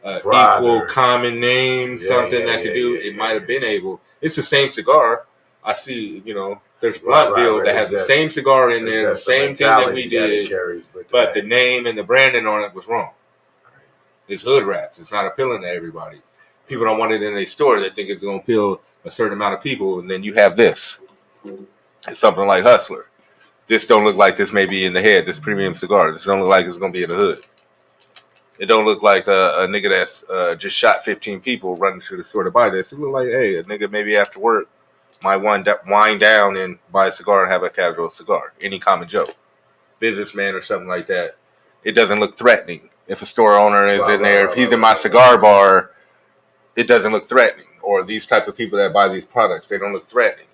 equal common name, something that could do, it might have been able. It's the same cigar. I see, there's Bluntville that has the same cigar in there, the same thing that we did, but the name and the branding on it was wrong. It's hood rats. It's not appealing to everybody. People don't want it in their store. They think it's going to appeal a certain amount of people, and then you have this. It's something like Hustler. This don't look like this may be in the head, this premium cigar. This don't look like it's going to be in the hood. It don't look like a nigga that's just shot 15 people running to the store to buy this. It look like, hey, a nigga maybe after work might wind down and buy a cigar and have a casual cigar. Any common Joe. Businessman or something like that. It doesn't look threatening. If a store owner is in there, if he's in my cigar bar, it doesn't look threatening. Or these type of people that buy these products, they don't look threatening.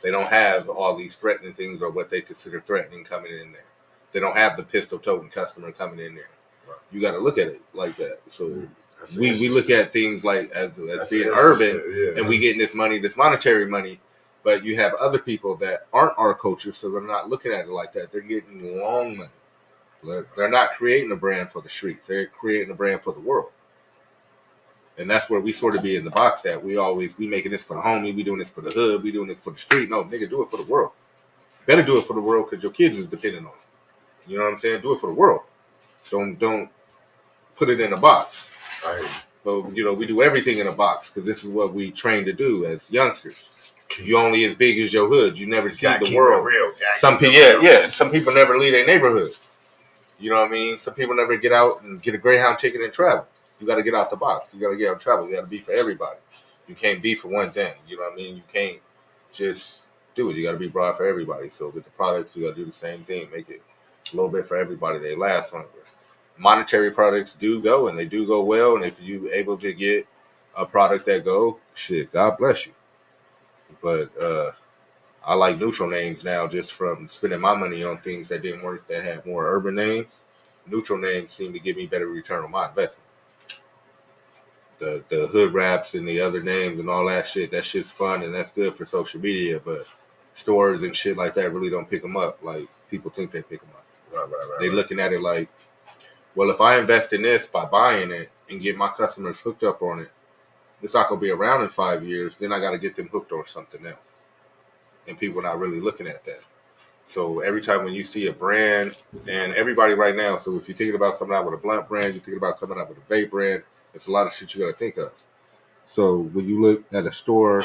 They don't have all these threatening things or what they consider threatening coming in there. They don't have the pistol-toting customer coming in there. You got to look at it like that. So we look at things like as being urban, and we getting this money, this monetary money. But you have other people that aren't our culture, so they're not looking at it like that. They're getting long money. They're not creating a brand for the streets. They're creating a brand for the world. And that's where we sort of be in the box at. We making this for the homie. We doing this for the hood. We doing this for the street. No, nigga, do it for the world. Better do it for the world because your kids is depending on it. You know what I'm saying? Do it for the world. Don't put it in a box. Right. But, we do everything in a box because this is what we train to do as youngsters. You only as big as your hood. You never see the world. Some people, some people never leave their neighborhood. You know what I mean? Some people never get out and get a Greyhound ticket and travel. You got to get out the box. You got to get out and travel. You got to be for everybody. You can't be for one thing. You know what I mean? You can't just do it. You got to be broad for everybody. So with the products, you got to do the same thing. Make it a little bit for everybody. They last longer. Monetary products do go, and they do go well. And if you able to get a product that go, shit, God bless you. But I like neutral names now just from spending my money on things that didn't work that had more urban names. Neutral names seem to give me better return on my investment. The hood raps and the other names and all that shit's fun and that's good for social media, but stores and shit like that really don't pick them up like people think they pick them up. Right. They looking at it like, well, if I invest in this by buying it and get my customers hooked up on it, it's not going to be around in 5 years. Then I got to get them hooked on something else. And people are not really looking at that. So every time when you see a brand, and everybody right now, so if you're thinking about coming out with a blunt brand, you're thinking about coming out with a vape brand, it's a lot of shit you got to think of. So when you look at a store,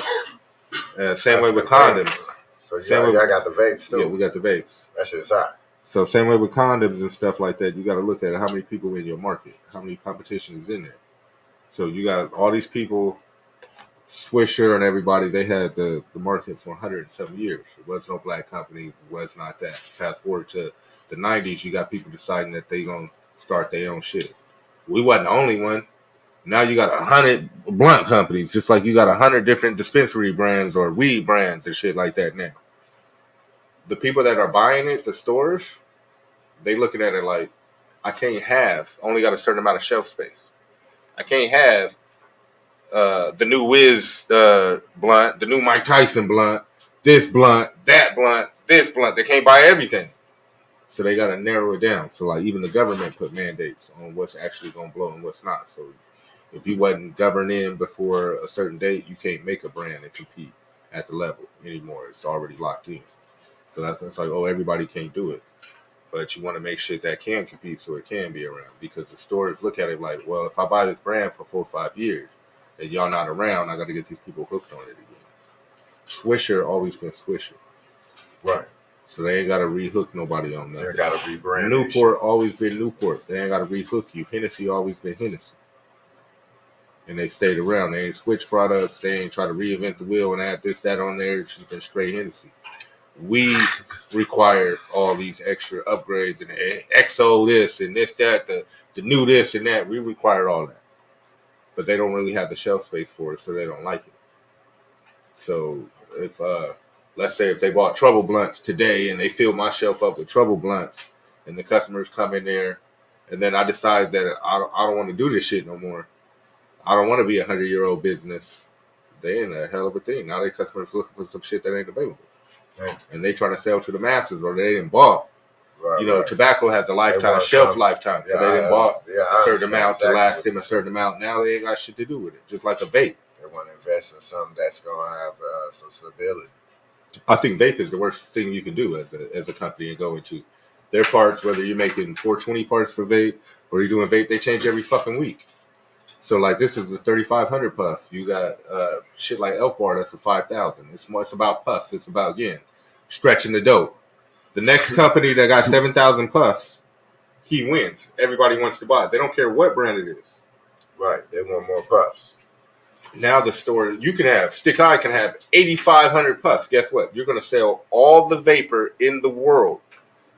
same way with condoms. So y'all got the vapes too. Yeah, we got the vapes. That shit's hot. So same way with condoms and stuff like that, you got to look at how many people in your market, how many competition is in there. So you got all these people, Swisher and everybody, they had the market for 107 years. It was no black company, it was not that. Fast forward to the 90s, you got people deciding that they going to start their own shit. We wasn't the only one. Now you got 100 blunt companies, just like you got 100 different dispensary brands or weed brands and shit like that now. The people that are buying it, the stores, they looking at it like, I can't have, only got a certain amount of shelf space. I can't have the new Wiz blunt, the new Mike Tyson blunt, this blunt, that blunt, this blunt. They can't buy everything. So they got to narrow it down. So like even the government put mandates on what's actually going to blow and what's not. So if you wasn't governed in before a certain date, you can't make a brand and compete at the level anymore. It's already locked in. So that's like, oh, everybody can't do it. But you want to make shit that can compete so it can be around. Because the stores look at it like, well, if I buy this brand for 4 or 5 years and y'all not around, I got to get these people hooked on it again. Swisher always been Swisher. Right. So they ain't got to re-hook nobody on nothing. They got to rebrand. Newport always been Newport. They ain't got to re-hook you. Hennessy always been Hennessy. And they stayed around. They ain't switch products. They ain't try to reinvent the wheel and add this, that on there. It's just been straight Hennessy. We require all these extra upgrades and XO this and this, that, the new this and that. We require all that. But they don't really have the shelf space for it, so they don't like it. So if, let's say if they bought Trouble blunts today and they fill my shelf up with Trouble blunts and the customers come in there and then I decide that I don't want to do this shit no more. I don't want to be a 100-year-old business. They in a hell of a thing. Now their customers looking for some shit that ain't available. Right. And they trying to sell to the masses or they didn't bought. Right, you know, right. tobacco has a lifetime, shelf lifetime. So they didn't bought a certain amount to last them a certain amount. Now they ain't got shit to do with it. Just like a vape. They want to invest in something that's going to have some stability. I think vape is the worst thing you can do as a company and go into. Their parts, whether you're making 420 parts for vape or you're doing vape, they change every fucking week. So like this is the 3500 puff. You got shit like Elf Bar that's a 5000. It's about puffs. It's about again stretching the dope. The next company that got 7000 puffs, he wins. Everybody wants to buy it. They don't care what brand it is. Right. They want more puffs. Now the store you can have Sticc Hyde can have 8500 puffs. Guess what? You're gonna sell all the vapor in the world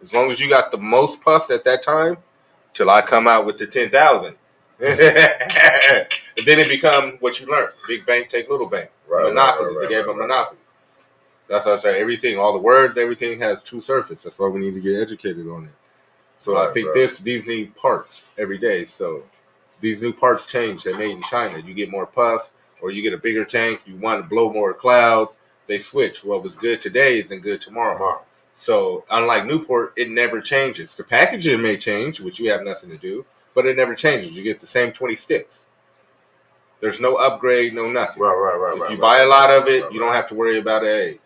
as long as you got the most puffs at that time. Till I come out with the 10,000. And then it become what you learn. Big bank take little bank. Right, monopoly. They gave them monopoly. That's what I say. Everything, all the words, everything has true surface. That's why we need to get educated on it. So I think these need parts every day. So these new parts change. They're made in China. You get more puffs or you get a bigger tank. You want to blow more clouds. They switch. What was good today isn't good tomorrow. So unlike Newport, it never changes. The packaging may change, which you have nothing to do, but it never changes. You get the same 20 sticks. There's no upgrade, no nothing. Right. If you buy a lot of it, you don't have to worry about it. Hey,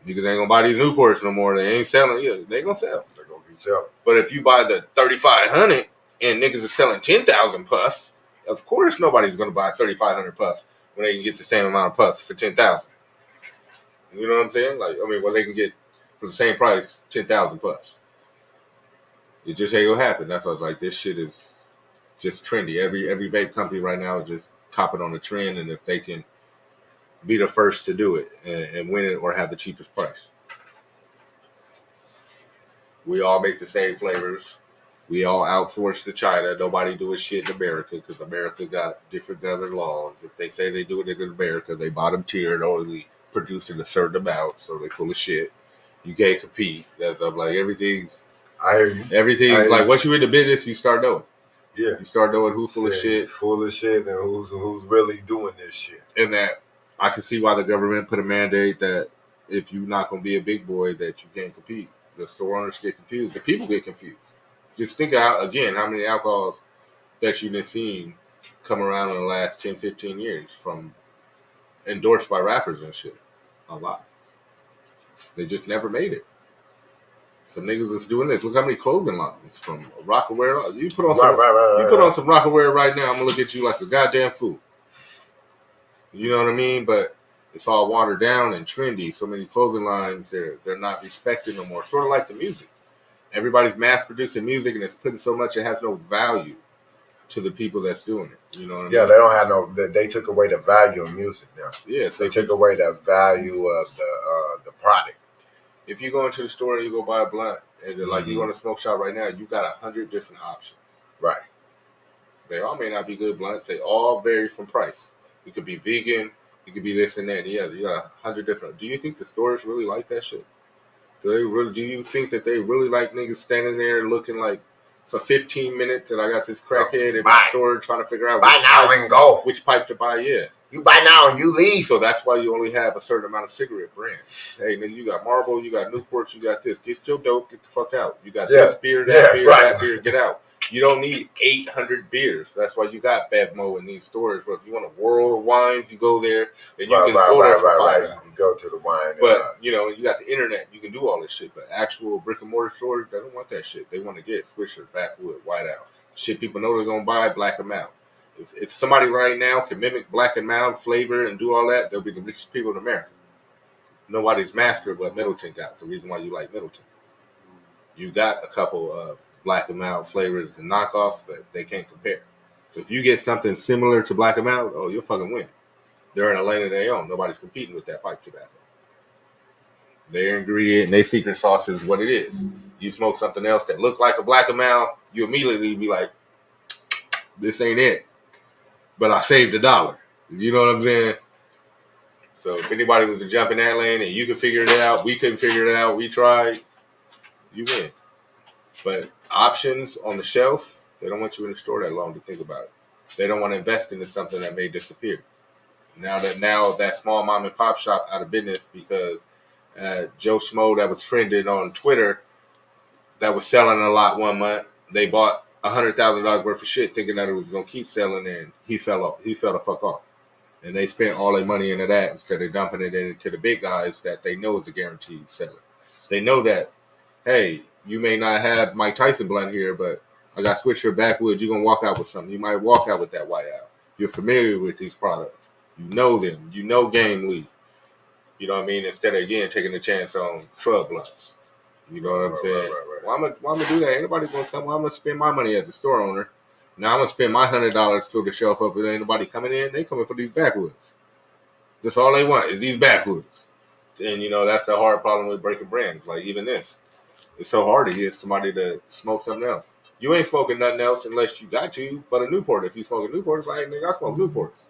niggas ain't gonna buy these Newports no more. They ain't selling. Yeah, they gonna sell. They're gonna keep selling. But if you buy the 3500 and niggas are selling 10,000 puffs, of course nobody's gonna buy 3500 puffs when they can get the same amount of puffs for 10,000. You know what I'm saying? Like, I mean, well, they can get for the same price 10,000 puffs. It just ain't gonna happen. That's why I was like, this shit is just trendy. Every vape company right now is just copping on the trend, and if they can be the first to do it and win it or have the cheapest price. We all make the same flavors. We all outsource to China. Nobody doing shit in America because America got different other laws. If they say they do it in America, they bottom tier and only producing a certain amount, so they full of shit. You can't compete. That's I'm like everything's. I hear you. Everything's like once you in the business, you start knowing. Yeah. You start knowing who's full of shit. Full of shit and who's really doing this shit. And that I can see why the government put a mandate that if you're not gonna be a big boy that you can't compete. The store owners get confused. The people get confused. Just think out again how many alcohols that you've been seeing come around in the last 10, 15 years from endorsed by rappers and shit. A lot. They just never made it. Some niggas that's doing this. Look how many clothing lines from Rockaware. You put on you put on some Rockaware right now. I'm gonna look at you like a goddamn fool. You know what I mean? But it's all watered down and trendy. So many clothing lines they're not respected no more. Sort of like the music. Everybody's mass producing music and it's putting so much it has no value to the people that's doing it. You know what I mean? Yeah, they don't have no. They took away the value of music now. Yeah, so they took away the value of the product. If you go into the store and you go buy a blunt, and like you go in a smoke shop right now, you got 100 different options. Right. They all may not be good blunts. They all vary from price. It could be vegan. It could be this and that. And yeah, you got 100 different. Do you think the stores really like that shit? Do you think that they really like niggas standing there looking like for 15 minutes and I got this crackhead in my store trying to figure out which pipe to buy? Yeah. You buy now and you leave. So that's why you only have a certain amount of cigarette brands. Hey, nigga, you got Marlboro, you got Newport, you got this. Get your dope, get the fuck out. You got this beer, that beer, that beer, get out. You don't need 800 beers. That's why you got Bevmo in these stores. Where if you want a world of wines, you go there and you can go there for $5. You can go to the wine. But you know, you got the internet. You can do all this shit. But actual brick and mortar stores, they don't want that shit. They want to get Swisher, Backwood, Whiteout. Shit people know they're gonna buy, black them out. If somebody right now can mimic black and mild flavor and do all that, they'll be the richest people in America. Nobody's mastered what Middleton got. The reason why you like Middleton. You got a couple of black and mild flavors and knockoffs, but they can't compare. So if you get something similar to black and mild, oh, you'll fucking win. They're in a lane of their own. Nobody's competing with that pipe tobacco. Their ingredient and their secret sauce is what it is. You smoke something else that look like a black and mild, you immediately be like, this ain't it. But I saved $1. You know what I'm saying? So if anybody was to jump in that lane and you could figure it out, we couldn't figure it out, we tried, you win. But options on the shelf, they don't want you in the store that long to think about it. They don't want to invest into something that may disappear. Now that small mom and pop shop out of business because Joe Schmo that was trending on Twitter that was selling a lot one month. They bought $100,000 worth of shit, thinking that it was gonna keep selling, and he fell off. He fell the fuck off, and they spent all their money into that instead of dumping it into the big guys that they know is a guaranteed seller. They know that, hey, you may not have Mike Tyson blunt here, but I got Swisher backwoods. You're gonna walk out with something. You might walk out with that white owl. You're familiar with these products. You know them. You know game leaf. You know what I mean? Instead of, again, taking a chance on Trub blunts. You know what I'm saying? Right. Why am I do that? Ain't nobody gonna come. Well, I'm gonna spend my money as a store owner. Now I'm gonna spend my $100 to fill the shelf up, and ain't nobody coming in. They coming for these backwoods. That's all they want is these backwoods. And that's the hard problem with breaking brands. Like even this, it's so hard to get somebody to smoke something else. You ain't smoking nothing else unless you got to. But a Newport, if you smoke a Newport, it's like, hey, nigga, I smoke Newports.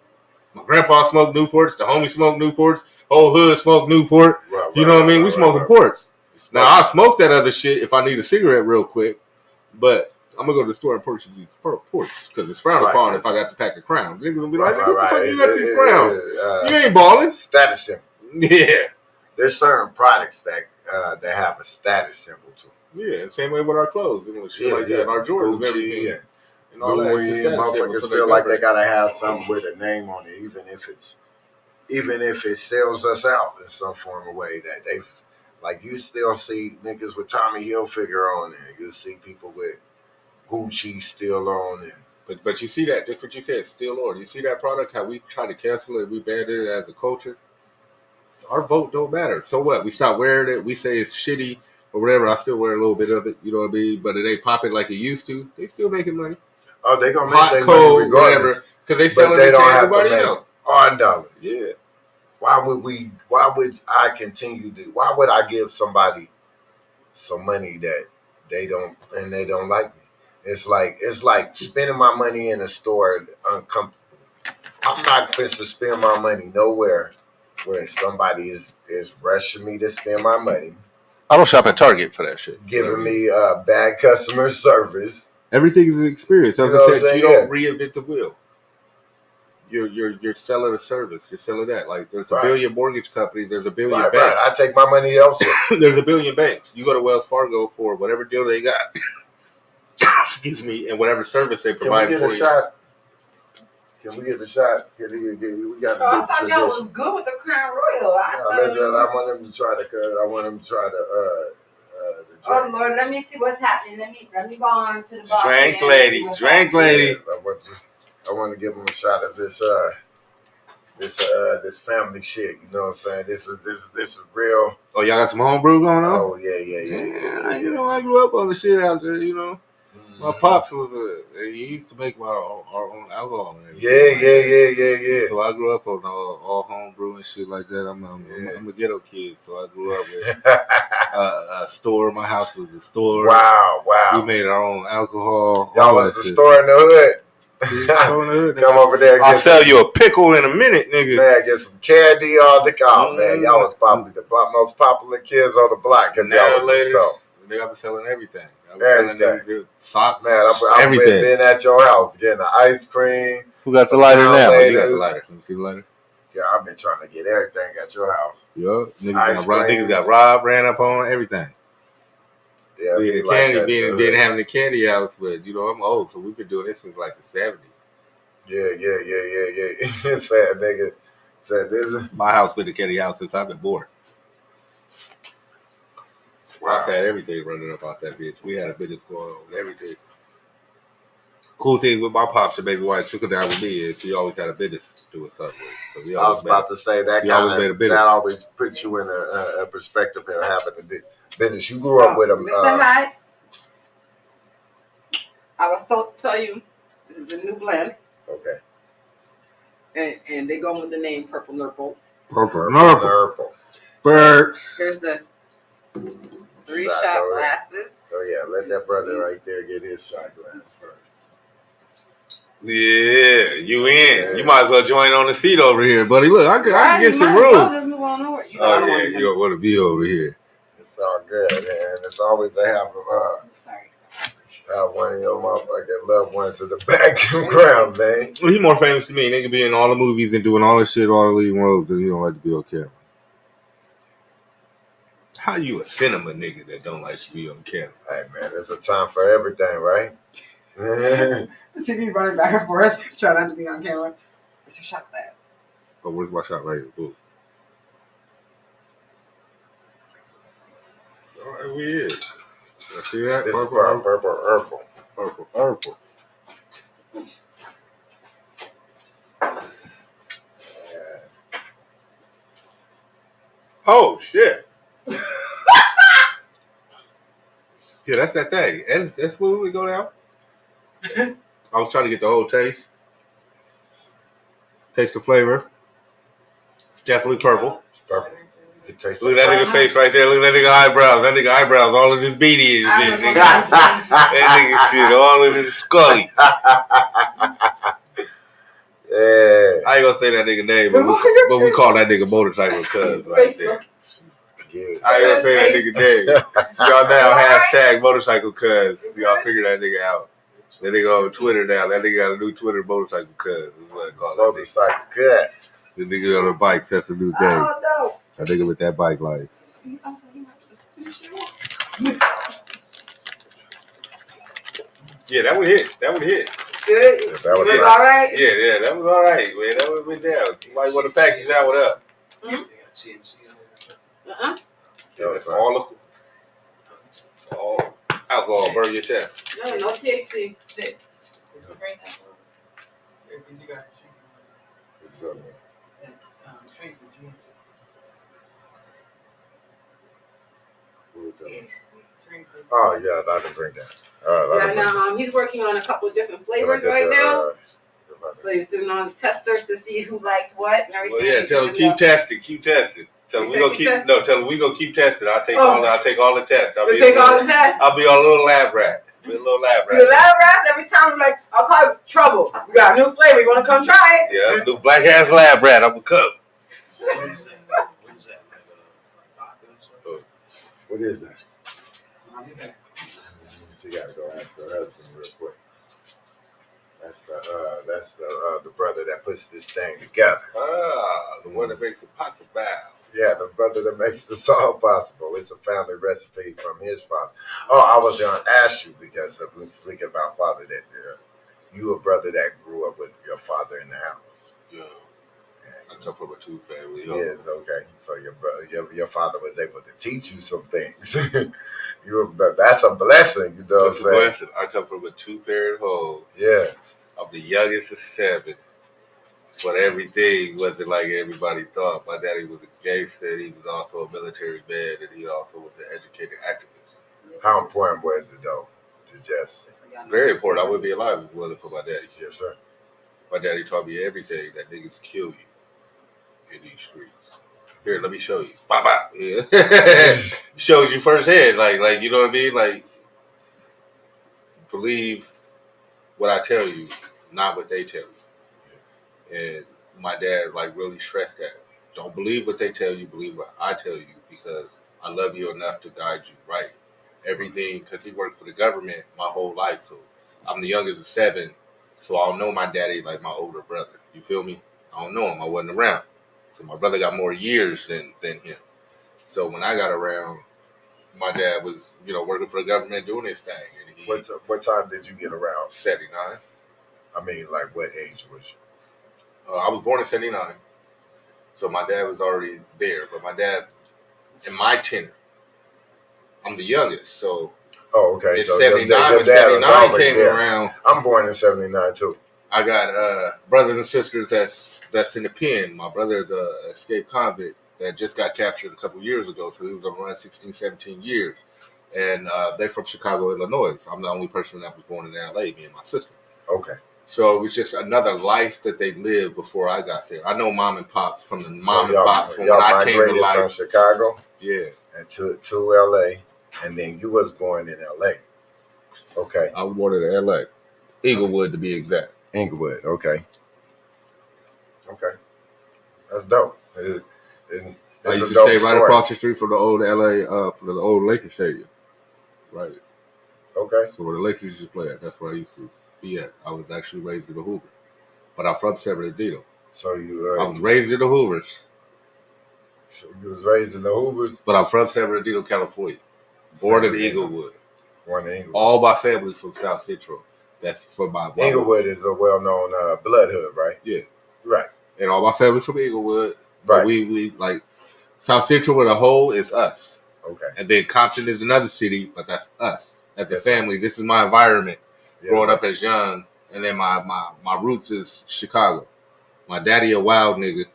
My grandpa smoked Newports. The homie smoked Newports. Whole hood smoked Newport. You know what I mean? We smoking ports. Now, I smoke that other shit if I need a cigarette real quick, but I'm going to go to the store and purchase these ports because it's frowned upon if I got the pack of crowns. Niggas going to be like, what the fuck you got these crowns? You ain't balling. Status symbol. Yeah. There's certain products that have a status symbol to them. Yeah, same way with our clothes and shit like that. Our Jordans and everything. And all that. Motherfuckers feel like they got to have something with a name on it, even if it sells us out in some form of way that they like. You still see niggas with Tommy Hilfiger on there. You see people with Gucci still on there. But you see that, that's what you said, still on. You see that product, how we try to cancel it, we banned it as a culture. Our vote don't matter. So what? We stop wearing it. We say it's shitty or whatever. I still wear a little bit of it, you know what I mean? But it ain't popping like it used to. They still making money. Oh, they gonna make hot, their cold, money regardless. Because they selling it to everybody else. Our dollars. Yeah. Why would I continue to? Why would I give somebody some money that they don't like me? It's like spending my money in a store uncomfortable. I'm not fit to spend my money nowhere where somebody is rushing me to spend my money. I don't shop at Target for that shit. Giving me bad customer service. Everything is an experience. As I said, you don't reinvent the wheel. You're selling a service. You're selling that. Like there's a billion mortgage companies. There's a billion banks. Right. I take my money elsewhere. There's a billion banks. You go to Wells Fargo for whatever deal they got. Excuse me, and whatever service they provide for you. Can we get a shot? We got. I thought y'all was good with the Crown Royal. I want them to try the. Oh Lord, let me see what's happening. Let me go on to the box. Drink lady. I want to give them a shot of this family shit. You know what I'm saying? This is real. Oh, y'all got some homebrew going on? Oh yeah. You know, I grew up on the shit out there. You know, my pops he used to make our own alcohol and everything. Yeah. So I grew up on all homebrew and shit like that. I'm a ghetto kid, so I grew up with a store. My house was a store. Wow. We made our own alcohol. Y'all was the store in the hood. Come over there. I'll sell you a pickle in a minute, nigga. Man, get some candy all the time, man. Y'all was probably the most popular kids on the block because y'all was the store. They got selling everything. I was selling socks, man. I've been at your house getting the ice cream. Who got the lighter now? You got the lighter. Let me see the lighter. Yeah, I've been trying to get everything at your house. Yeah, niggas got robbed, ran up on everything. Yeah, the candy being having the candy house, but I'm old, so we've been doing this since like the 70s. Yeah. Sad nigga. Said this. My house been the candy house since I've been born. Wow. I've had everything running up out that bitch. We had a business going on with everything. Cool thing with my pops and baby wife took it down with me is he always had a business to do with something with. So I was about to say that always puts you in a perspective of having a business. You grew up with him. Mr. Hyde, I was told to tell you this is a new blend. Okay. And they go with the name Purple Nurple. Birds. Here's the 3 shot glasses. Oh yeah, let that brother right there get his shot glass first. Yeah, you in. Yeah. You might as well join on the seat over here, buddy. Look, I can get some room. You don't want to be over here. It's all good, man. It's always to have one of your motherfucking loved ones in the background, man. Well, he more famous to me. Nigga be in all the movies and doing all the shit, all the leading roles, and he don't like to be on camera. How you a cinema nigga that don't like to be on camera? Hey man, there's a time for everything, right? See me running back and forth, trying not to be on camera. It's a shot glass. Oh, where's my shot right here? Boom. All right, we here. You see that? This Purple, is for purple herbal. Purple. Oh shit! Yeah, that's that thing. That's smooth. We go down. I was trying to get the whole taste. Taste the flavor. It's definitely purple. It's purple. It tastes Look at that nigga face right there. Look at that nigga eyebrows. That nigga eyebrows all in his beady and shit. Nigga. That nigga shit all in his scully. Yeah. I ain't gonna say that nigga name, but we call that nigga motorcycle cuz right there. Yeah. I ain't gonna say that nigga name. Y'all now hashtag motorcycle cuz. Y'all figure that nigga out. That nigga on Twitter now. That nigga got a new Twitter motorcycle cuz. That's what I call that nigga. Motorcycle cuz. The nigga on the bike, that's the new thing. Oh no. That nigga with that bike like. Yeah, that would hit. That would hit. Good. Yeah, that was all right. Yeah, that was all right, man. That was went down. You might want to package that one up. Yeah, that's all alcohol. Burn your chest. No THC. Sick. Oh yeah, I didn't drink that. Yeah, now he's working on a couple of different flavors right now. So he's doing on testers to see who likes what and everything. Well, yeah, tell him keep testing. Tell him we gonna keep testing. I'll take all the tests. I'll be all the little lab rat. Be a little lab rat. The lab rats every time I'm like, I'll call it Trouble. We got a new flavor. You wanna come try it? Yeah, new black ass lab rat. I'm a cup. What is that? She gotta go ask her husband real quick. That's the brother that puts this thing together. Ah, the one that makes it possible. Yeah, the brother that makes this all possible. It's a family recipe from his father. Oh, I was gonna ask you because I've been speaking about father that you a brother that grew up with your father in the house. Yeah. I come from a two family. Yes, okay. So your brother, your father was able to teach you some things. That's a blessing, you know That's what I'm saying? blessing. I come from a 2-parent home. Yes. I'm the youngest of 7. But everything wasn't like everybody thought. My daddy was a gangster. He was also a military man, and he also was an educated activist. How important was it though to just? Very important. I wouldn't be alive if it wasn't for my daddy. Yes, sir. My daddy taught me everything that niggas kill you in these streets. Here, let me show you. Bop, bop. Yeah. Shows you firsthand. Like, you know what I mean? Like, believe what I tell you, not what they tell you. And my dad, like, really stressed that. Don't believe what they tell you, believe what I tell you, because I love you enough to guide you right. Everything, because he worked for the government my whole life, so I'm the youngest of 7, so I don't know my daddy like my older brother. You feel me? I don't know him. I wasn't around. So my brother got more years than him. So when I got around, my dad was, working for the government doing his thing. And What time did you get around? 79. I mean, like, what age was you? I was born in 79. So my dad was already there. But my dad, in my tenure, I'm the youngest. So okay. in So 79, when 79 came around. I'm born in 79 too. I got brothers and sisters that's in the pen. My brother is an escaped convict that just got captured a couple years ago. So he was on run 16, 17 years. And they're from Chicago, Illinois. So I'm the only person that was born in LA, me and my sister. Okay. So it was just another life that they lived before I got there. I know mom and pops from the mom and pops from when I came to life. From Chicago? Yeah. And to LA. And then you was born in LA. Okay. I was born in LA. Inglewood to be exact. Inglewood, okay. Okay. That's dope. I used to stay right across the street from the old LA, from the old Lakers stadium. Right. Okay. So where the Lakers used to play at, that's where I used to be at. I was actually raised in the Hoover. But I'm from San Bernardino. So you I was raised in the Hoovers. So you was raised in the Hoovers? But I'm from San Bernardino, California. Born in Inglewood. Born in Inglewood. All my family from South Central. That's for my mama. Inglewood is a well-known blood hood, right? Yeah. Right. And all my family from Inglewood. Right. We like South Central as a whole is us. Okay. And then Compton is another city, but that's us as a family. This is my environment. Growing up as young, and then my roots is Chicago. My daddy a wild nigga,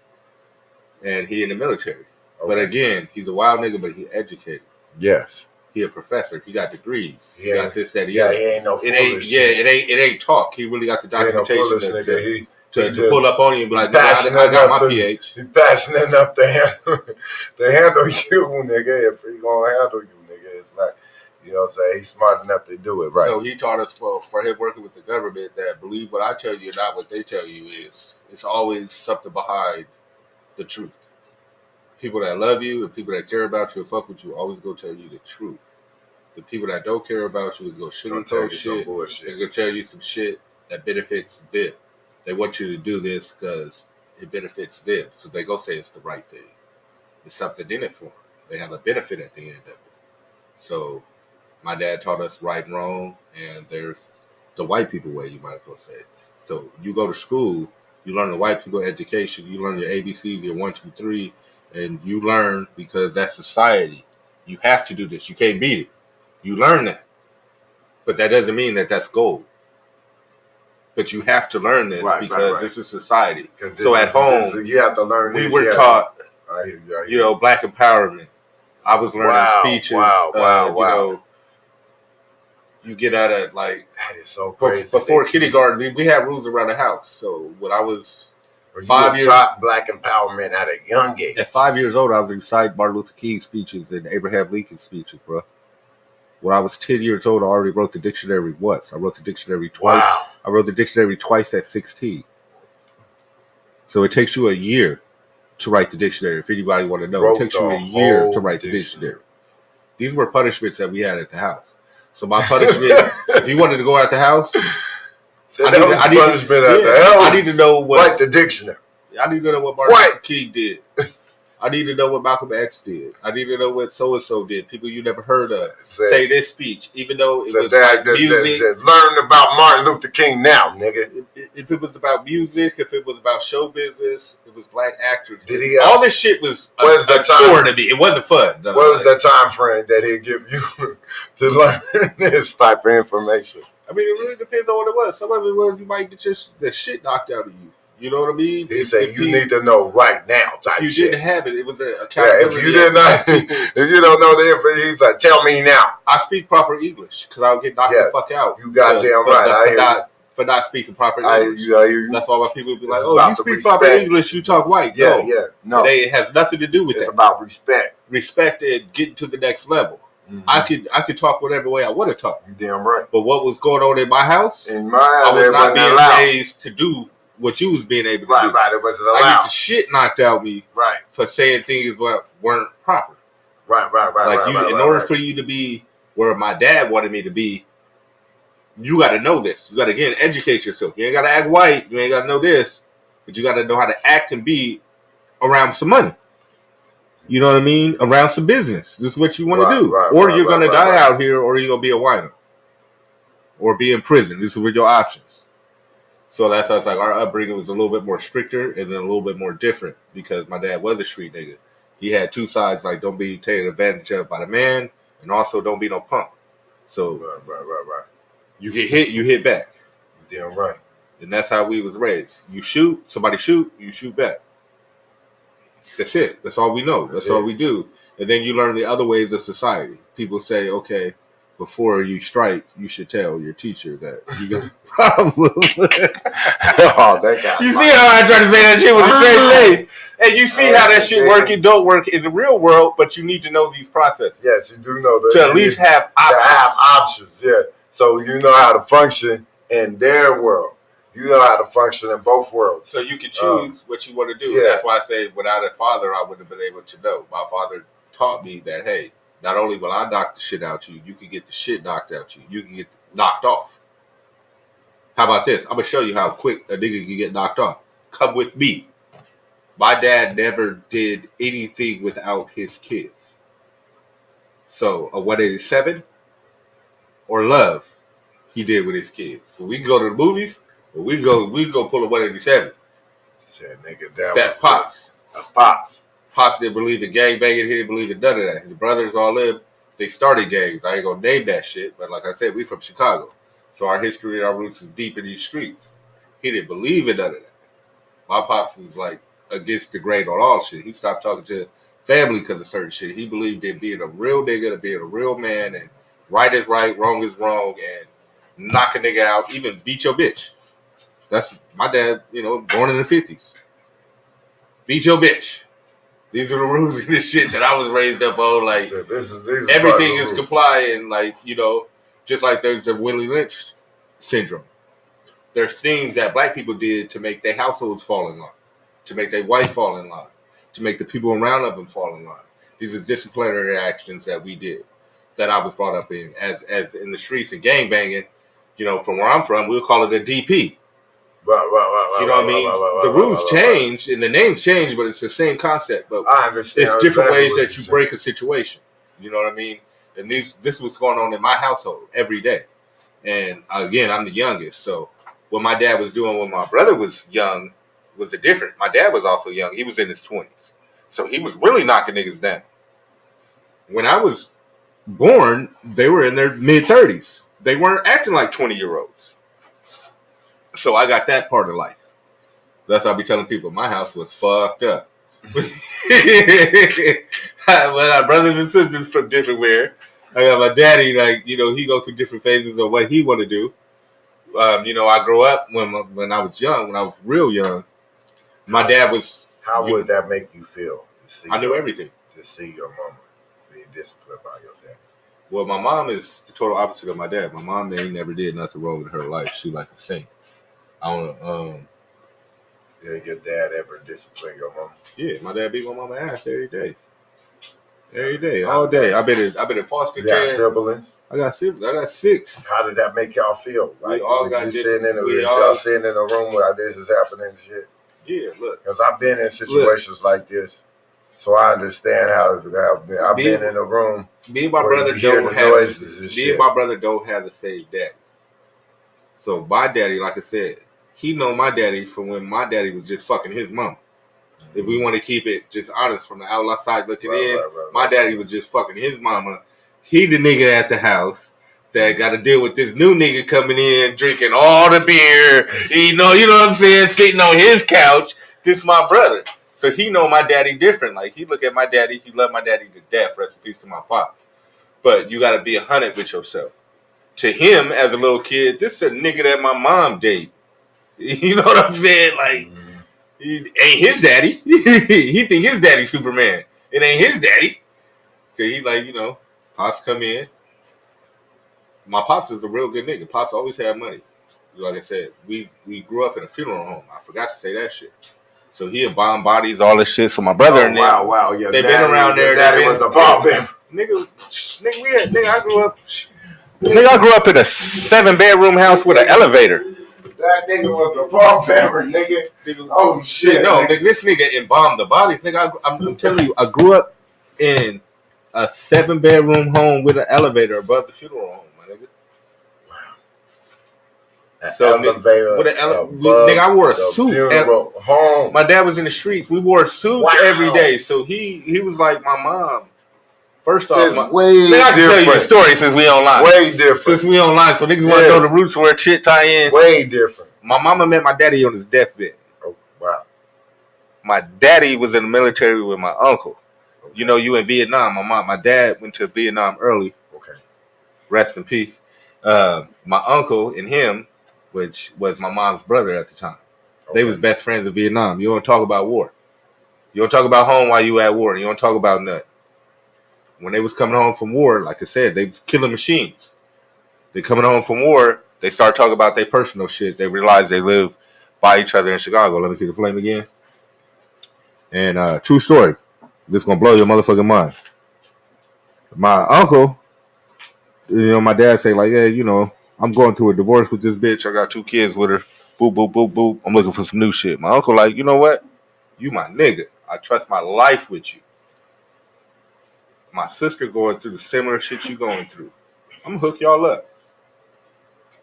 and he in the military. Okay. But again, he's a wild nigga, but he educated. Yes. He a professor. He got degrees. He got this, that, he ain't no foolish. It ain't talk. He really got the documentation to pull up on you and be like, nigga, I got my PH. He's passionate enough to handle you, nigga. If he gonna handle you, nigga, it's like, you know what I'm saying? He's smart enough to do it, right? So he taught us for him working with the government that believe what I tell you, not what they tell you. It's always something behind the truth. People that love you and people that care about you and fuck with you always go tell you the truth. The people that don't care about you is go sugarcoat shit. They're gonna tell you some shit that benefits them. They want you to do this because it benefits them. So they go say it's the right thing. It's something in it for them. They have a benefit at the end of it. So my dad taught us right and wrong, and there's the white people way, you might as well say. So you go to school, you learn the white people education, you learn your ABCs, your 1, 2, 3, and you learn because that's society. You have to do this. You can't beat it. You learn that. But that doesn't mean that that's gold. But you have to learn this because this is society. So at home, you have to learn we were taught, you know, black empowerment. I was learning speeches. You know, you get out of like that is so crazy. Before kindergarten, we had rules around the house. So when I was 5 years, taught black empowerment at a young age. At 5 years old, I was reciting Martin Luther King speeches and Abraham Lincoln speeches, bro. When I was 10 years old, I already wrote the dictionary once. I wrote the dictionary twice. Wow. I wrote the dictionary twice at 16. So it takes you a year to write the dictionary. If anybody want to know, it takes you a year to write the dictionary. These were punishments that we had at the house. So my punishment, if you wanted to go out the house, I need to know what. Write the dictionary. I need to know what Martin Luther King did. I need to know what Malcolm X did. I need to know what so-and-so did. People you never heard of say this speech, even though it was like music. Learn about Martin Luther King now, nigga. If it was about music, if it was about show business, it was black actors. All this shit was a chore to me. It wasn't fun. What was the time frame that he'd give you to learn this type of information? I mean, it really depends on what it was. Some of it was you might get the shit knocked out of you. You know what I mean? He said you need to know right now. Type if you shit. didn't have it, it was a accountability. If you did not, if you don't know the information, he's like, tell me now. I speak proper English because I'll get knocked the fuck out. You goddamn right. For not speaking proper English. That's why my people be like, you speak proper English, you talk white. No. It has nothing to do with that. It's about respect. Respect and getting to the next level. Mm-hmm. I could talk whatever way I want to talk. You damn right. But what was going on in my house? I was not being raised to do what you was being able to do. Right, it wasn't allowed. I get the shit knocked out of me for saying things that weren't proper. Right. In order for you to be where my dad wanted me to be, you got to know this. You got to, again, educate yourself. You ain't got to act white. You ain't got to know this. But you got to know how to act and be around some money. You know what I mean? Around some business. This is what you want to do. Or you're going to die out here, or you're going to be a whiner. Or be in prison. These were your options. So that's why it's like our upbringing was a little bit more stricter and then a little bit more different because my dad was a street nigga. He had two sides, like don't be taken advantage of by the man, and also don't be no punk. So right. You get hit, you hit back. Damn right. And that's how we was raised. You shoot, somebody shoot, you shoot back. That's it. That's all we know. That's all we do. And then you learn the other ways of society. People say, okay, before you strike, you should tell your teacher that you got a problem. You see how I try to say that shit with a straight face? And you see how that shit work and don't work in the real world, but you need to know these processes. Yes, you do know that. To at least have options. To have options, yeah. So you know how to function in their world. You know how to function in both worlds. So you can choose what you want to do. Yeah. That's why I say without a father, I wouldn't have been able to know. My father taught me that, hey, not only will I knock the shit out you, you can get the shit knocked out you. You can get knocked off. How about this? I'm going to show you how quick a nigga can get knocked off. Come with me. My dad never did anything without his kids. So a 187 or love, he did with his kids. So we go to the movies, and we go pull a 187. Shit, nigga, That's Pops. That's Pops. Pops didn't believe in gangbanging. He didn't believe in none of that. His brothers all lived. They started gangs. I ain't gonna name that shit, but like I said, we from Chicago, so our history and our roots is deep in these streets. He didn't believe in none of that. My pops was like against the grain on all shit. He stopped talking to family because of certain shit. He believed in being a real nigga, being a real man, and right is right, wrong is wrong, and knock a nigga out, even beat your bitch. That's my dad, born in the 50s. Beat your bitch. These are the rules and the shit that I was raised up on. Like, so everything is complying. Like, just like there's a Willie Lynch syndrome. There's things that black people did to make their households fall in line, to make their wife fall in line, to make the people around them fall in line. These are disciplinary actions that we did, that I was brought up in. As in the streets and gangbanging, from where I'm from, we'll call it a DP. You know what I mean? The rules change and the names change, but it's the same concept. But I understand. It's different ways that you break a situation. You know what I mean? And this was going on in my household every day. And again, I'm the youngest. So what my dad was doing when my brother was young was different. My dad was also young. He was in his 20s. So he was really knocking niggas down. When I was born, they were in their mid-30s. They weren't acting like 20-year-olds. So I got that part of life. That's why I be telling people my house was fucked up. I got brothers and sisters from different where. I got my daddy, he goes through different phases of what he want to do. I grew up when I was young, when I was real young. My dad was. How would that make you feel? I knew everything. To see your mama being disciplined by your dad. Well, my mom is the total opposite of my dad. My mom ain't never did nothing wrong with her life. She like a saint. I don't Did your dad ever discipline your mom? Yeah, my dad beat my mama ass every day. Every day, all day. I've been in foster care. You got siblings? I got 6. How did that make y'all feel? Like y'all sitting in a room where this is happening and shit? Yeah, look. Because I've been in situations like this, so I understand how I've been in a room. Me and my brother don't have the same daddy. So my daddy, like I said, he know my daddy from when my daddy was just fucking his mom. If we want to keep it just honest from the outside looking in, my daddy was just fucking his mama. He the nigga at the house that got to deal with this new nigga coming in, drinking all the beer. You know what I'm saying? Sitting on his couch. This my brother. So he know my daddy different. Like, he look at my daddy, he love my daddy to death. Rest in peace to my pops. But you got to be 100 with yourself. To him, as a little kid, this is a nigga that my mom dated. You know what I'm saying? Like, he ain't his daddy. He think his daddy's Superman. It ain't his daddy. So he Pops come in. My Pops is a real good nigga. Pops always had money. Like I said, we grew up in a funeral home. I forgot to say that shit. So he embalmed bodies, all this shit. So my brother and them, wow. Yeah, they been around there. Daddy was the bomb man. Nigga, I grew up. Nigga, I grew up in a 7-bedroom house with an elevator. That nigga was the bomb bearer, nigga. Oh shit! No, nigga, this nigga embalmed the bodies. Nigga, I'm telling you, I grew up in a 7-bedroom home with an elevator above the funeral home, my nigga. Wow. So nigga, I wore a suit. Home. My dad was in the streets. We wore suits every day. So he was like my mom. First off, I can tell you the story since we online. Way different. Since we online, so niggas want to know the roots where shit tie in. Way different. My mama met my daddy on his deathbed. Oh, wow. My daddy was in the military with my uncle. Okay. You in Vietnam. My dad went to Vietnam early. Okay. Rest in peace. My uncle and him, which was my mom's brother at the time, they was best friends in Vietnam. You don't talk about war. You don't talk about home while you at war. You don't talk about nothing. When they was coming home from war, like I said, they was killing machines. They coming home from war, they start talking about their personal shit. They realize they live by each other in Chicago. Let me see the flame again. And true story. This is going to blow your motherfucking mind. My uncle, my dad say like, yeah, I'm going through a divorce with this bitch. I got 2 kids with her. Boop, boop, boop, boop. I'm looking for some new shit. My uncle like, you know what? You my nigga. I trust my life with you. My sister going through the similar shit you going through. I'm gonna hook y'all up.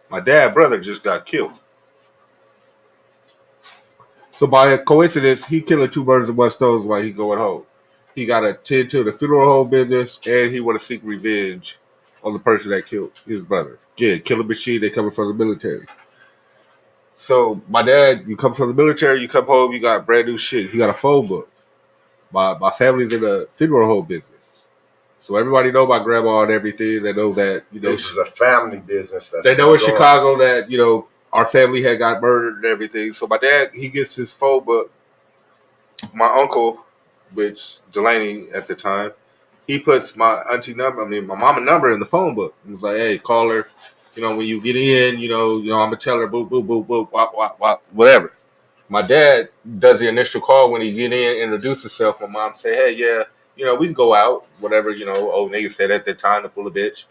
My brother just got killed. So by a coincidence, he killing two birds with one stone while he going home. He got to tend to the funeral home business, and he want to seek revenge on the person that killed his brother. Yeah, killing machine. They coming from the military. So my dad, you come from the military, you come home, you got brand new shit. He got a phone book. My family's in the funeral home business, so everybody know my grandma and everything. They know that this is a family business. They know in Chicago that our family had got murdered and everything. So my dad, he gets his phone book. My uncle, which Delaney at the time, he puts my auntie number, my mama number in the phone book. He was like, hey, call her. When you get in, I'm gonna tell her boop, boop, boop, boop, wop, wop, wop, whatever. My dad does the initial call when he get in, introduce himself. My mom say, hey, yeah, we can go out, whatever, old niggas said at that time to pull a bitch.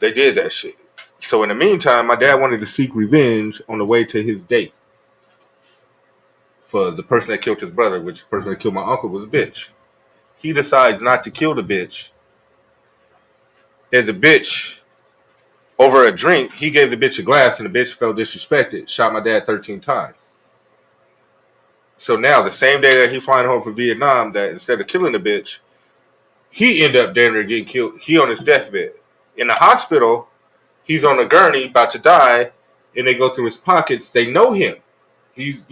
They did that shit. So in the meantime, my dad wanted to seek revenge on the way to his date for the person that killed his brother, which the person that killed my uncle was a bitch. He decides not to kill the bitch. And the bitch, over a drink, he gave the bitch a glass and the bitch felt disrespected, shot my dad 13 times. So now, the same day that he's flying home from Vietnam, that instead of killing the bitch, he ended up damn near getting killed. He on his deathbed. In the hospital, he's on a gurney, about to die, and they go through his pockets. They know him. He's,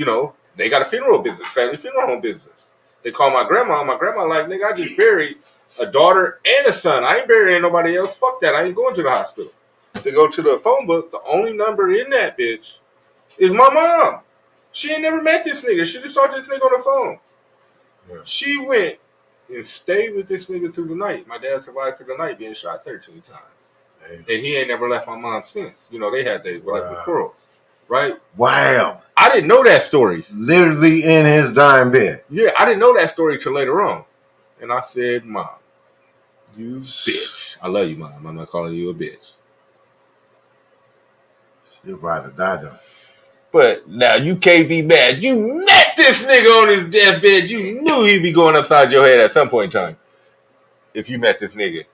they got a funeral business, family funeral home business. They call my grandma. My grandma like, nigga, I just buried a daughter and a son. I ain't burying nobody else. Fuck that. I ain't going to the hospital. To go to the phone book, the only number in that bitch is my mom. She ain't never met this nigga. She just talked to this nigga on the phone. Yeah. She went and stayed with this nigga through the night. My dad survived through the night being shot 13 times. Damn. And he ain't never left my mom since. They had their quarrels. Right? Wow. I didn't know that story. Literally in his dying bed. Yeah, I didn't know that story till later on. And I said, Mom, you bitch. I love you, Mom. I'm not calling you a bitch. You're right to die, though. But now you can't be mad. You met this nigga on his deathbed. You knew he'd be going upside your head at some point in time. If you met this nigga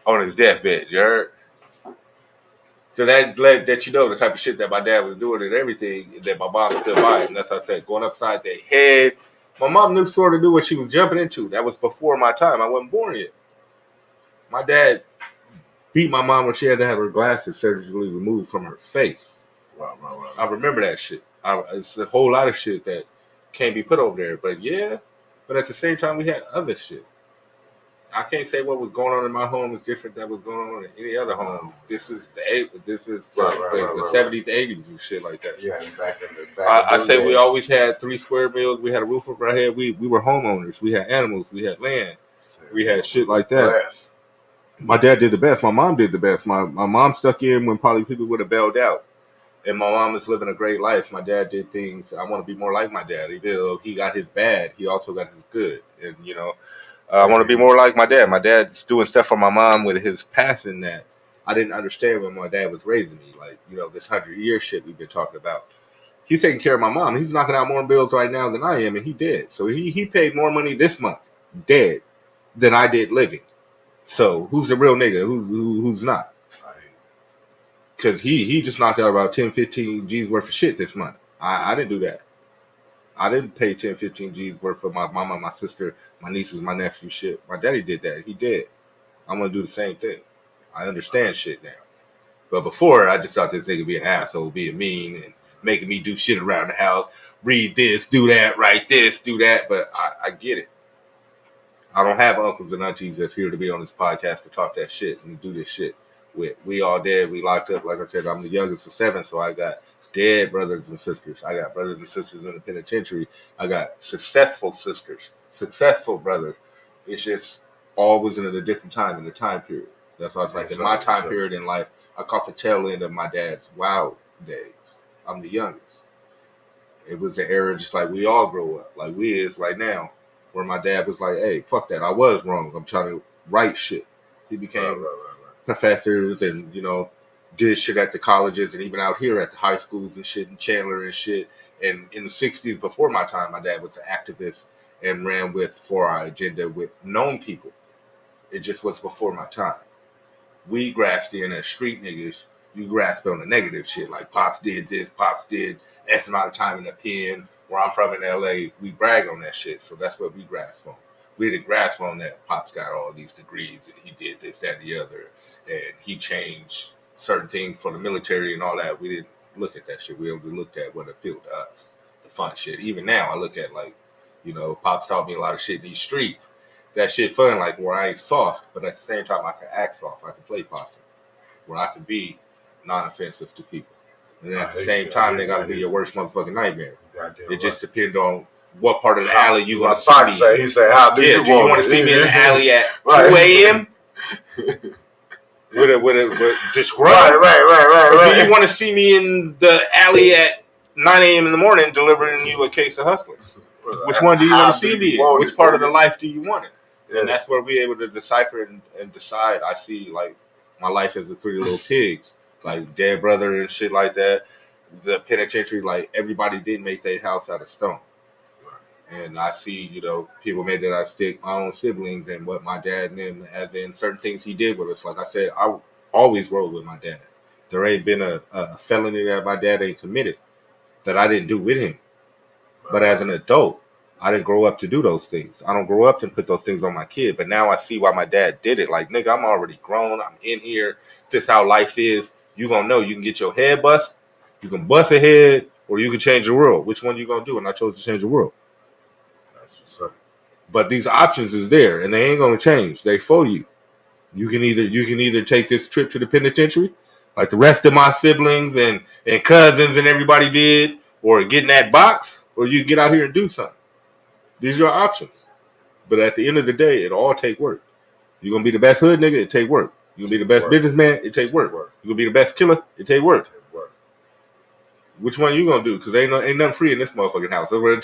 on his deathbed, you heard? So that let that the type of shit that my dad was doing and everything, that my mom still by him. That's what I said, going upside their head. My mom sort of knew what she was jumping into. That was before my time. I wasn't born yet. My dad beat my mom when she had to have her glasses surgically removed from her face. Wow. I remember that shit. It's a whole lot of shit that can't be put over there. But at the same time, we had other shit. I can't say what was going on in my home is different than was going on in any other home. This is the 70s, 80s and shit like that. Yeah, back in the I say days. We always had 3 square meals. We had a roof over our head. We were homeowners. We had animals. We had land. We had shit like that. My dad did the best. My mom did the best. My mom stuck in when probably people would have bailed out. And my mom is living a great life. My dad did things. I want to be more like my dad. Even though he got his bad, he also got his good. And, I want to be more like my dad. My dad's doing stuff for my mom with his passing that I didn't understand when my dad was raising me. Like, this 100-year shit we've been talking about. He's taking care of my mom. He's knocking out more bills right now than I am, and he dead. So he paid more money this month, dead, than I did living. So who's the real nigga? Who's not? Because he just knocked out about 10, 15 G's worth of shit this month. I didn't do that. I didn't pay 10, 15 G's worth for my mama, my sister, my nieces, my nephew shit. My daddy did that. He did. I'm going to do the same thing. I understand shit now. But before, I just thought this nigga be an asshole, being mean and making me do shit around the house. Read this, do that, write this, do that. But I get it. I don't have uncles and aunties that's here to be on this podcast to talk that shit and do this shit with. We all dead. We locked up. Like I said, I'm the youngest of 7, so I got dead brothers and sisters. I got brothers and sisters in the penitentiary. I got successful sisters, successful brothers. It's just all was in a different time in the time period. That's why I was like, in my time period in life, I caught the tail end of my dad's wild days. I'm the youngest. It was an era just like we all grow up, like we is right now, where my dad was like, hey, fuck that. I was wrong. I'm trying to right shit. He became professors and, did shit at the colleges and even out here at the high schools and shit in Chandler and shit. And in the 60s, before my time, my dad was an activist and ran for our agenda with known people. It just was before my time. We grasped in as street niggas. You grasp on the negative shit. Like, Pops did this, Pops did X amount of time in the pen. Where I'm from in LA, we brag on that shit. So that's what we grasp on. We didn't grasp on that Pops got all these degrees and he did this, that, and the other. And he changed certain things for the military and all that. We didn't look at that shit. We only looked at what appealed to us. The fun shit. Even now, I look at, like, you know, Pops taught me a lot of shit in these streets. That shit fun, like, where I ain't soft, but at the same time, I can act soft. I can play possum. Where I can be non-offensive to people. And then at the same time, they gotta be your worst motherfucking nightmare. It just depends on what part of the alley you want to see me. He said, "How do you want to see me in the alley at 2 a.m.? with disgruntled? Right. Or do you want to see me in the alley at 9 a.m. in the morning delivering you a case of hustling? Which one do you want to see me in? Which part of the life do you want it? Yeah. And that's where we're able to decipher and decide. I see, like, my life as the Three Little Pigs, like Dead Brother and shit like that. The penitentiary, like, everybody did make their house out of stone. And I see, you know, people made that I stick my own siblings and what my dad and them, as in certain things he did with us. Like I said, I always rode with my dad. There ain't been a felony that my dad ain't committed that I didn't do with him. But as an adult, I didn't grow up to do those things. I don't grow up to put those things on my kid. But now I see why my dad did it. Like, nigga, I'm already grown. I'm in here. This is how life is. You gonna know. You can get your head bust. You can bust a head, or you can change the world. Which one you gonna do? And I chose to change the world. That's what's up. But these options is there, and they ain't gonna change. They for you. You can either take this trip to the penitentiary, like the rest of my siblings and cousins and everybody did, or get in that box, or you get out here and do something. These are your options. But at the end of the day, it all take work. You're going to be the best hood nigga, it take work. You're going to be the best businessman, it take work. You're going to be the best killer, it take work. Which one you going to do? Because ain't nothing free in this motherfucking house. That's where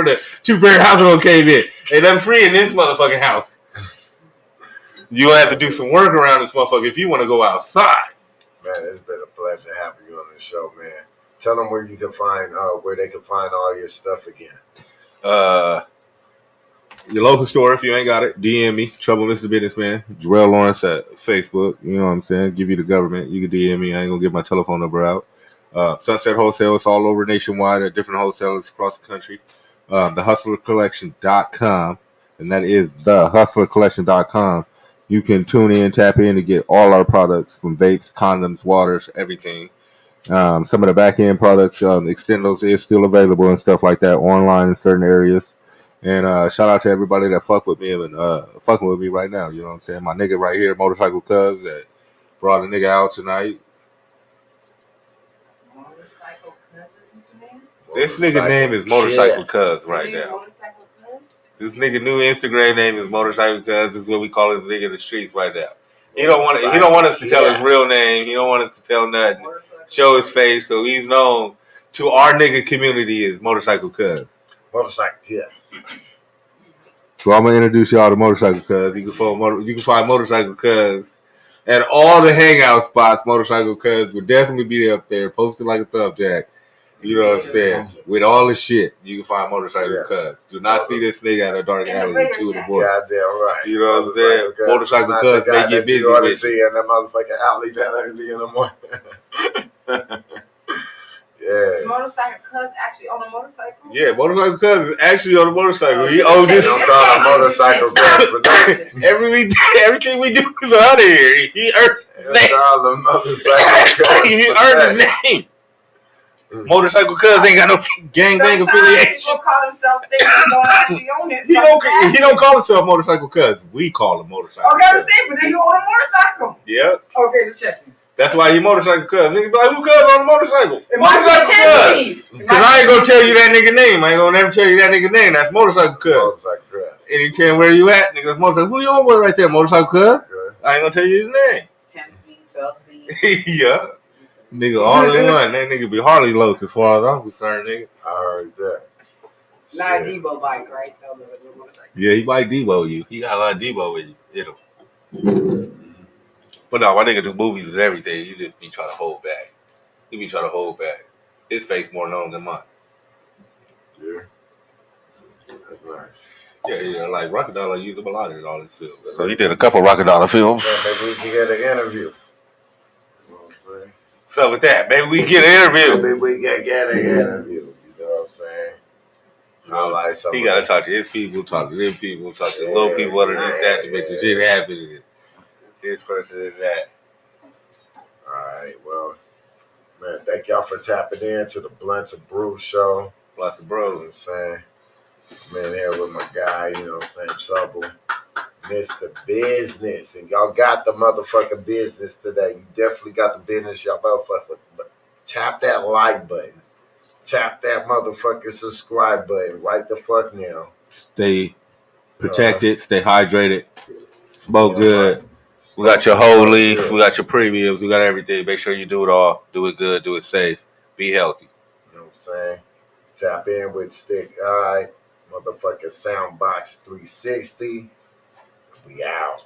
the two-parent household came in. Ain't nothing free in this motherfucking house. You have to do some work around this motherfucker if you want to go outside. Man, it's been a pleasure having you on the show, man. Tell them where you can find, where they can find all your stuff again. Your local store, if you ain't got it, DM me, Trouble Mr. Businessman, Jarrell Lawrence at Facebook. You know what I'm saying? Give you the government. You can DM me. I ain't gonna give my telephone number out. Sunset Wholesale, it's all over nationwide at different wholesalers across the country. TheHustlerCollection.com, and that is TheHustlerCollection.com. You can tune in, tap in to get all our products from vapes, condoms, waters, everything. Some of the back end products, Extendos is still available and stuff like that online in certain areas. And shout out to everybody that fuck with me and fucking with me right now. You know what I'm saying? My nigga right here, Motorcycle Cuz, that brought a nigga out tonight. Motorcycle Cuz is his name? This nigga name is Motorcycle Cuz right now. This nigga new Instagram name is Motorcycle Cuz. This is what we call this nigga in the streets right now. He don't want us to tell his real name. He don't want us to tell nothing. Show his face, so he's known to our nigga community as Motorcycle Cuz. Motorcycle, yes. So I'm gonna introduce y'all to Motorcycle Cuz. You can find Motorcycle Cuz at all the hangout spots. Motorcycle Cuz will definitely be up there, posted like a thumbjack. You know what I'm saying? With all the shit, you can find Motorcycle Cuz. Do not see this nigga at a dark alley at 2 in the morning. Goddamn right. You know what I'm saying? Motorcycle Cuz may get busy with you. See in that motherfucking alley that early in the morning. Yeah. Motorcycle Cuz actually on a motorcycle? Yeah, Motorcycle Cuz is actually on a motorcycle. He owns this. Don't call a Motorcycle Cuz for that. Everything we do is out of here. He earned his name. He earned his name. Motorcycle Cuz ain't got no gangbang affiliation. People call themselves things that don't actually own it. He don't call himself Motorcycle Cuz. We call him Motorcycle Cuz. Okay, I'm saying, but then he on a motorcycle. Yep. Okay, just checking. That's why he Motorcycle Cuz. Nigga be like, who Cuz on a motorcycle? Motorcycle Cuz. Because I ain't gonna tell you that nigga name. I ain't gonna never tell you that nigga name. That's Motorcycle Cuz. Motorcycle Cuz. Anytime where you at, nigga, that's Motorcycle. Who you on with right there? Motorcycle Cuz? I ain't gonna tell you his name. 10 speed, 12 speed. Yeah. Nigga, all in one. That nigga be Harley Loke as far as I'm concerned, nigga. I heard that. Not a Debo bike, right? Yeah, he might Debo you. He got a lot of Debo with you. But no, my nigga do movies and everything. He just be trying to hold back. He be trying to hold back. His face more known than mine. Yeah. That's nice. Yeah, like Rockadollar used him a lot in all his films. So he did a couple Rockadollar films. Yeah, maybe we can get an interview. So with that, maybe we get an interview. Maybe we can get an interview. You know what I'm saying? He gotta talk to his people, talk to them people, talk to the little people underneath that to make the shit happen. This person and that. Alright, well, man, thank y'all for tapping in to the Blunts of Brew show. Blunts of You Bros. know what I'm saying? Man, here with my guy, you know what I'm saying, Trouble. Mr. Bizness. And y'all got the motherfucking business today. You definitely got the business, y'all motherfucker. But tap that like button. Tap that motherfucking subscribe button right the fuck now. Stay protected, stay hydrated, smoke good. Right. We got your whole leaf, we got your premiums, we got everything. Make sure you do it all. Do it good, do it safe. Be healthy. You know what I'm saying? Tap in with Sticc Hyde, motherfucking Soundbox 360. We out.